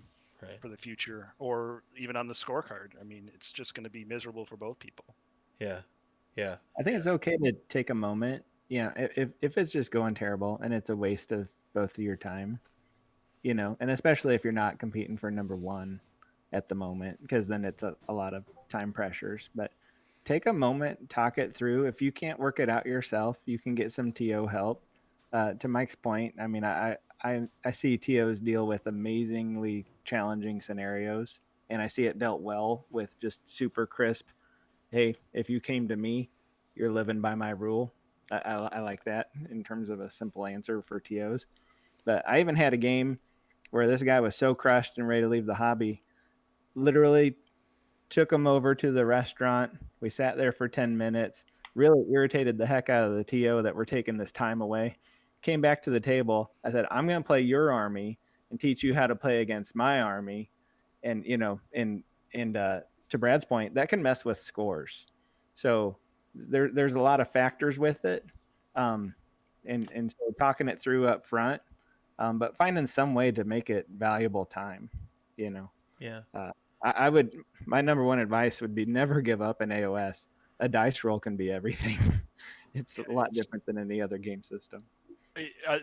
for the future or even on the scorecard. I mean, it's just going to be miserable for both people. Yeah. Yeah. I think it's okay to take a moment. Yeah. If it's just going terrible and it's a waste of both of your time, you know, and especially if you're not competing for number 1 at the moment, because then it's a lot of time pressures. But take a moment, talk it through. If you can't work it out yourself, you can get some TO help. To Mike's point, I mean, I see TOs deal with amazingly challenging scenarios, and I see it dealt well with just super crisp. Hey, if you came to me, you're living by my rule. I like that in terms of a simple answer for TOs. But I even had a game where this guy was so crushed and ready to leave the hobby, literally took him over to the restaurant. We sat there for 10 minutes, really irritated the heck out of the TO that we're taking this time away. Came back to the table. I said, I'm going to play your army and teach you how to play against my army. And, you know, and to Brad's point, that can mess with scores. So there's a lot of factors with it. And so talking it through up front, but finding some way to make it valuable time, you know. Yeah. I would, my number 1 advice would be never give up in AOS. A dice roll can be everything. It's a lot different than any other game system.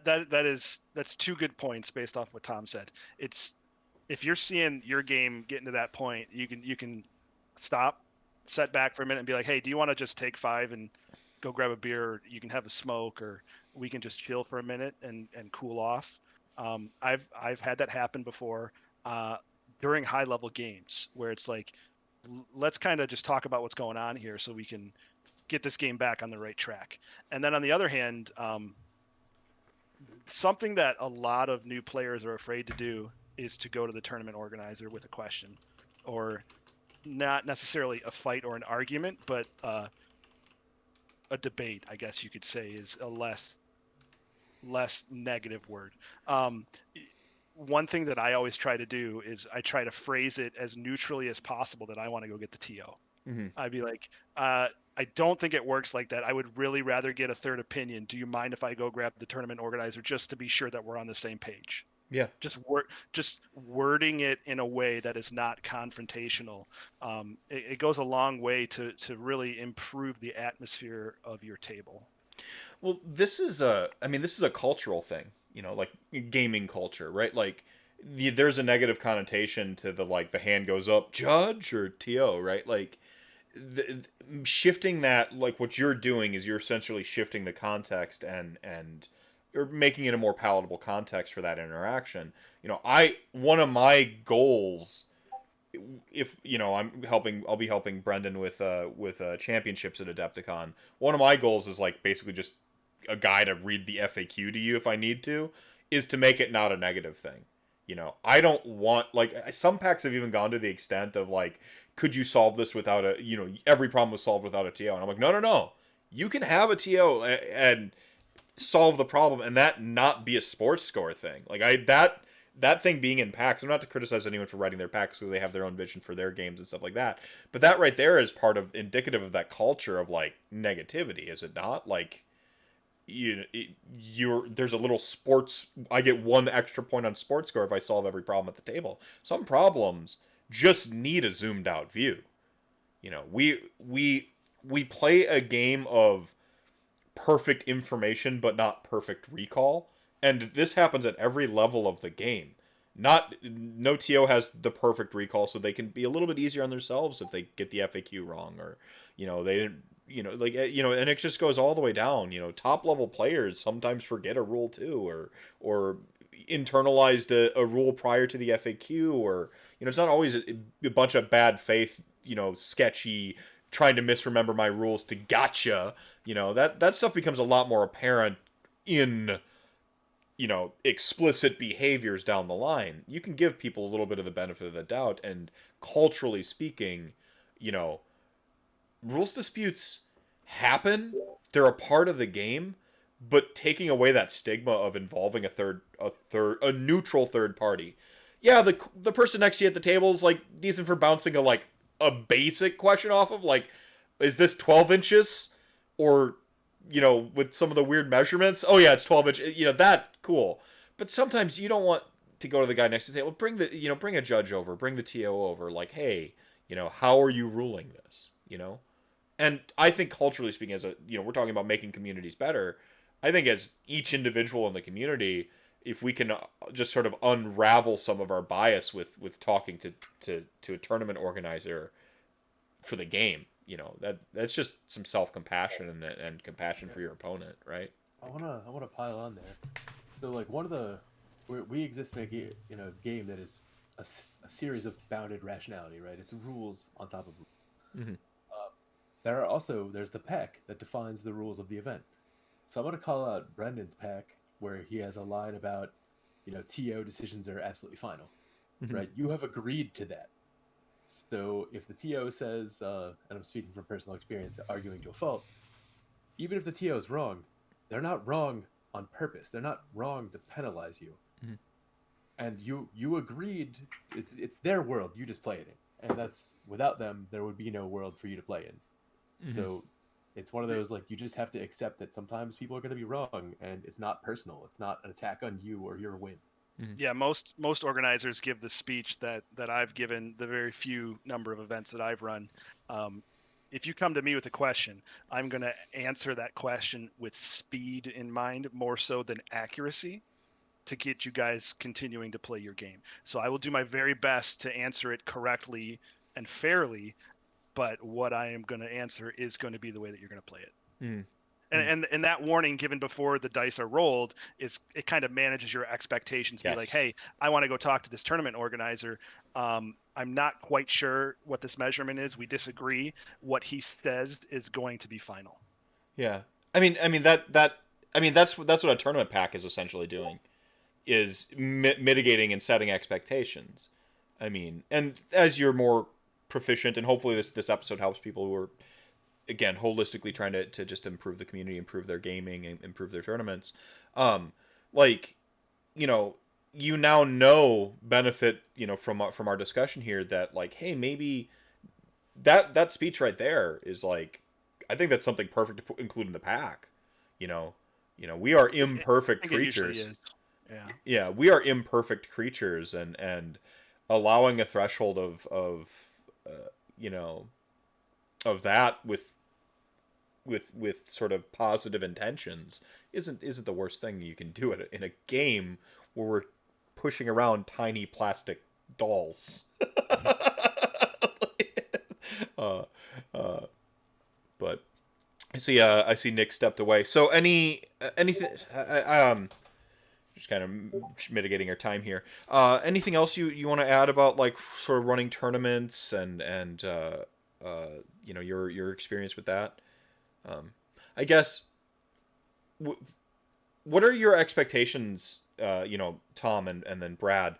That's 2 good points based off what Tom said. It's if you're seeing your game getting to that point, you can stop, set back for a minute and be like, hey, do you want to just take 5 and go grab a beer, or you can have a smoke, or we can just chill for a minute and cool off. I've had that happen before during high level games where it's like, let's kind of just talk about what's going on here so we can get this game back on the right track. And then on the other hand, something that a lot of new players are afraid to do is to go to the tournament organizer with a question, or not necessarily a fight or an argument, but a debate, I guess you could say, is a less negative word. One thing that I always try to do is I try to phrase it as neutrally as possible that I want to go get the TO. Mm-hmm. I'd be like, I don't think it works like that. I would really rather get a third opinion. Do you mind if I go grab the tournament organizer just to be sure that we're on the same page? Yeah. Just wording it in a way that is not confrontational. It goes a long way to really improve the atmosphere of your table. Well, this is a cultural thing, you know, like gaming culture, right? Like there's a negative connotation to the hand goes up, judge or TO, right? Like shifting that, like what you're doing is you're essentially shifting the context and or making it a more palatable context for that interaction. You know, one of my goals, if you know, I'll be helping Brendan with championships at Adepticon. One of my goals is like basically just a guy to read the FAQ to you if I need to, is to make it not a negative thing. You know, I don't want, like, some packs have even gone to the extent of like, could you solve this without a, you know, every problem was solved without a TO, and I'm like, no, you can have a TO and solve the problem and that not be a sports score thing. Like that thing being in packs, I'm not to criticize anyone for writing their packs because they have their own vision for their games and stuff like that, but that right there is part of indicative of that culture of like negativity, is it not? Like there's a little sports, I get 1 extra point on sports score if I solve every problem at the table. Some problems just need a zoomed out view. You know, we play a game of perfect information but not perfect recall, and this happens at every level of the game. No TO has the perfect recall, so they can be a little bit easier on themselves if they get the FAQ wrong, or they didn't, and it just goes all the way down. Top level players sometimes forget a rule too, or internalized a rule prior to the FAQ, or it's not always a bunch of bad faith, sketchy, trying to misremember my rules to gotcha. That stuff becomes a lot more apparent in explicit behaviors down the line. You can give people a little bit of the benefit of the doubt, and culturally speaking, rules disputes happen. They're a part of the game, but taking away that stigma of involving a neutral third party. Yeah, the person next to you at the table is like decent for bouncing a basic question off of, like, is this 12 inches? Or, with some of the weird measurements, oh yeah, it's 12 inches, that, cool. But sometimes you don't want to go to the guy next to the table, bring a judge over, bring the TO over, like, hey, how are you ruling this, And I think culturally speaking, as we're talking about making communities better, I think as each individual in the community, if we can just sort of unravel some of our bias with talking to a tournament organizer for the game, that's just some self-compassion and compassion for your opponent, right? I wanna pile on there. So like we exist in a game that is a series of bounded rationality, right? It's rules on top of rules. Mm-hmm. There's the pack that defines the rules of the event. So I'm gonna call out Brendan's pack where he has a line about, TO decisions are absolutely final, Mm-hmm. right? You have agreed to that. So if the TO says, and I'm speaking from personal experience, arguing to a fault, even if the TO is wrong, they're not wrong on purpose. They're not wrong to penalize you. Mm-hmm. And you agreed. It's their world. You just play it in, and that's without them, there would be no world for you to play in. Mm-hmm. So it's one of those, like, you just have to accept that sometimes people are going to be wrong, and it's not personal. It's not an attack on you or your win. Yeah, most organizers give the speech that I've given the very few number of events that I've run. If you come to me with a question, I'm going to answer that question with speed in mind more so than accuracy, to get you guys continuing to play your game. So I will do my very best to answer it correctly and fairly, but what I am going to answer is going to be the way that you're going to play it. Mm-hmm. And that warning given before the dice are rolled it kind of manages your expectations. Yes. Be like, hey, I want to go talk to this tournament organizer. I'm not quite sure what this measurement is. We disagree. What he says is going to be final. Yeah, I mean that's what a tournament pack is essentially doing, is mitigating and setting expectations. I mean, and as you're more proficient, and hopefully this episode helps people who are, again, holistically trying to just improve the community, improve their gaming, and improve their tournaments. You now benefit, from our discussion here, that, like, hey, maybe that speech right there is, like, I think that's something perfect to include in the pack. We are imperfect creatures. Yeah, we are imperfect creatures, and allowing a threshold of that with sort of positive intentions isn't the worst thing you can do it in a game where we're pushing around tiny plastic dolls. But I see Nick stepped away. So anything just kind of mitigating our time here. Anything else you want to add about, like, sort of running tournaments and your experience with that? I guess, what are your expectations, Tom and then Brad,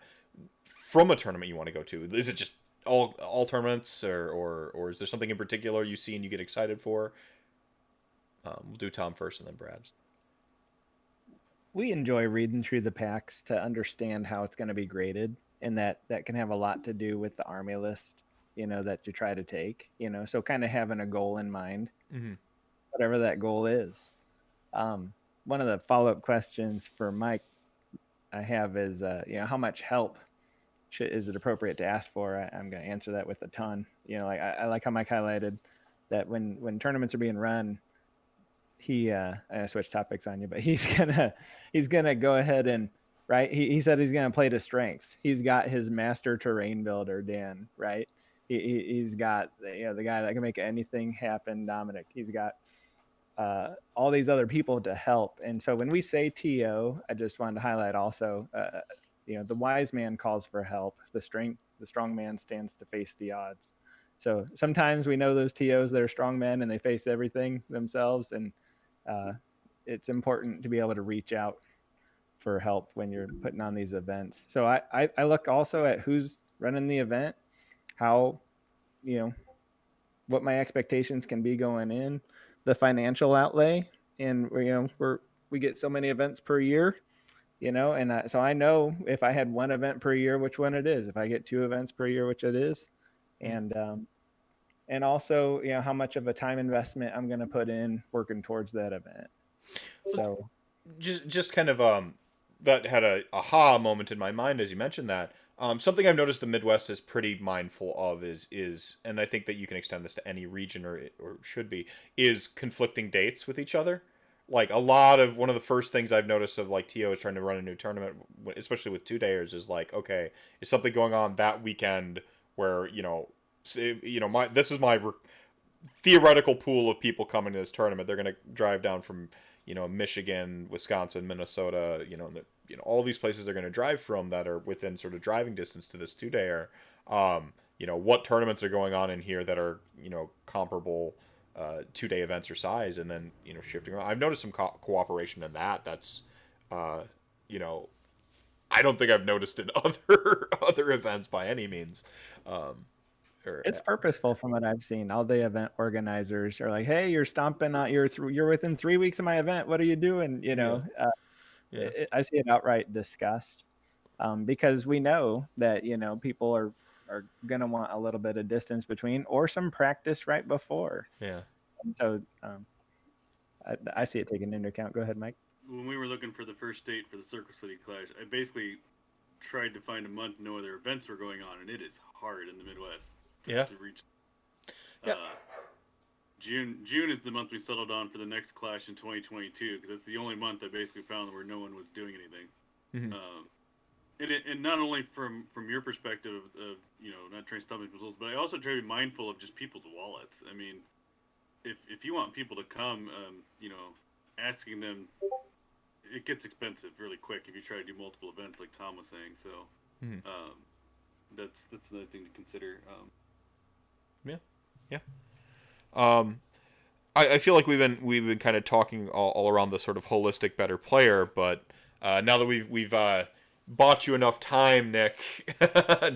from a tournament you want to go to? Is it just all tournaments, or is there something in particular you see and you get excited for? We'll do Tom first and then Brad. We enjoy reading through the packs to understand how it's going to be graded, and that can have a lot to do with the army list, that you try to take, so kind of having a goal in mind, whatever that goal is. One of the follow-up questions for Mike I have is, how much help is it appropriate to ask for? I'm going to answer that with a ton. You know, like I like how Mike highlighted that when tournaments are being run, I switched topics on you, but he's gonna go ahead and right. He said he's gonna play to strengths. He's got his master terrain builder, Dan, right? He's got the guy that can make anything happen, Dominic. He's got all these other people to help. And so when we say TO, I just wanted to highlight also, the wise man calls for help. The strong man stands to face the odds. So sometimes we know those TOs that are strong men and they face everything themselves. And it's important to be able to reach out for help when you're putting on these events. So I look also at who's running the event, how, what my expectations can be going in, the financial outlay, and we get so many events per year, and so I know if I had one event per year, which one it is. If I get 2 events per year, which it is, and also how much of a time investment I'm going to put in working towards that event. So just kind of that had a aha moment in my mind as you mentioned that. Something I've noticed the Midwest is pretty mindful of is, and I think that you can extend this to any region or should be, is conflicting dates with each other. Like one of the first things I've noticed of like TO is trying to run a new tournament, especially with 2-dayers, is like, okay, is something going on that weekend where this is my theoretical pool of people coming to this tournament. They're gonna drive down from Michigan, Wisconsin, Minnesota, all these places they're going to drive from that are within sort of driving distance to this 2-dayer. What tournaments are going on in here that are, comparable 2-day events or size, and then, shifting around. I've noticed some cooperation in that. That's, I don't think I've noticed in other events by any means. It's purposeful from what I've seen. All the event organizers are like, "Hey, you're stomping on. You're within 3 weeks of my event. What are you doing?" I see it outright discussed, because we know that people are gonna want a little bit of distance between or some practice right before. Yeah. And so I see it taken into account. Go ahead, Mike. When we were looking for the first date for the Circle City Clash, I basically tried to find a month no other events were going on, and it is hard in the Midwest. To reach. June is the month we settled on for the next clash in 2022 because that's the only month I basically found where no one was doing anything. And not only from your perspective of not trying to stop people's, but I also try to be mindful of just people's wallets. I mean, if you want people to come, asking them, it gets expensive really quick if you try to do multiple events like Tom was saying. So that's another thing to consider. I feel like we've been kind of talking all around the sort of holistic better player, but now that we've bought you enough time, Nick,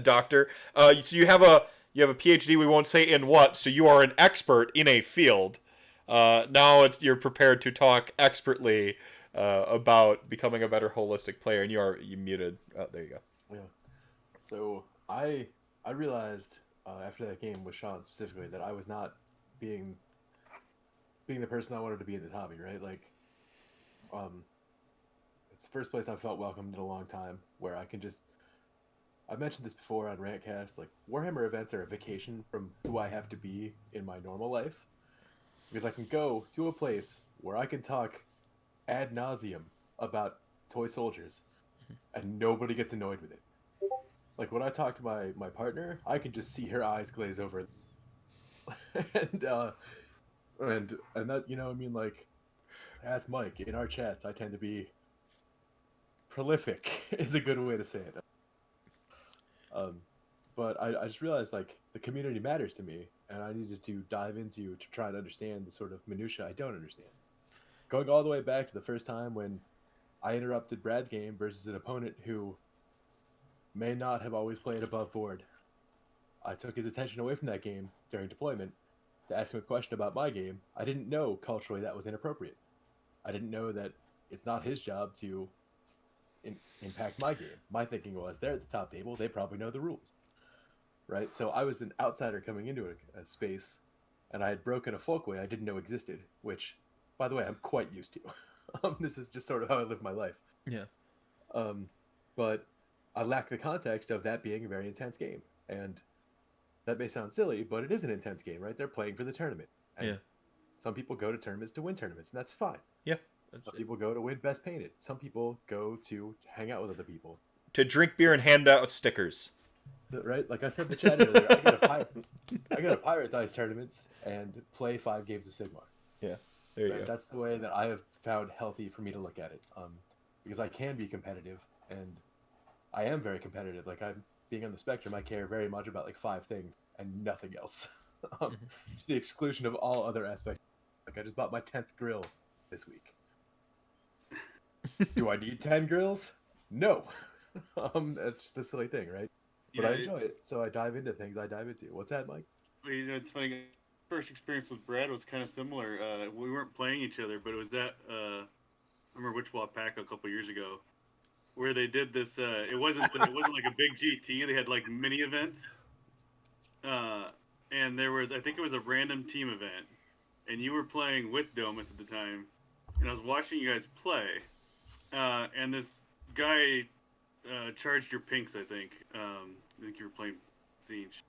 Doctor, so you have a PhD. We won't say in what, so you are an expert in a field. Now you're prepared to talk expertly about becoming a better holistic player, and you muted. Oh, there you go. Yeah. So I realized after that game with Sean specifically that I was not being the person I wanted to be in this hobby, right? Like, it's the first place I felt welcomed in a long time where I can I've mentioned this before on RantCast, like Warhammer events are a vacation from who I have to be in my normal life, because I can go to a place where I can talk ad nauseum about toy soldiers and nobody gets annoyed with it. Like when I talk to my partner, I can just see her eyes glaze over. and that, I mean, like, ask Mike, in our chats I tend to be prolific is a good way to say it. But I just realized, like, the community matters to me, and I needed to dive into to try to understand the sort of minutia I don't understand. Going all the way back to the first time when I interrupted Brad's game versus an opponent who may not have always played above board. I took his attention away from that game during deployment to ask him a question about my game. I didn't know culturally that was inappropriate. I didn't know that it's not his job to impact my game. My thinking was, they're at the top table, they probably know the rules, right? So I was an outsider coming into a space, and I had broken a folkway I didn't know existed, which, by the way, I'm quite used to. This is just sort of how I live my life. Yeah. But I lack the context of that being a very intense game. And that may sound silly, but it is an intense game, right? They're playing for the tournament. And Yeah. some people go to tournaments to win tournaments, and that's fine. Yeah. Some people go to win Best Painted. Some people go to hang out with other people. To drink beer and hand out stickers. Right? Like I said in the chat earlier, I go to Pirate Dice tournaments and play 5 games of Sigmar. Yeah. There you Right? go. That's the way that I have found healthy for me to look at it. Because I can be competitive, and I am very competitive. Like, I'm being on the spectrum, I care very much about like 5 things and nothing else. To the exclusion of all other aspects. Like, I just bought my 10th grill this week. Do I need 10 grills? No. That's just a silly thing, right? But I enjoy it, so I dive into things I dive into. What's that, Mike? Well, it's funny. First experience with Brad was kind of similar. We weren't playing each other, but it was that I remember Witchwalk Pack a couple years ago, where they did this. It wasn't like a big GT. They had like mini events, and there was, I think it was a random team event, and you were playing with Domus at the time, and I was watching you guys play, and this guy charged your pinks. I think you were playing Siege.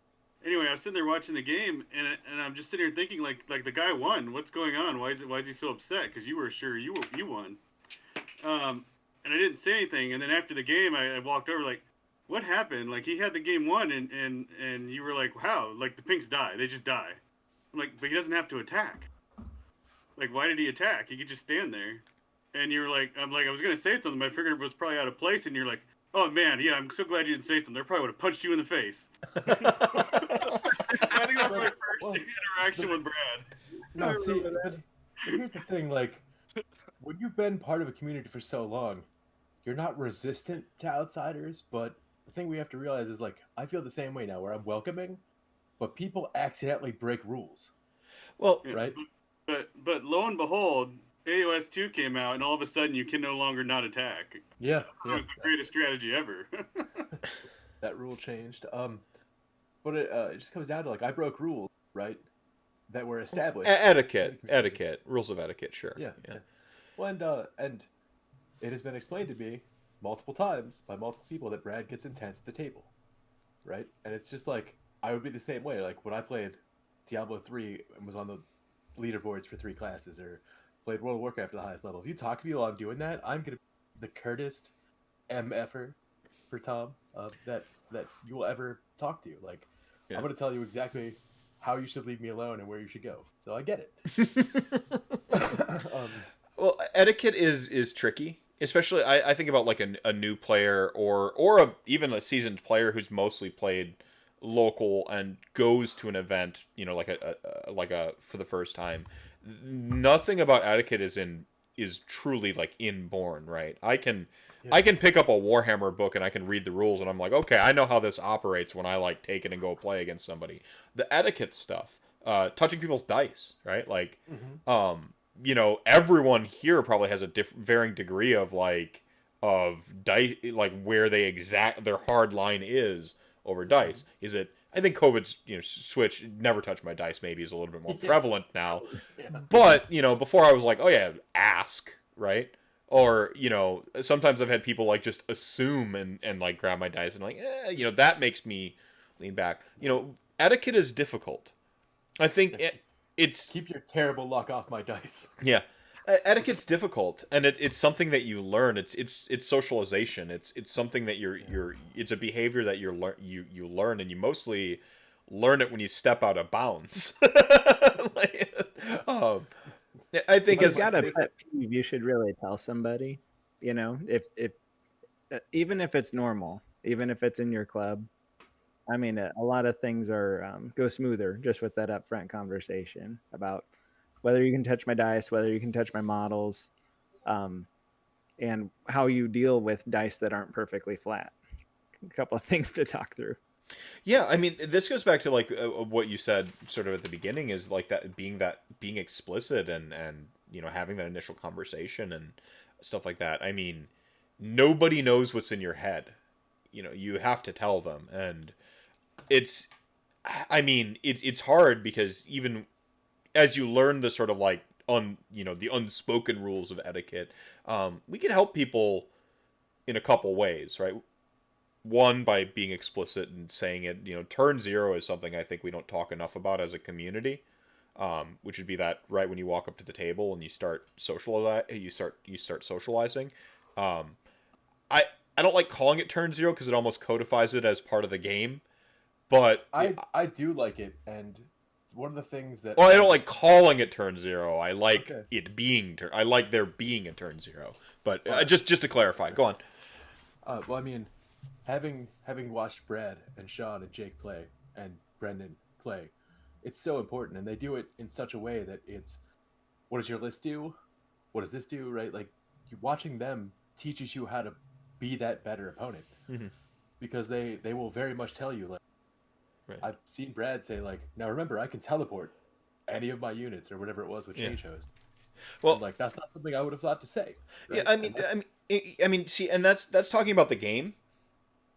Anyway, I was sitting there watching the game, and I'm just sitting here thinking, like the guy won. What's going on? Why is he so upset? Because you were sure you won. And I didn't say anything. And then after the game, I walked over, like, what happened? Like, he had the game won, and you were like, wow, like the pinks die. They just die. I'm like, but he doesn't have to attack. Like, why did he attack? He could just stand there. And you were like, I was gonna say something, but I figured it was probably out of place. And you're like, oh man, yeah, I'm so glad you didn't say something. They probably would have punched you in the face. I think that was my first interaction with Brad. No, see, but here's the thing, like, when you've been part of a community for so long, you're not resistant to outsiders, but the thing we have to realize is, like, I feel the same way now, where I'm welcoming, but people accidentally break rules. Well, Yeah, right? But lo and behold, AOS 2 came out, and all of a sudden you can no longer not attack. Yeah. That was the greatest strategy ever. That rule changed. But it just comes down to, like, I broke rules, right, that were established. etiquette, rules of etiquette, sure. Yeah. Well, and it has been explained to me multiple times by multiple people that Brad gets intense at the table, right? And it's just like, I would be the same way. Like, when I played Diablo 3 and was on the leaderboards for 3 classes, or played World of Warcraft at the highest level, if you talk to me while I'm doing that, I'm going to be the curtest MFer for Tom that you will ever talk to. Like, Yeah. I'm going to tell you exactly how you should leave me alone and where you should go. So I get it. Well, etiquette is tricky, especially I think about like a new player or even a seasoned player who's mostly played local and goes to an event, you know, like a for the first time. Nothing about etiquette is truly like inborn, right? I can pick up a Warhammer book and I can read the rules and I'm like, okay, I know how this operates when I like take it and go play against somebody. The etiquette stuff, touching people's dice, right? Like, you know, everyone here probably has a varying degree of dice, like where their hard line is over dice. Is it? I think COVID's, you know, switch, never touch my dice maybe is a little bit more prevalent now. But, you know, before I was like, oh yeah, ask, right? Or, you know, sometimes I've had people like just assume and like grab my dice and like, you know, that makes me lean back. You know, etiquette is difficult. I think it's keep your terrible luck off my dice. Yeah. Etiquette's difficult, and it's something that you learn. It's socialization. It's something that it's a behavior that you learn, and you mostly learn it when you step out of bounds. I think if you got a pet peeve, you should really tell somebody. You know, if even if it's normal, even if it's in your club. I mean, a lot of things go smoother just with that upfront conversation about whether you can touch my dice, whether you can touch my models, and how you deal with dice that aren't perfectly flat. A couple of things to talk through. Yeah, I mean, this goes back to like what you said sort of at the beginning is like being explicit and you know, having that initial conversation and stuff like that. I mean, nobody knows what's in your head. You know, you have to tell them, and it's hard because even as you learn the sort of like the unspoken rules of etiquette, we can help people in a couple ways, right? one, by being explicit and saying it. Turn zero is something I think we don't talk enough about as a community. Which would be that right when you walk up to the table and you start socializing. Um, I I don't like calling it turn zero because it almost codifies it as part of the game. But I do like it, and it's one of the things that well, I don't like calling it turn zero. I like Okay. it being turn. I like there being a turn zero. But Alright. just to clarify, go on. Well, I mean, having watched Brad and Sean and Jake play and Brendan play, it's so important, and they do it in such a way that it's, what does your list do? What does this do? Right? Like, watching them teaches you how to be that better opponent, Mhm. because they will very much tell you, like, Right. I've seen Brad say, like, now remember, I can teleport any of my units or whatever it was with Yeah. Change Host. Well, And, like, that's not something I would have thought to say. Right? yeah, I mean, see, and that's talking about the game,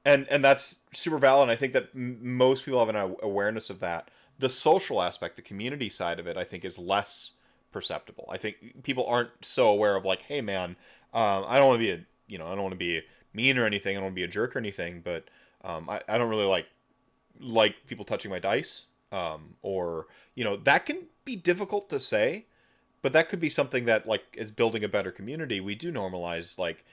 and that's super valid. And I think that most people have an awareness of that. The social aspect, the community side of it, I think is less perceptible. I think people aren't so aware of, like, hey man, I don't want to be I don't want to be mean or anything. I don't want to be a jerk or anything, but I don't really like people touching my dice, or that can be difficult to say, but that could be something that, like, is building a better community. We do normalize, like,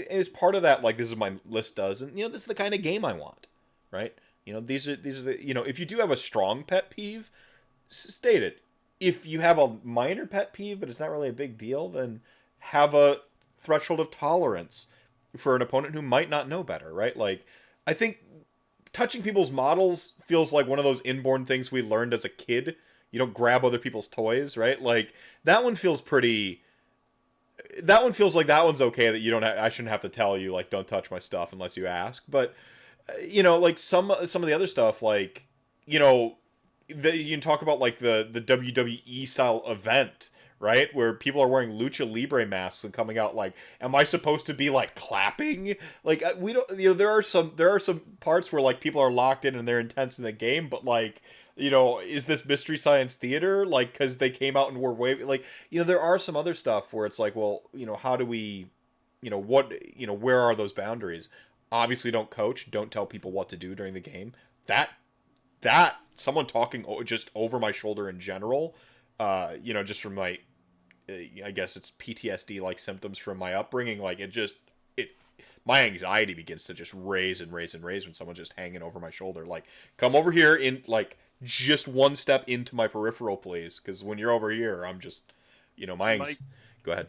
as part of that, like, this is my list does, and this is the kind of game I want, right? These are the if you do have a strong pet peeve, state it. If you have a minor pet peeve but it's not really a big deal, then have a threshold of tolerance for an opponent who might not know better, right? Like, I think touching people's models feels like one of those inborn things we learned as a kid. You don't grab other people's toys, right? Like, that one feels pretty. That one feels like that one's okay. That you don't. I shouldn't have to tell you, like, don't touch my stuff unless you ask. But like some of the other stuff, like, you can talk about, like, the WWE style event, right, where people are wearing lucha libre masks and coming out, like, am I supposed to be, like, clapping? Like, we don't. There are some parts where, like, people are locked in and they're intense in the game, but, like, is this Mystery Science Theater? Like, because they came out and were waving, like, there are some other stuff where it's like, well, how do we, where are those boundaries? Obviously, don't coach, don't tell people what to do during the game. That someone talking just over my shoulder in general, just from my, I guess it's PTSD like symptoms from my upbringing. Like, my anxiety begins to just raise and raise and raise when someone's just hanging over my shoulder. Like, come over here in, like, just one step into my peripheral, please, because when you're over here, I'm just, go ahead.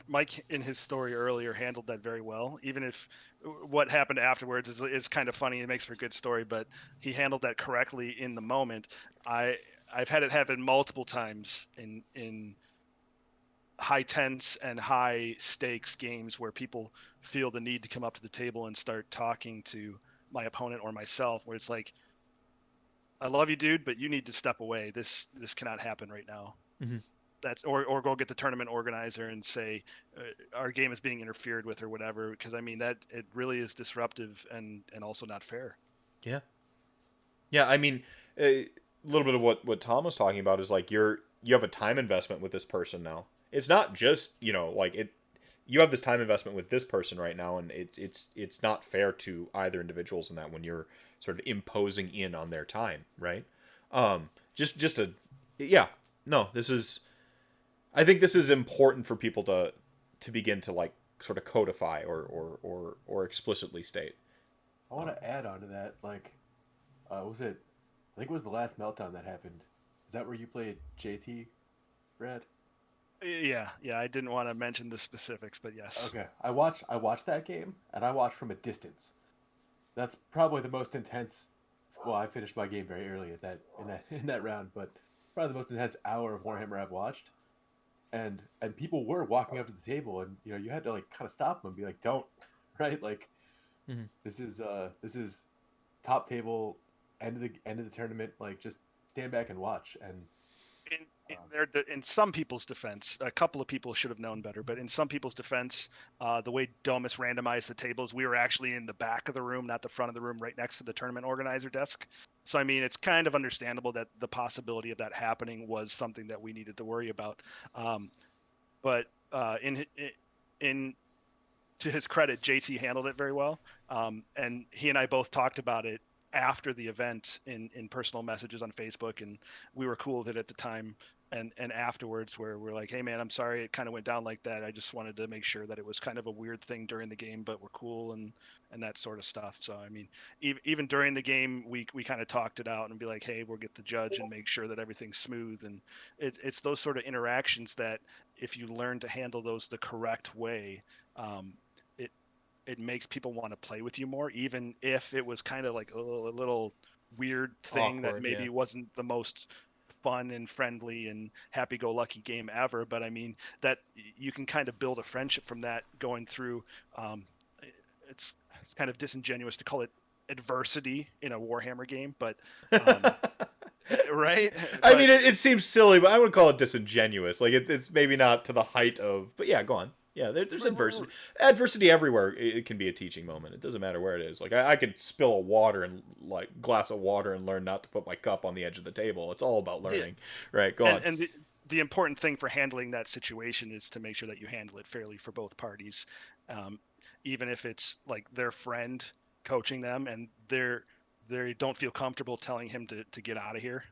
Mike in his story earlier handled that very well. Even if what happened afterwards is kind of funny, it makes for a good story, but he handled that correctly in the moment. I've had it happen multiple times in high tense and high stakes games where people feel the need to come up to the table and start talking to my opponent or myself, where it's like, I love you, dude, but you need to step away. This cannot happen right now. Mm-hmm. That's or go get the tournament organizer and say our game is being interfered with or whatever, because I mean that it really is disruptive and also not fair. Yeah, I mean, a little bit of what Tom was talking about is, like, you have a time investment with this person now. It's not just, like, it. You have this time investment with this person right now, and it's not fair to either individuals in that when you're sort of imposing in on their time, right? Just a, yeah, no, this is. I think this is important for people to begin to, like, sort of codify or explicitly state. I want to add on to that, like, was it? I think it was the last meltdown that happened. Is that where you played JT, Brad? Yeah. I didn't want to mention the specifics, but yes. Okay, I watched that game, and I watched from a distance. That's probably the most intense. Well, I finished my game very early in that round, but probably the most intense hour of Warhammer I've watched. And people were walking up to the table, and you had to, like, kind of stop them and be like, "Don't," right? Like, Mm-hmm. this is top table, end of the tournament. Like, just stand back and watch. And In some people's defense, a couple of people should have known better, but in some people's defense, the way Domus randomized the tables, we were actually in the back of the room, not the front of the room, right next to the tournament organizer desk. So, I mean, it's kind of understandable that the possibility of that happening was something that we needed to worry about. But in to his credit, JT handled it very well. And he and I both talked about it after the event in personal messages on Facebook, and we were cool with it at the time. And afterwards, where we're like, hey man, I'm sorry it kind of went down like that. I just wanted to make sure that it was kind of a weird thing during the game, but we're cool and that sort of stuff. So I mean, even during the game, we kind of talked it out and be like, hey, we'll get the judge and make sure that everything's smooth. And it's those sort of interactions that if you learn to handle those the correct way, it it makes people want to play with you more, even if it was kind of like a little weird thing that Awkward, maybe yeah. wasn't the most fun and friendly and happy-go-lucky game ever. But I mean, that you can kind of build a friendship from that going through. Um, it's kind of disingenuous to call it adversity in a Warhammer game, but right? I But mean, it seems silly, but I would call it disingenuous. Like it's maybe not to the height of, but yeah, go on. Yeah, there's adversity. Adversity everywhere. It can be a teaching moment. It doesn't matter where it is. Like I could spill a water and like glass of water and learn not to put my cup on the edge of the table. It's all about learning, right? Go on. And the important thing for handling that situation is to make sure that you handle it fairly for both parties, even if it's like their friend coaching them and they don't feel comfortable telling him to get out of here.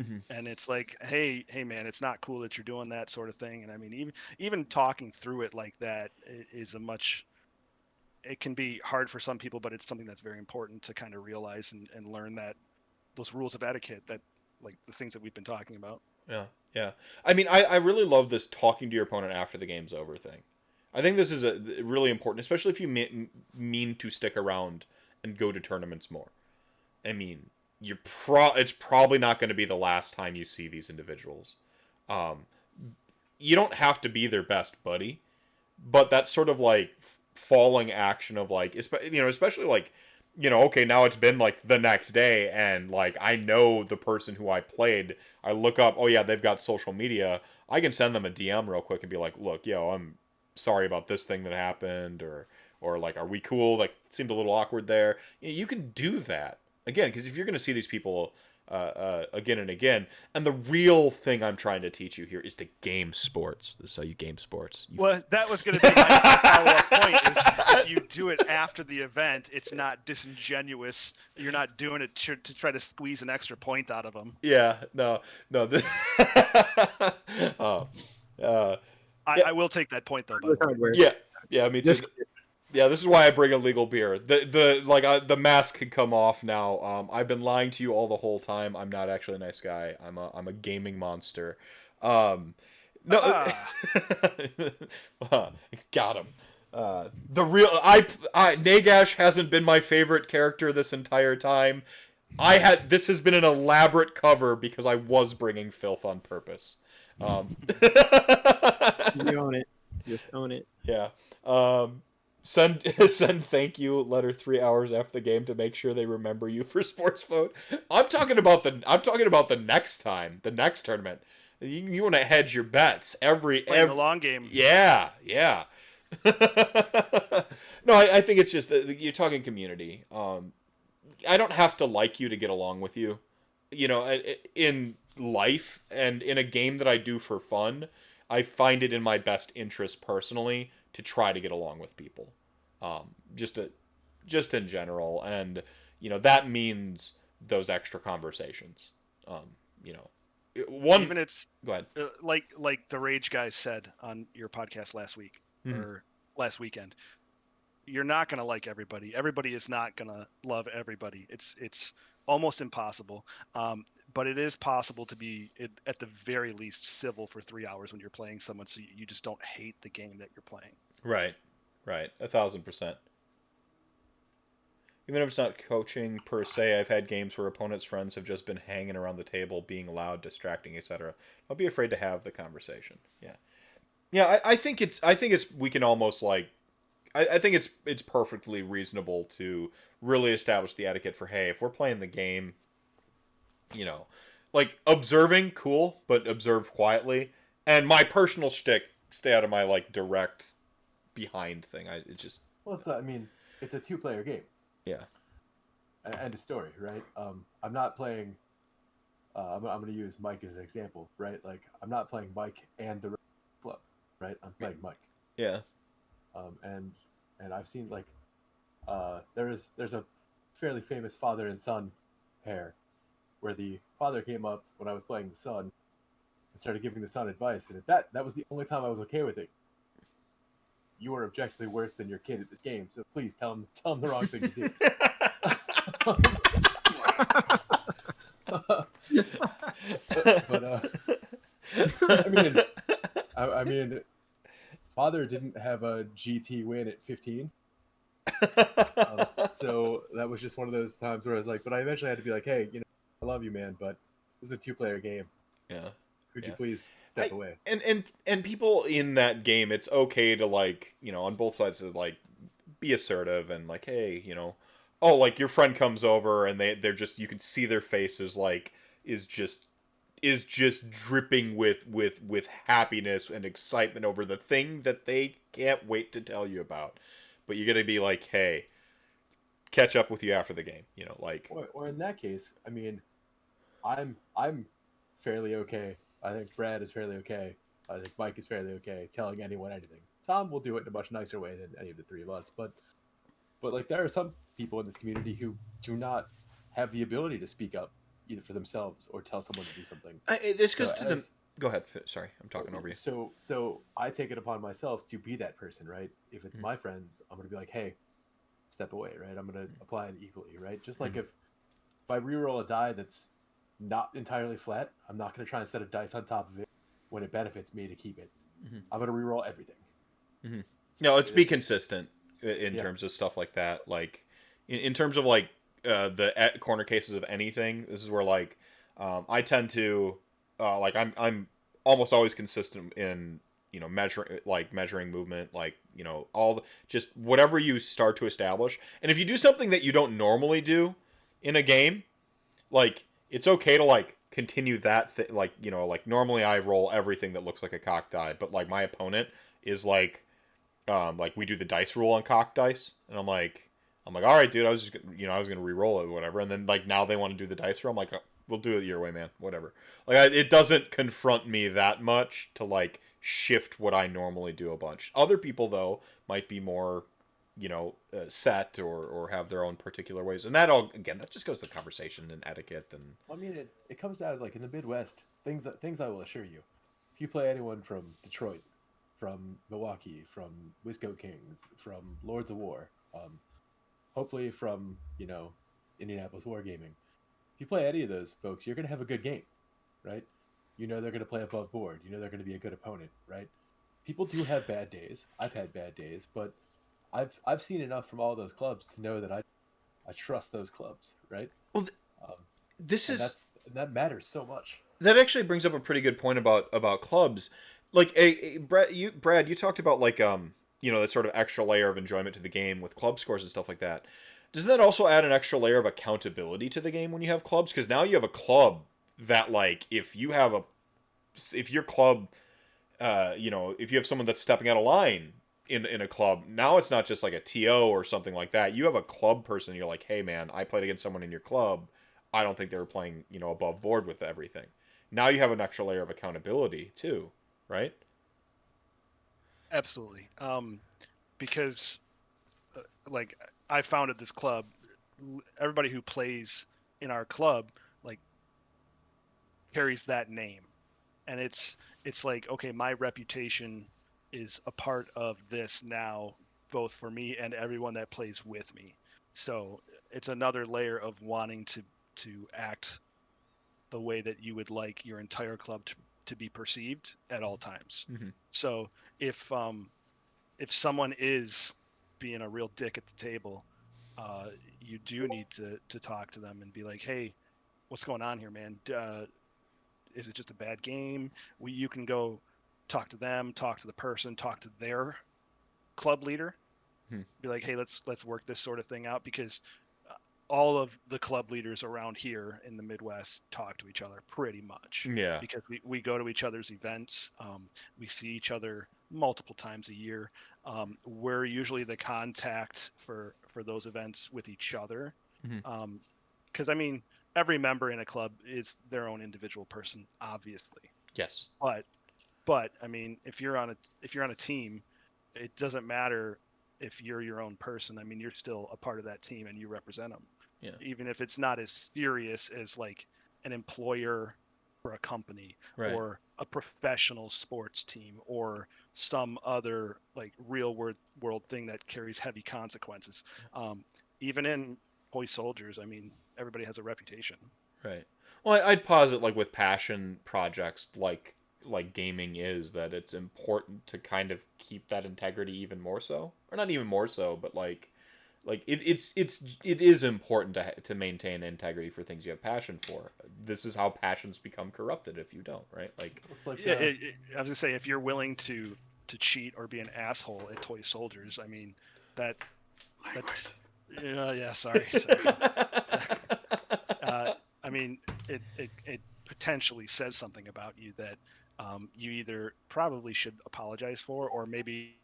Mhm. And it's like, hey man, it's not cool that you're doing that sort of thing. And I mean, even talking through it like that is it can be hard for some people, but it's something that's very important to kind of realize and learn that those rules of etiquette, that like the things that we've been talking about. Yeah, yeah. I mean, I really love this talking to your opponent after the game's over thing. I think this is really important, especially if you mean to stick around and go to tournaments more. I mean, it's probably not going to be the last time you see these individuals. Um, you don't have to be their best buddy, but that sort of like falling action of like, especially like, okay, now it's been like the next day and like I know the person who I played. I look up, oh yeah, they've got social media. I can send them a DM real quick and be like, look, I'm sorry about this thing that happened, or like, are we cool? Like, it seemed a little awkward there. You can do that again, because if you're going to see these people again and again, and the real thing I'm trying to teach you here is to game sports. This is how you game sports. Well, that was going to be my follow-up point. Is if you do it after the event, it's not disingenuous. You're not doing it to try to squeeze an extra point out of them. Yeah, no. Oh, I will take that point though. By the way. yeah, me too. Yeah, this is why I bring a legal beer. The mask can come off now. I've been lying to you all the whole time. I'm not actually a nice guy. I'm a gaming monster. No, got him. The real Nagash hasn't been my favorite character this entire time. This has been an elaborate cover because I was bringing filth on purpose. You own it. Just own it. Yeah. Send thank you letter 3 hours after the game to make sure they remember you for sports vote. I'm talking about the next time, the next tournament. You want to hedge your bets every the long game. Yeah. No, I think it's just that you're talking community. I don't have to like you to get along with you. In life and in a game that I do for fun, I find it in my best interest personally to try to get along with people, just in general, and that means those extra conversations. One Even it's go ahead. Like the Rage guys said on your podcast last week or last weekend. You're not gonna like everybody. Everybody is not gonna love everybody. It's almost impossible. But it is possible to be, at the very least, civil for 3 hours when you're playing someone, so you just don't hate the game that you're playing. Right, 1,000%. Even if it's not coaching per se, I've had games where opponents' friends have just been hanging around the table, being loud, distracting, etc. Don't be afraid to have the conversation. Yeah. I think it's we can almost like. I think it's perfectly reasonable to really establish the etiquette for, hey, if we're playing the game, like observing, cool, but observe quietly. And my personal shtick, stay out of my like direct behind thing. Well, it's a two-player game. Yeah. End of story, right? I'm not playing. I'm going to use Mike as an example, right? Like I'm not playing Mike and the club, right? I'm playing Mike. Yeah. And I've seen like there's a fairly famous father and son pair where the father came up when I was playing the son and started giving the son advice, and that was the only time I was okay with it. You are objectively worse than your kid at this game, so please tell him the wrong thing to do. but I mean, father didn't have a GT win at 15. So that was just one of those times where I was like, but I eventually had to be like, hey, I love you, man, but this is a 2-player game. Yeah. Could you please step away? And people in that game, it's okay to, like, on both sides, to like be assertive and like, hey, oh, like your friend comes over and they're just, you can see their faces like is just dripping with happiness and excitement over the thing that they can't wait to tell you about. But you're gonna be like, hey, catch up with you after the game, like. Or in that case, I mean, I'm fairly okay. I think Brad is fairly okay. I think Mike is fairly okay telling anyone anything. Tom will do it in a much nicer way than any of the three of us. But like, there are some people in this community who do not have the ability to speak up either for themselves or tell someone to do something. This goes to them. Go ahead. Sorry, I'm talking over you. So I take it upon myself to be that person, right? If it's my friends, I'm gonna be like, hey, step away, right? I'm gonna apply it equally, right? Just like if I reroll a die that's not entirely flat, I'm not going to try and set a dice on top of it when it benefits me to keep it. I'm going to reroll everything. No, let's be consistent in terms of stuff like that. Like, in terms of like the corner cases of anything, this is where like I tend to like I'm almost always consistent in measuring movement, like just whatever you start to establish. And if you do something that you don't normally do in a game, like, it's okay to like continue that like normally I roll everything that looks like a cocked die, but like my opponent is like we do the dice rule on cocked dice, and I'm like all right, dude, I was just I was gonna re-roll it or whatever, and then like now they want to do the dice rule. I'm like, we'll do it your way, man, whatever. Like, it doesn't confront me that much to like shift what I normally do a bunch. Other people though might be more set or have their own particular ways, and that just goes to conversation and etiquette. And I mean, it comes down to, like, in the Midwest, things I will assure you, if you play anyone from Detroit, from Milwaukee, from Wisco Kings, from Lords of War, hopefully from Indianapolis Wargaming, if you play any of those folks, you're gonna have a good game, right? They're gonna play above board. They're gonna be a good opponent, right? People do have bad days. I've had bad days, but I've seen enough from all those clubs to know that I trust those clubs, right? Well, that matters so much. That actually brings up a pretty good point about clubs. Like, Brad, you talked about like that sort of extra layer of enjoyment to the game with club scores and stuff like that. Doesn't that also add an extra layer of accountability to the game when you have clubs? Because now you have a club that, like, if your club, if you have someone that's stepping out of line in a club, now it's not just like a TO or something like that. You have a club person. You're like, hey man, I played against someone in your club. I don't think they were playing, above board with everything. Now you have an extra layer of accountability too, right? Absolutely. Because like, I founded this club. Everybody who plays in our club, like, carries that name, and it's like, okay, my reputation is a part of this now, both for me and everyone that plays with me. So it's another layer of wanting to act the way that you would like your entire club to be perceived at all times. So if someone is being a real dick at the table, you do need to talk to them and be like, hey, what's going on here, man? Is it just a bad game? You can go talk to them, talk to the person, talk to their club leader, be like, hey, let's work this sort of thing out, because all of the club leaders around here in the Midwest talk to each other pretty much. Yeah. Because we go to each other's events. We see each other multiple times a year. We're usually the contact for those events with each other. Because I mean, every member in a club is their own individual person, obviously. Yes. But I mean, if you're on a team, it doesn't matter if you're your own person. I mean, you're still a part of that team and you represent them. Yeah. Even if it's not as serious as like an employer for a company Right. or a professional sports team or some other like real world thing that carries heavy consequences. Even in toy soldiers, I mean, everybody has a reputation. Right. Well, I'd posit like with passion projects like gaming is that it's important to kind of keep that integrity even more so, or not even more so, but it is important to maintain integrity for things you have passion for. This is how passions become corrupted if you don't, right? Like, It's like Yeah, I was gonna say if you're willing to cheat or be an asshole at toy soldiers, I mean that's yeah. Sorry. I mean, it potentially says something about you that you either probably should apologize for, or maybe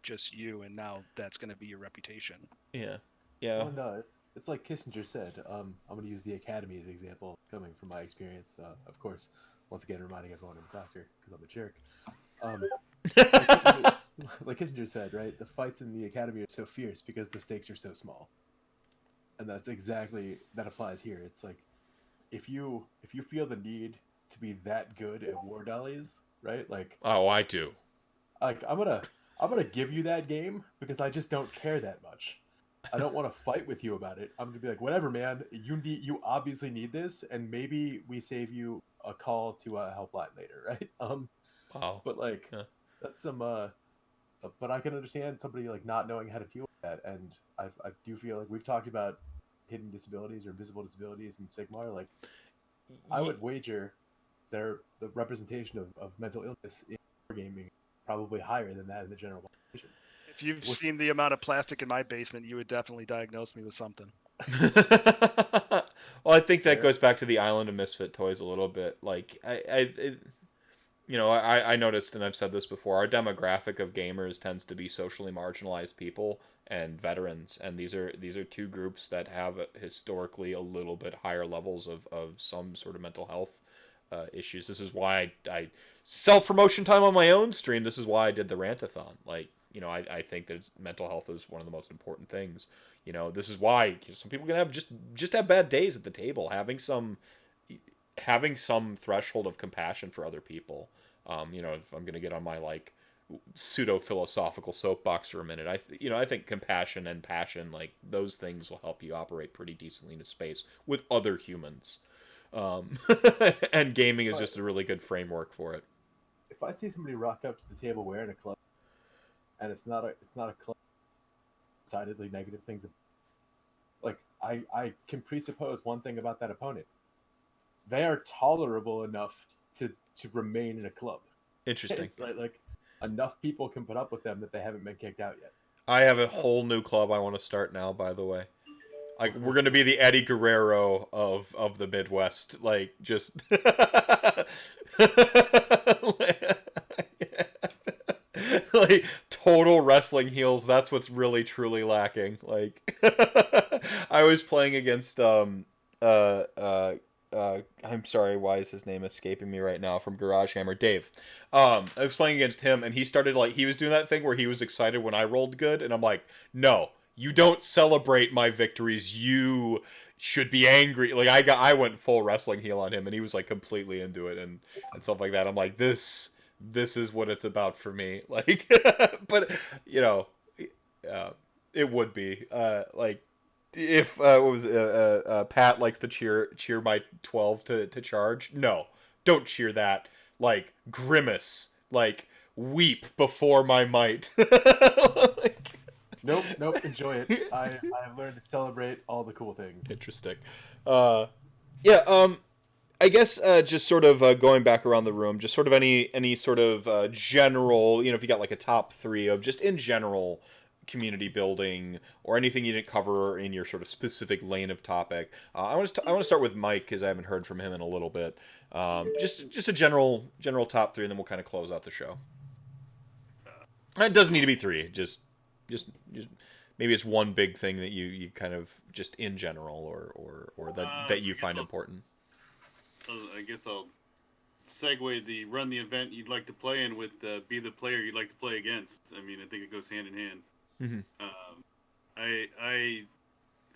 just you, and now that's going to be your reputation. yeah, yeah, well, no, it's like Kissinger said. I'm going to use the academy as an example, coming from my experience. Of course, once again, reminding everyone I'm a doctor because I'm a jerk. Like Kissinger said, right? The fights in the academy are so fierce because the stakes are so small, and that's exactly that applies here. It's like if you feel the need to be that good at war dollies, right? Oh, I do. Like I'm gonna give you that game because I just don't care that much. I don't want to fight with you about it. I'm gonna be like, whatever, man. You obviously need this, and maybe we save you a call to a helpline later, right? Wow. But like Yeah. that's some but I can understand somebody like not knowing how to deal with that, and I do feel like we've talked about hidden disabilities or invisible disabilities in Sigmar. Like I would wager the representation of mental illness in gaming probably higher than that in the general population. If you've seen the amount of plastic in my basement, you would definitely diagnose me with something. Well, I think that Fair. goes back to the Island of Misfit Toys a little bit. Like, I noticed, and I've said this before, our demographic of gamers tends to be socially marginalized people and veterans, and these are two groups that have historically a little bit higher levels of some sort of mental health issues. This is why I self-promotion time on my own stream. This is why I did the Rantathon. Like, I think that mental health is one of the most important things. This is why some people can have just have bad days at the table. Having some threshold of compassion for other people. If I'm gonna get on my like pseudo philosophical soapbox for a minute, I think compassion and passion, like those things, will help you operate pretty decently in a space with other humans. And gaming is just a really good framework for it. If I see somebody rock up to the table wearing a club, and it's not a club decidedly negative things, like I can presuppose one thing about that opponent: they are tolerable enough to remain in a club. Interesting. Right? Like enough people can put up with them that they haven't been kicked out yet. I have a whole new club I want to start now, by the way. Like, we're gonna be the Eddie Guerrero of the Midwest. Like, just like total wrestling heels. That's what's really truly lacking. Like, I was playing against I'm sorry, why is his name escaping me right now, from Garage Hammer, Dave. I was playing against him, and he started, like, he was doing that thing where he was excited when I rolled good, and I'm like, no, you don't celebrate my victories, you should be angry. Like, I went full wrestling heel on him, and he was, like, completely into it, and stuff like that. I'm like, this is what it's about for me. Like, but, it would be, like, if Pat likes to cheer my 12 to charge, no, don't cheer that. Like, grimace, like, weep before my might. Like, Nope. Enjoy it. I have learned to celebrate all the cool things. interesting. I guess just sort of going back around the room, just sort of any sort of general, if you got like a top 3 of just in general community building or anything you didn't cover in your sort of specific lane of topic. I want to start with Mike because I haven't heard from him in a little bit. Just a general top 3, and then we'll kind of close out the show. It doesn't need to be 3. Just maybe it's one big thing that you kind of just in general or that you find important. I guess I'll segue the run the event you'd like to play in with be the player you'd like to play against. I mean, I think it goes hand in hand. I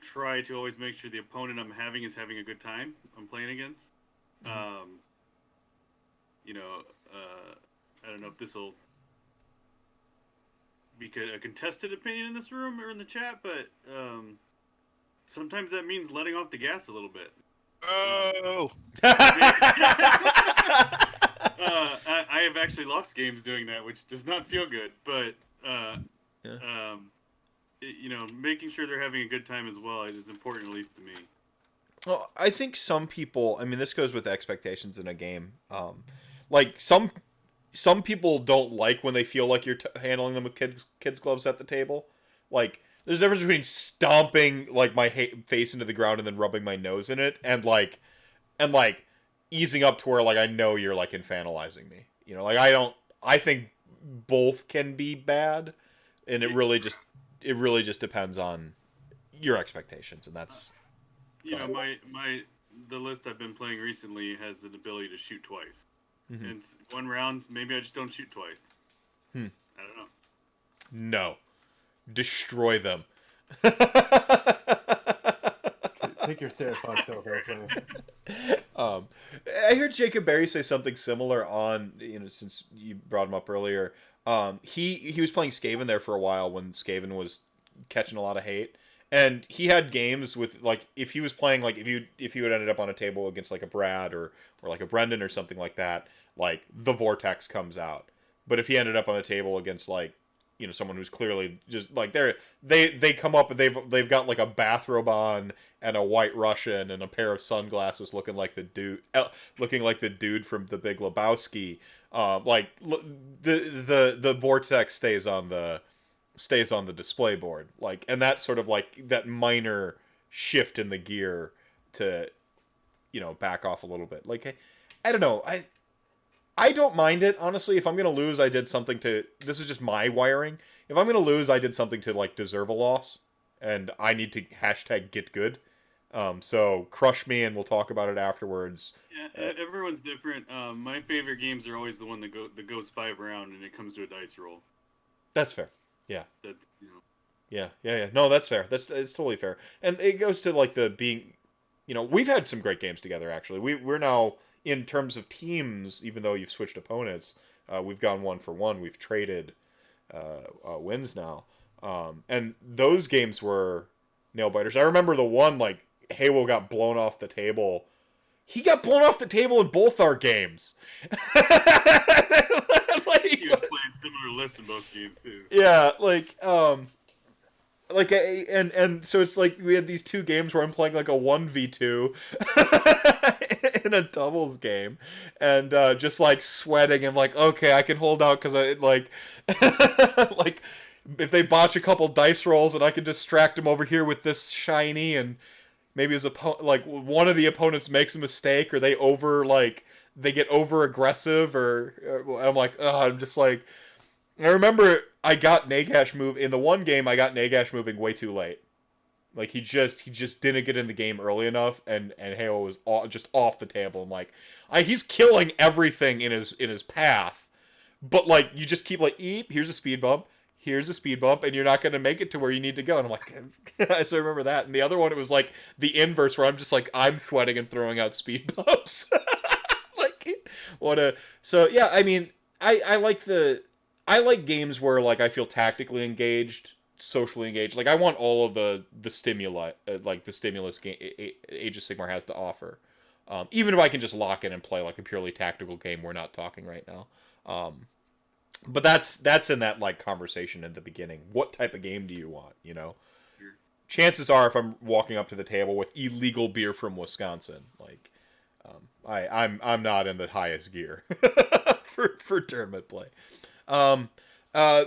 try to always make sure the opponent I'm having is having a good time I'm playing against. You know, I don't know if this will be a contested opinion in this room or in the chat, but sometimes that means letting off the gas a little bit. Oh. I have actually lost games doing that, which does not feel good. But you know, making sure they're having a good time as well is important, at least to me. Well, I think some people. I mean, this goes with expectations in a game. Like some people don't like when they feel like you're handling them with kids gloves at the table. Like, there's a difference between stomping like my face into the ground and then rubbing my nose in it, and like easing up to where like I know you're like infantilizing me. You know, like I think both can be bad, and it really just depends on your expectations, and that's. You know, the list I've been playing recently has an ability to shoot twice. And one round, maybe I just don't shoot twice. I don't know. No. Destroy them. Take your Seraphon pill first. I heard Jacob Berry say something similar on, you know, since you brought him up earlier. He was playing Skaven there for a while when Skaven was catching a lot of hate. And he had games with, like, if he was playing, like, if you had ended up on a table against, like, a Brad or like a Brendan or something like that, like, the Vortex comes out. But if he ended up on a table against, like, you know, someone who's clearly just, like, they come up and they've got, like, a bathrobe on and a white Russian and a pair of sunglasses looking like the dude from The Big Lebowski. Like, the Vortex stays on the display board, like, and that sort of like that minor shift in the gear to, you know, back off a little bit. Like, I don't know, I don't mind it, honestly. If I'm gonna lose, I did something to. This is just my wiring. If I'm gonna lose, I did something to like deserve a loss, and I need to #get good. So crush me, and we'll talk about it afterwards. Yeah, everyone's different. My favorite games are always the one that goes 5 round and it comes to a dice roll. That's fair. Yeah. That's, you know. Yeah. No, that's fair. It's totally fair. And it goes to like the being, you know, we've had some great games together actually. We're now in terms of teams, even though you've switched opponents, we've gone 1-for-1. We've traded wins now. And those games were nail biters. I remember the one like Halo got blown off the table. He got blown off the table in both our games. He was playing similar lists in both games too. Yeah, and so it's like we had these two games where I'm playing like a 1v2 in a doubles game, and just like sweating and like, okay, I can hold out because I like like if they botch a couple dice rolls and I can distract them over here with this shiny, and maybe his like one of the opponents makes a mistake or they get over aggressive or I'm like, oh, I'm just like. I remember I got Nagash move in the one game. I got Nagash moving way too late. Like he just didn't get in the game early enough, and Halo was just off the table. I'm like, he's killing everything in his path, but like you just keep like, eep, here's a speed bump, and you're not gonna make it to where you need to go. And I'm like, so I remember that. And the other one, it was like the inverse, where I'm just like I'm sweating and throwing out speed bumps. Like so yeah. I mean, I like games where like I feel tactically engaged, socially engaged. Like I want all of the stimuli, like the stimulus game Age of Sigmar has to offer. Even if I can just lock in and play like a purely tactical game, we're not talking right now. But that's in that like conversation in the beginning. What type of game do you want? You know, chances are if I'm walking up to the table with illegal beer from Wisconsin, like I'm not in the highest gear for tournament play. Sorry, I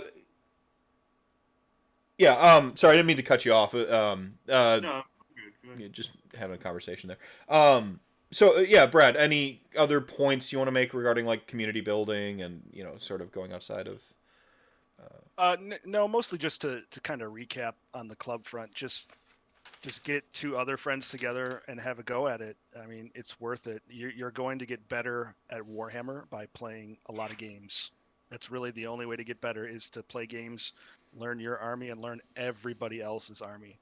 didn't mean to cut you off. No, good. Go ahead. Just having a conversation there. So yeah, Brad, any other points you want to make regarding like community building and, you know, sort of going outside of? No, mostly just to kind of recap on the club front. Just just get 2 other friends together and have a go at it. I mean, it's worth it. You're going to get better at Warhammer by playing a lot of games. That's really the only way to get better, is to play games, learn your army, and learn everybody else's army.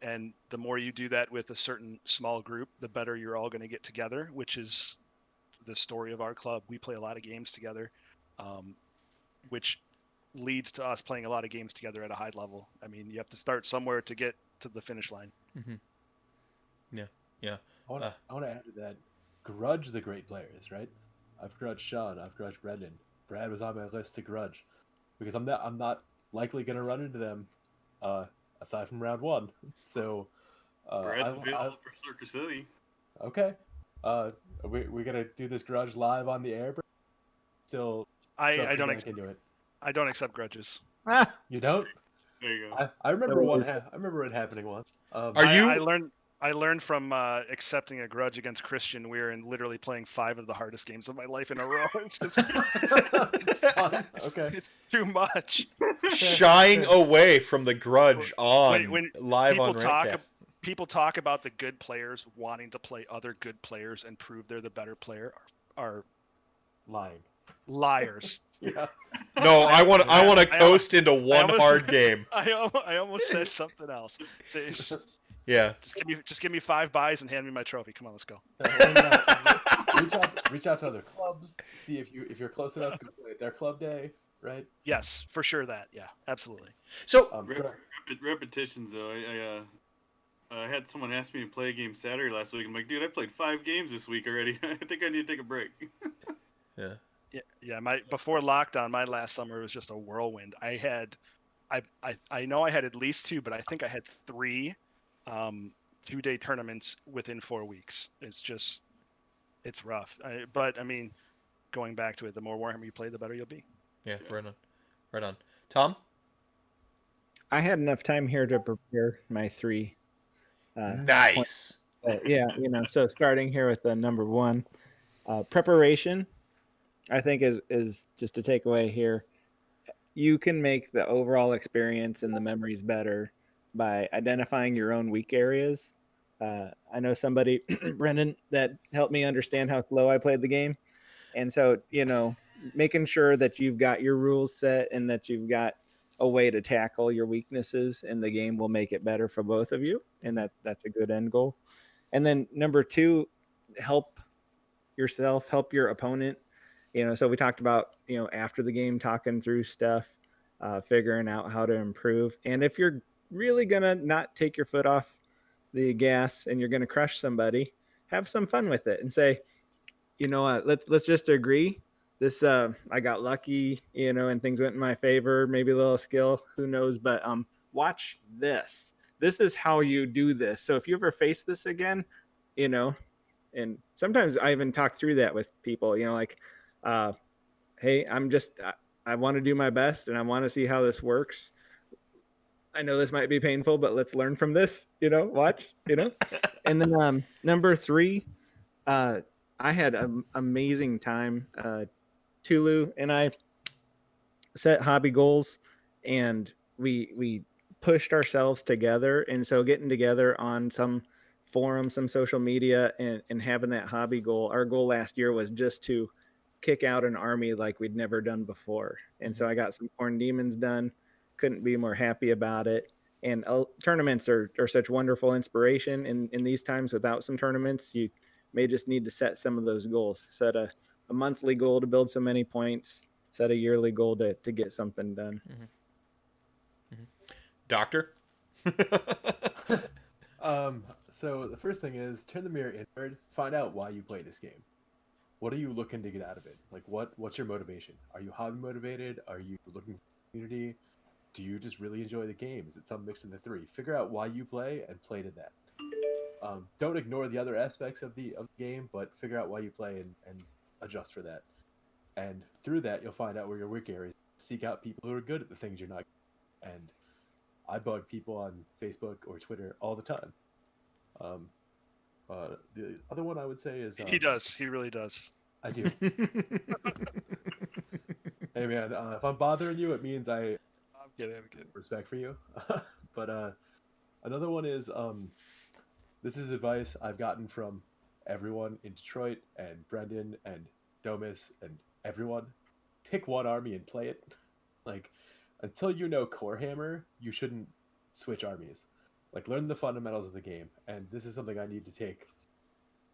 And the more you do that with a certain small group, the better you're all going to get together, which is the story of our club. We play a lot of games together, which leads to us playing a lot of games together at a high level. I mean, you have to start somewhere to get to the finish line. Yeah. I want to add to that. Grudge the great players, right? I've grudged Sean. I've grudged Brendan. Brad was on my list to grudge because I'm not likely going to run into them aside from round 1. So Brad's available for Circus City. Okay. We're gonna do this grudge live on the air. Brad? Still, I don't into it. I don't accept grudges. You don't? There you go. I remember I remember it happening once. I learned from accepting a grudge against Christian. We were literally playing 5 of the hardest games of my life in a row. It's too much. Shying away from the grudge when live on RantCast. People talk about the good players wanting to play other good players and prove they're the better player are lying. Liars. Yeah. No, I want to coast into one hard game. I almost said something else. Yeah. Just give me 5 buys and hand me my trophy. Come on, let's go. Reach out to other clubs. See if you're close enough to play at their club day, right? Yes, for sure. That absolutely. So repetitions though. I had someone ask me to play a game Saturday last week. I'm like, dude, I played 5 games this week already. I think I need to take a break. Yeah. Before lockdown, my last summer was just a whirlwind. I know I had at least 2, but I think I had 3 2-day tournaments within 4 weeks. It's rough. But I mean, going back to it, the more Warhammer you play, the better you'll be. Yeah, right on. Tom? I had enough time here to prepare my 3. Nice. Yeah, so starting here with the number 1, preparation, I think is just a takeaway here. You can make the overall experience and the memories better by identifying your own weak areas. I know somebody, Brendan, that helped me understand how slow I played the game. And so, making sure that you've got your rules set and that you've got a way to tackle your weaknesses in the game will make it better for both of you. And that's a good end goal. And then number 2, help yourself, help your opponent. So we talked about, after the game, talking through stuff, figuring out how to improve. And if you're really going to not take your foot off the gas and you're going to crush somebody, have some fun with it and say, you know what, let's just agree. This, I got lucky, and things went in my favor, maybe a little skill, who knows, but watch this. This is how you do this. So if you ever face this again, and sometimes I even talk through that with people, like, hey, I want to do my best and I want to see how this works. I know this might be painful, but let's learn from this, watch, And then number 3, I had an amazing time. Tulu and I set hobby goals and we pushed ourselves together. And so getting together on some forum, some social media and having that hobby goal, our goal last year was just to kick out an army like we'd never done before. And so I got some Corn Demons done. Couldn't be more happy about it. And tournaments are such wonderful inspiration in these times. Without some tournaments, you may just need to set some of those goals. Set a monthly goal to build so many points. Set a yearly goal to get something done. Doctor? So the first thing is turn the mirror inward. Find out why you play this game. What are you looking to get out of it? Like, what's your motivation? Are you hobby motivated? Are you looking for community? Do you just really enjoy the game? Is it some mix of the 3? Figure out why you play and play to that. Don't ignore the other aspects of the game, but figure out why you play and adjust for that. And through that, you'll find out where your weak areas. Seek out people who are good at the things you're not. And I bug people on Facebook or Twitter all the time. The other one I would say is he does. He really does. I do. Hey man, if I'm bothering you, it means I'm kidding. Respect for you. But Another one is this is advice I've gotten from everyone in Detroit and Brendan and Domus and everyone. Pick one army and play it. Like, until you know Core Hammer, you shouldn't switch armies. Like, learn the fundamentals of the game. And this is something I need to take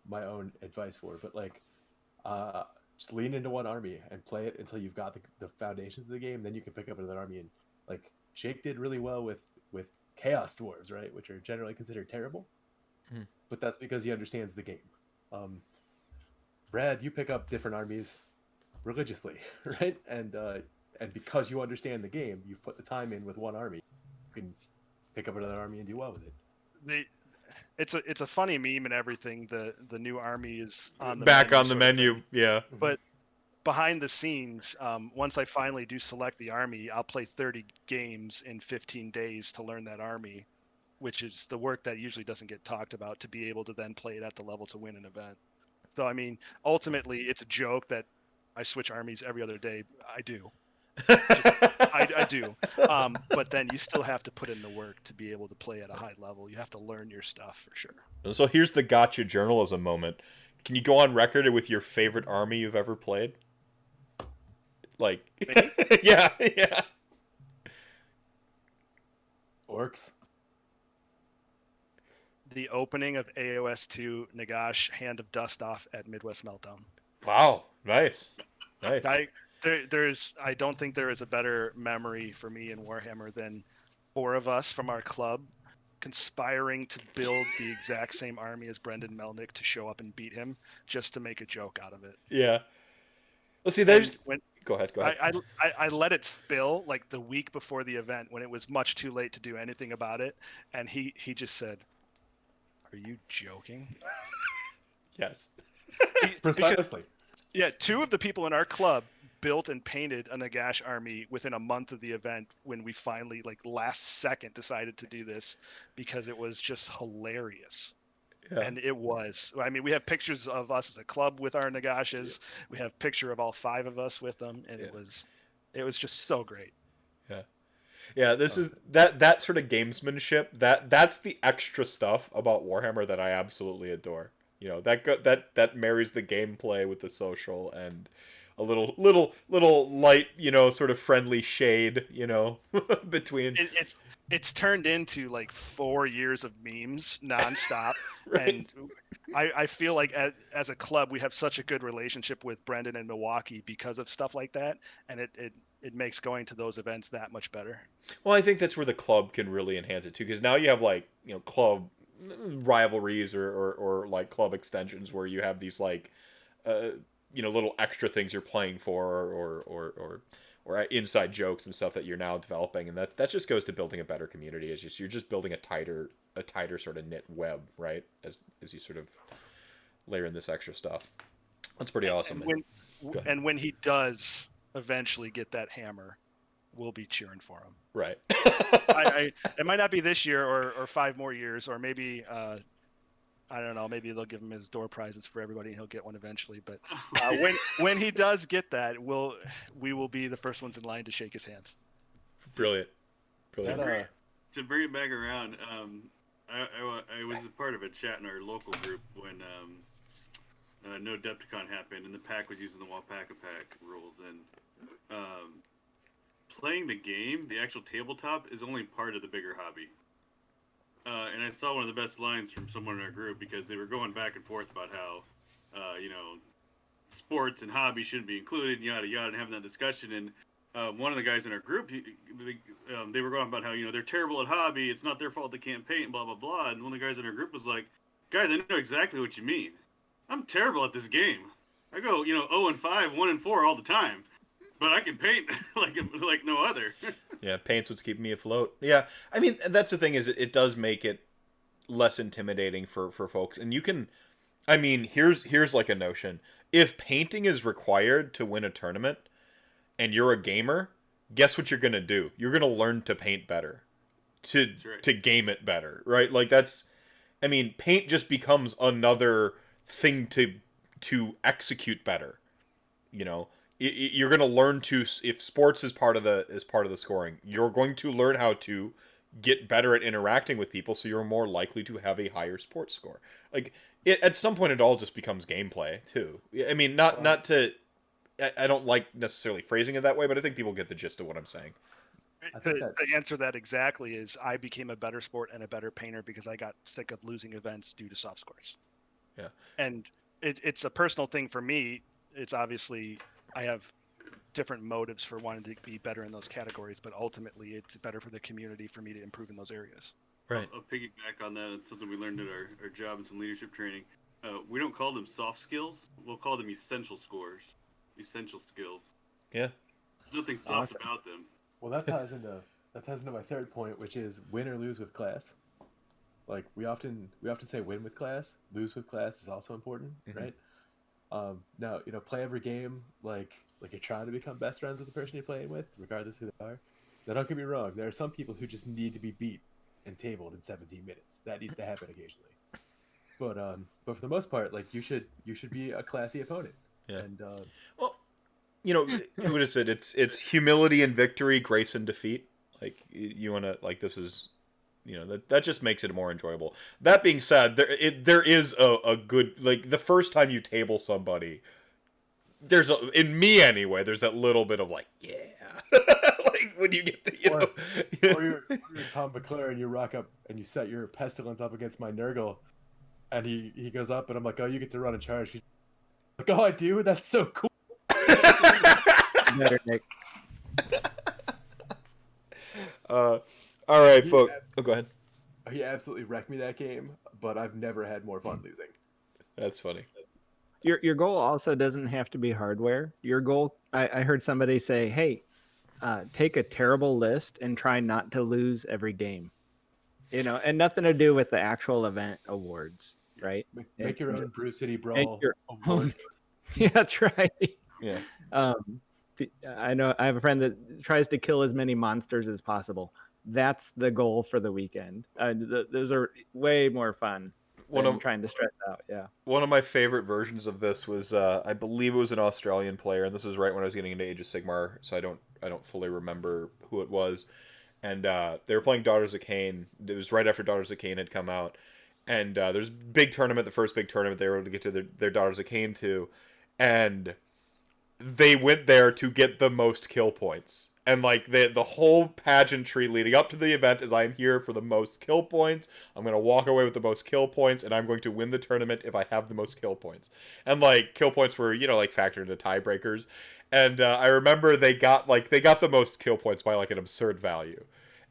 my own advice for. But like, just lean into one army and play it until you've got the foundations of the game. Then you can pick up another army. And like, Jake did really well with Chaos Dwarves, right, which are generally considered terrible. But that's because he understands the game. Brad, you pick up different armies religiously, right? And because you understand the game, you've put the time in with one army. You can pick up another army and do well with it. It's a funny meme and everything. The new army is on the Back menu on the sort of menu, thing. yeah. But behind the scenes, once I finally do select the army, I'll play 30 games in 15 days to learn that army, which is the work that usually doesn't get talked about, to be able to then play it at the level to win an event. So, I mean, ultimately, it's a joke that I switch armies every other day. I do. I do. But then you still have to put in the work to be able to play at a high level. You have to learn your stuff for sure. So here's the gotcha journalism moment. Can you go on record with your favorite army you've ever played? Like, yeah. Orcs. The opening of AOS 2 Nagash Hand of Dust Off at Midwest Meltdown. Wow, nice. I don't think there is a better memory for me in Warhammer than 4 of us from our club conspiring to build the exact same army as Brendan Melnick to show up and beat him, just to make a joke out of it. Yeah. Let's see. There's. Go ahead. I let it spill like the week before the event when it was much too late to do anything about it, and he just said, "Are you joking?" Yes. Precisely. Yeah, 2 of the people in our club built and painted a Nagash army within a month of the event when we finally, like, last second decided to do this because it was just hilarious. Yeah. And it was. I mean, we have pictures of us as a club with our Nagashes. Yeah. We have a picture of all 5 of us with them, and it was just so great. Yeah. Yeah, this is that sort of gamesmanship. That's the extra stuff about Warhammer that I absolutely adore. You know, that marries the gameplay with the social and a little light, you know, sort of friendly shade, you know, between. It's turned into like 4 years of memes nonstop, right. And I feel like as a club we have such a good relationship with Brendan and Milwaukee because of stuff like that, and it makes going to those events that much better. Well, I think that's where the club can really enhance it too, because now you have, like, you know, club rivalries or like club extensions where you have these, like, you know, little extra things you're playing for or inside jokes and stuff that you're now developing, and that just goes to building a better community. You're just building a tighter sort of knit web, right? As you sort of layer in this extra stuff. That's pretty awesome. And when he does eventually get that hammer, we'll be cheering for him. Right. It might not be this year or 5 more years, or maybe I don't know, maybe they'll give him his door prizes for everybody and he'll get one eventually. But when he does get that, we will be the first ones in line to shake his hands. Brilliant. To bring it back around, I was a part of a chat in our local group when No Depticon happened, and the pack was using the Wapaka-Pack rules, and playing the game, the actual tabletop, is only part of the bigger hobby. And I saw one of the best lines from someone in our group, because they were going back and forth about how, you know, sports and hobby shouldn't be included, and yada yada, and having that discussion. And one of the guys in our group, they were going about how, you know, they're terrible at hobby, it's not their fault they can't paint, and blah blah blah. And one of the guys in our group was like, "Guys, I know exactly what you mean. I'm terrible at this game. I go, you know, 0-5, 1-4 all the time, but I can paint like no other." Yeah, paint's what's keeping me afloat. Yeah, I mean, that's the thing, is it does make it less intimidating for folks. And you can, I mean, here's like a notion. If painting is required to win a tournament and you're a gamer, guess what you're going to do? You're going to learn to paint better, to game it better, right? Like, that's, I mean, paint just becomes another thing to execute better, you know. You're going to learn to, if sports is part of the scoring, you're going to learn how to get better at interacting with people, so you're more likely to have a higher sports score. Like, at some point, it all just becomes gameplay too. I mean, not to. I don't like necessarily phrasing it that way, but I think people get the gist of what I'm saying. I think To that answer that exactly is I became a better sport and a better painter because I got sick of losing events due to soft scores. Yeah. And it's a personal thing for me. It's obviously I have different motives for wanting to be better in those categories, but ultimately it's better for the community for me to improve in those areas. Right. I'll piggyback on that. It's something we learned at our job and some leadership training. We don't call them soft skills. We'll call them essential scores, essential skills. Yeah. There's nothing soft Awesome. about them. well that ties into my third point, which is win or lose with class. Like we often say win with class, lose with class is also important, right? Now, play every game like you're trying to become best friends with the person you're playing with, regardless who they are. Now, don't get me wrong. There are some people who just need to be beat and tabled in 17 minutes. That needs to happen occasionally. But for the most part, like you should be a classy opponent. Yeah. And Well, who would have said it's humility in victory, grace in defeat. Like you want to like this is. That just makes it more enjoyable. That being said, there is a good, like, the first time you table somebody, in me anyway, there's that little bit of like, yeah, like when you get the, or you're Tom McClure and you rock up and you set your pestilence up against my Nurgle, and he goes up and I'm like, oh, you get to run in charge. He's like, oh, I do? That's so cool. Better, Nick. All right, folks. Oh, go ahead. He absolutely wrecked me that game, but I've never had more fun losing. That's funny. Your goal also doesn't have to be hardware. Your goal, I heard somebody say, hey, take a terrible list and try not to lose every game. And nothing to do with the actual event awards, right? Make your own Brew City Make Brawl your award. Yeah, that's right. Yeah. I know I have a friend that tries to kill as many monsters as possible. That's the goal for the weekend. Those are way more fun than trying to stress out. Yeah. One of my favorite versions of this was I believe it was an Australian player, and this was right when I was getting into Age of Sigmar, so I don't fully remember who it was. And they were playing Daughters of Cain. It was right after Daughters of Cain had come out, and there's a big tournament, the first big tournament they were able to get to their Daughters of Cain to, and they went there to get the most kill points. And like the whole pageantry leading up to the event is I'm here for the most kill points. I'm going to walk away with the most kill points, and I'm going to win the tournament if I have the most kill points. And like kill points were, like factored into tiebreakers. And I remember they got the most kill points by like an absurd value.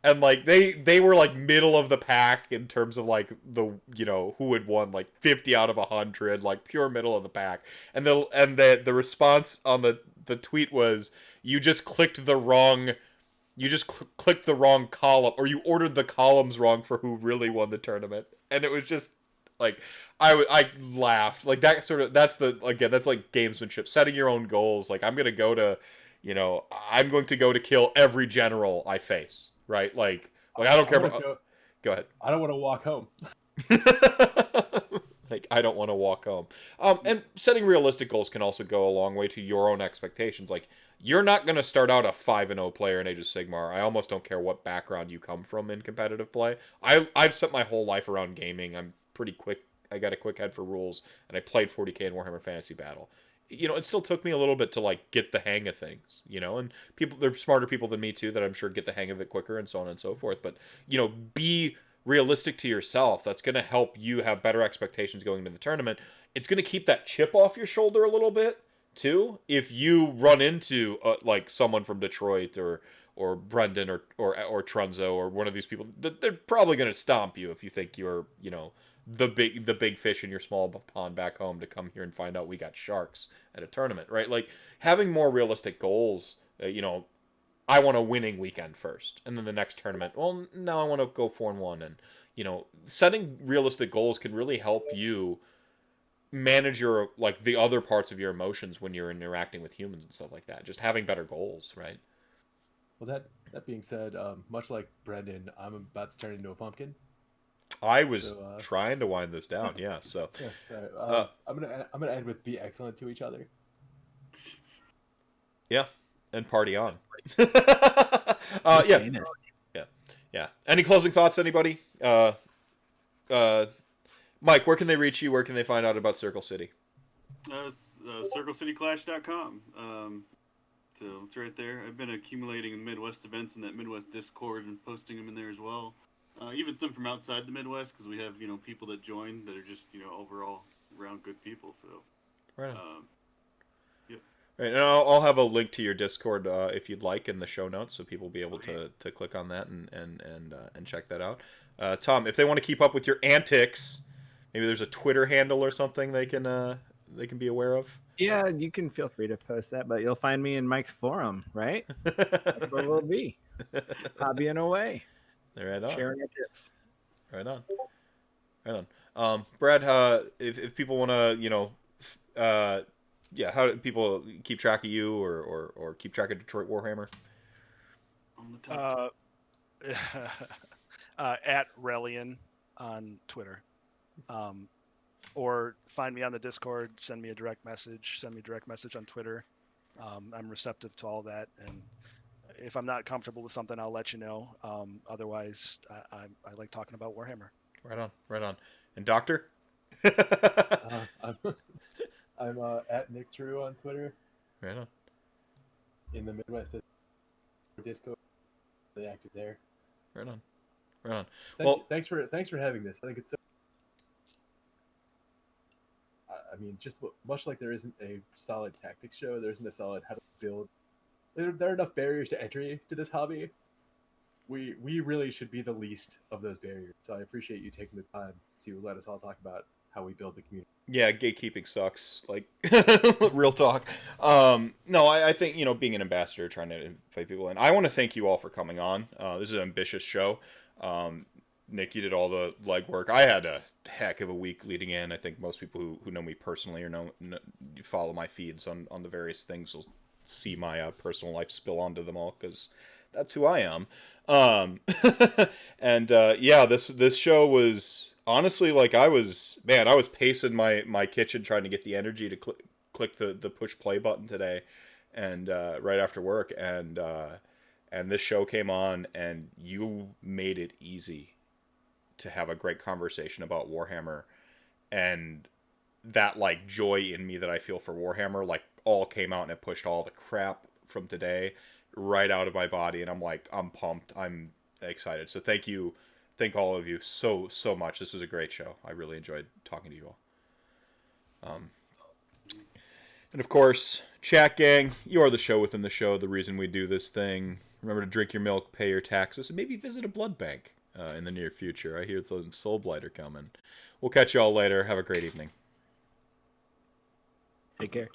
And like they were like middle of the pack in terms of like the who had won like 50 out of 100, like pure middle of the pack. And the response on the tweet was, you just clicked the wrong column, or you ordered the columns wrong for who really won the tournament. And it was just like I laughed. Like that's like gamesmanship, setting your own goals. Like I'm going to go to kill every general I face, right? Like I don't care about Go ahead. I don't want to walk home. Like, I don't want to walk home. And setting realistic goals can also go a long way to your own expectations. Like, you're not going to start out a 5-0 player in Age of Sigmar. I almost don't care what background you come from in competitive play. I've spent my whole life around gaming. I'm pretty quick. I got a quick head for rules, and I played 40k in Warhammer Fantasy Battle. It still took me a little bit to, like, get the hang of things, and they're smarter people than me, too, that I'm sure get the hang of it quicker and so on and so forth. But, be realistic to yourself. That's going to help you have better expectations going into the tournament. It's going to keep that chip off your shoulder a little bit too. If you run into like someone from Detroit or Brendan or Trunzo or one of these people, they're probably going to stomp you if you think you're the big fish in your small pond back home to come here and find out we got sharks at a tournament, right? Like having more realistic goals. I want a winning weekend first, and then the next tournament, well, now I want to go 4-1, and setting realistic goals can really help you manage your the other parts of your emotions when you're interacting with humans and stuff like that. Just having better goals, right? Well, that being said, much like Brendan, I'm about to turn into a pumpkin. I was trying to wind this down, yeah. So yeah, sorry. I'm gonna end with be excellent to each other. Yeah, and party on. Yeah. Yeah. Any closing thoughts, anybody? Mike, where can they reach you? Where can they find out about Circle City? CircleCityClash.com. So it's right there. I've been accumulating Midwest events in that Midwest Discord and posting them in there as well. Even some from outside the Midwest, because we have people that join that are just overall around good people. So Right on. Yep. Right, and I'll have a link to your Discord if you'd like in the show notes, so people will be able to click on that and check that out. Tom, if they want to keep up with your antics, maybe there's a Twitter handle or something they can be aware of. Yeah, you can feel free to post that, but you'll find me in Mike's forum, right? That's where we'll be. Hobbying away. Right on. Sharing our tips. Right on. Right on. Brad, if people want to, how do people keep track of you or keep track of Detroit Warhammer? On the top. At Relian on Twitter. Or find me on the Discord, send me a direct message on Twitter. I'm receptive to all that, and if I'm not comfortable with something, I'll let you know. Otherwise, I like talking about Warhammer. Right on. And Doctor? I'm at Nick True on Twitter. Right on. In the Midwest Discord, really active there. Right on. Thanks for having this. I think it's so. I mean, just much like there isn't a solid tactics show, there isn't a solid how to build. There are enough barriers to entry to this hobby. We really should be the least of those barriers. So I appreciate you taking the time to let us all talk about how we build the community. Yeah, gatekeeping sucks. Like, real talk. No, I think, being an ambassador, trying to invite people in. I want to thank you all for coming on. This is an ambitious show. Nick, you did all the legwork. I had a heck of a week leading in. I think most people who know me personally or know follow my feeds on the various things will see my personal life spill onto them all, because that's who I am. And this show was honestly, like, I was pacing my kitchen trying to get the energy to click the push play button today, and right after work, and this show came on, and you made it easy to have a great conversation about Warhammer, and that like joy in me that I feel for Warhammer like all came out, and it pushed all the crap from today right out of my body, and I'm pumped, I'm excited. So thank all of you so much. This was a great show. I really enjoyed talking to you all. And of course, chat gang, you are the show within the show, the reason we do this thing. Remember to drink your milk, pay your taxes, and maybe visit a blood bank in the near future. I hear some Soul Blighter coming. We'll catch you all later. Have a great evening. Take care.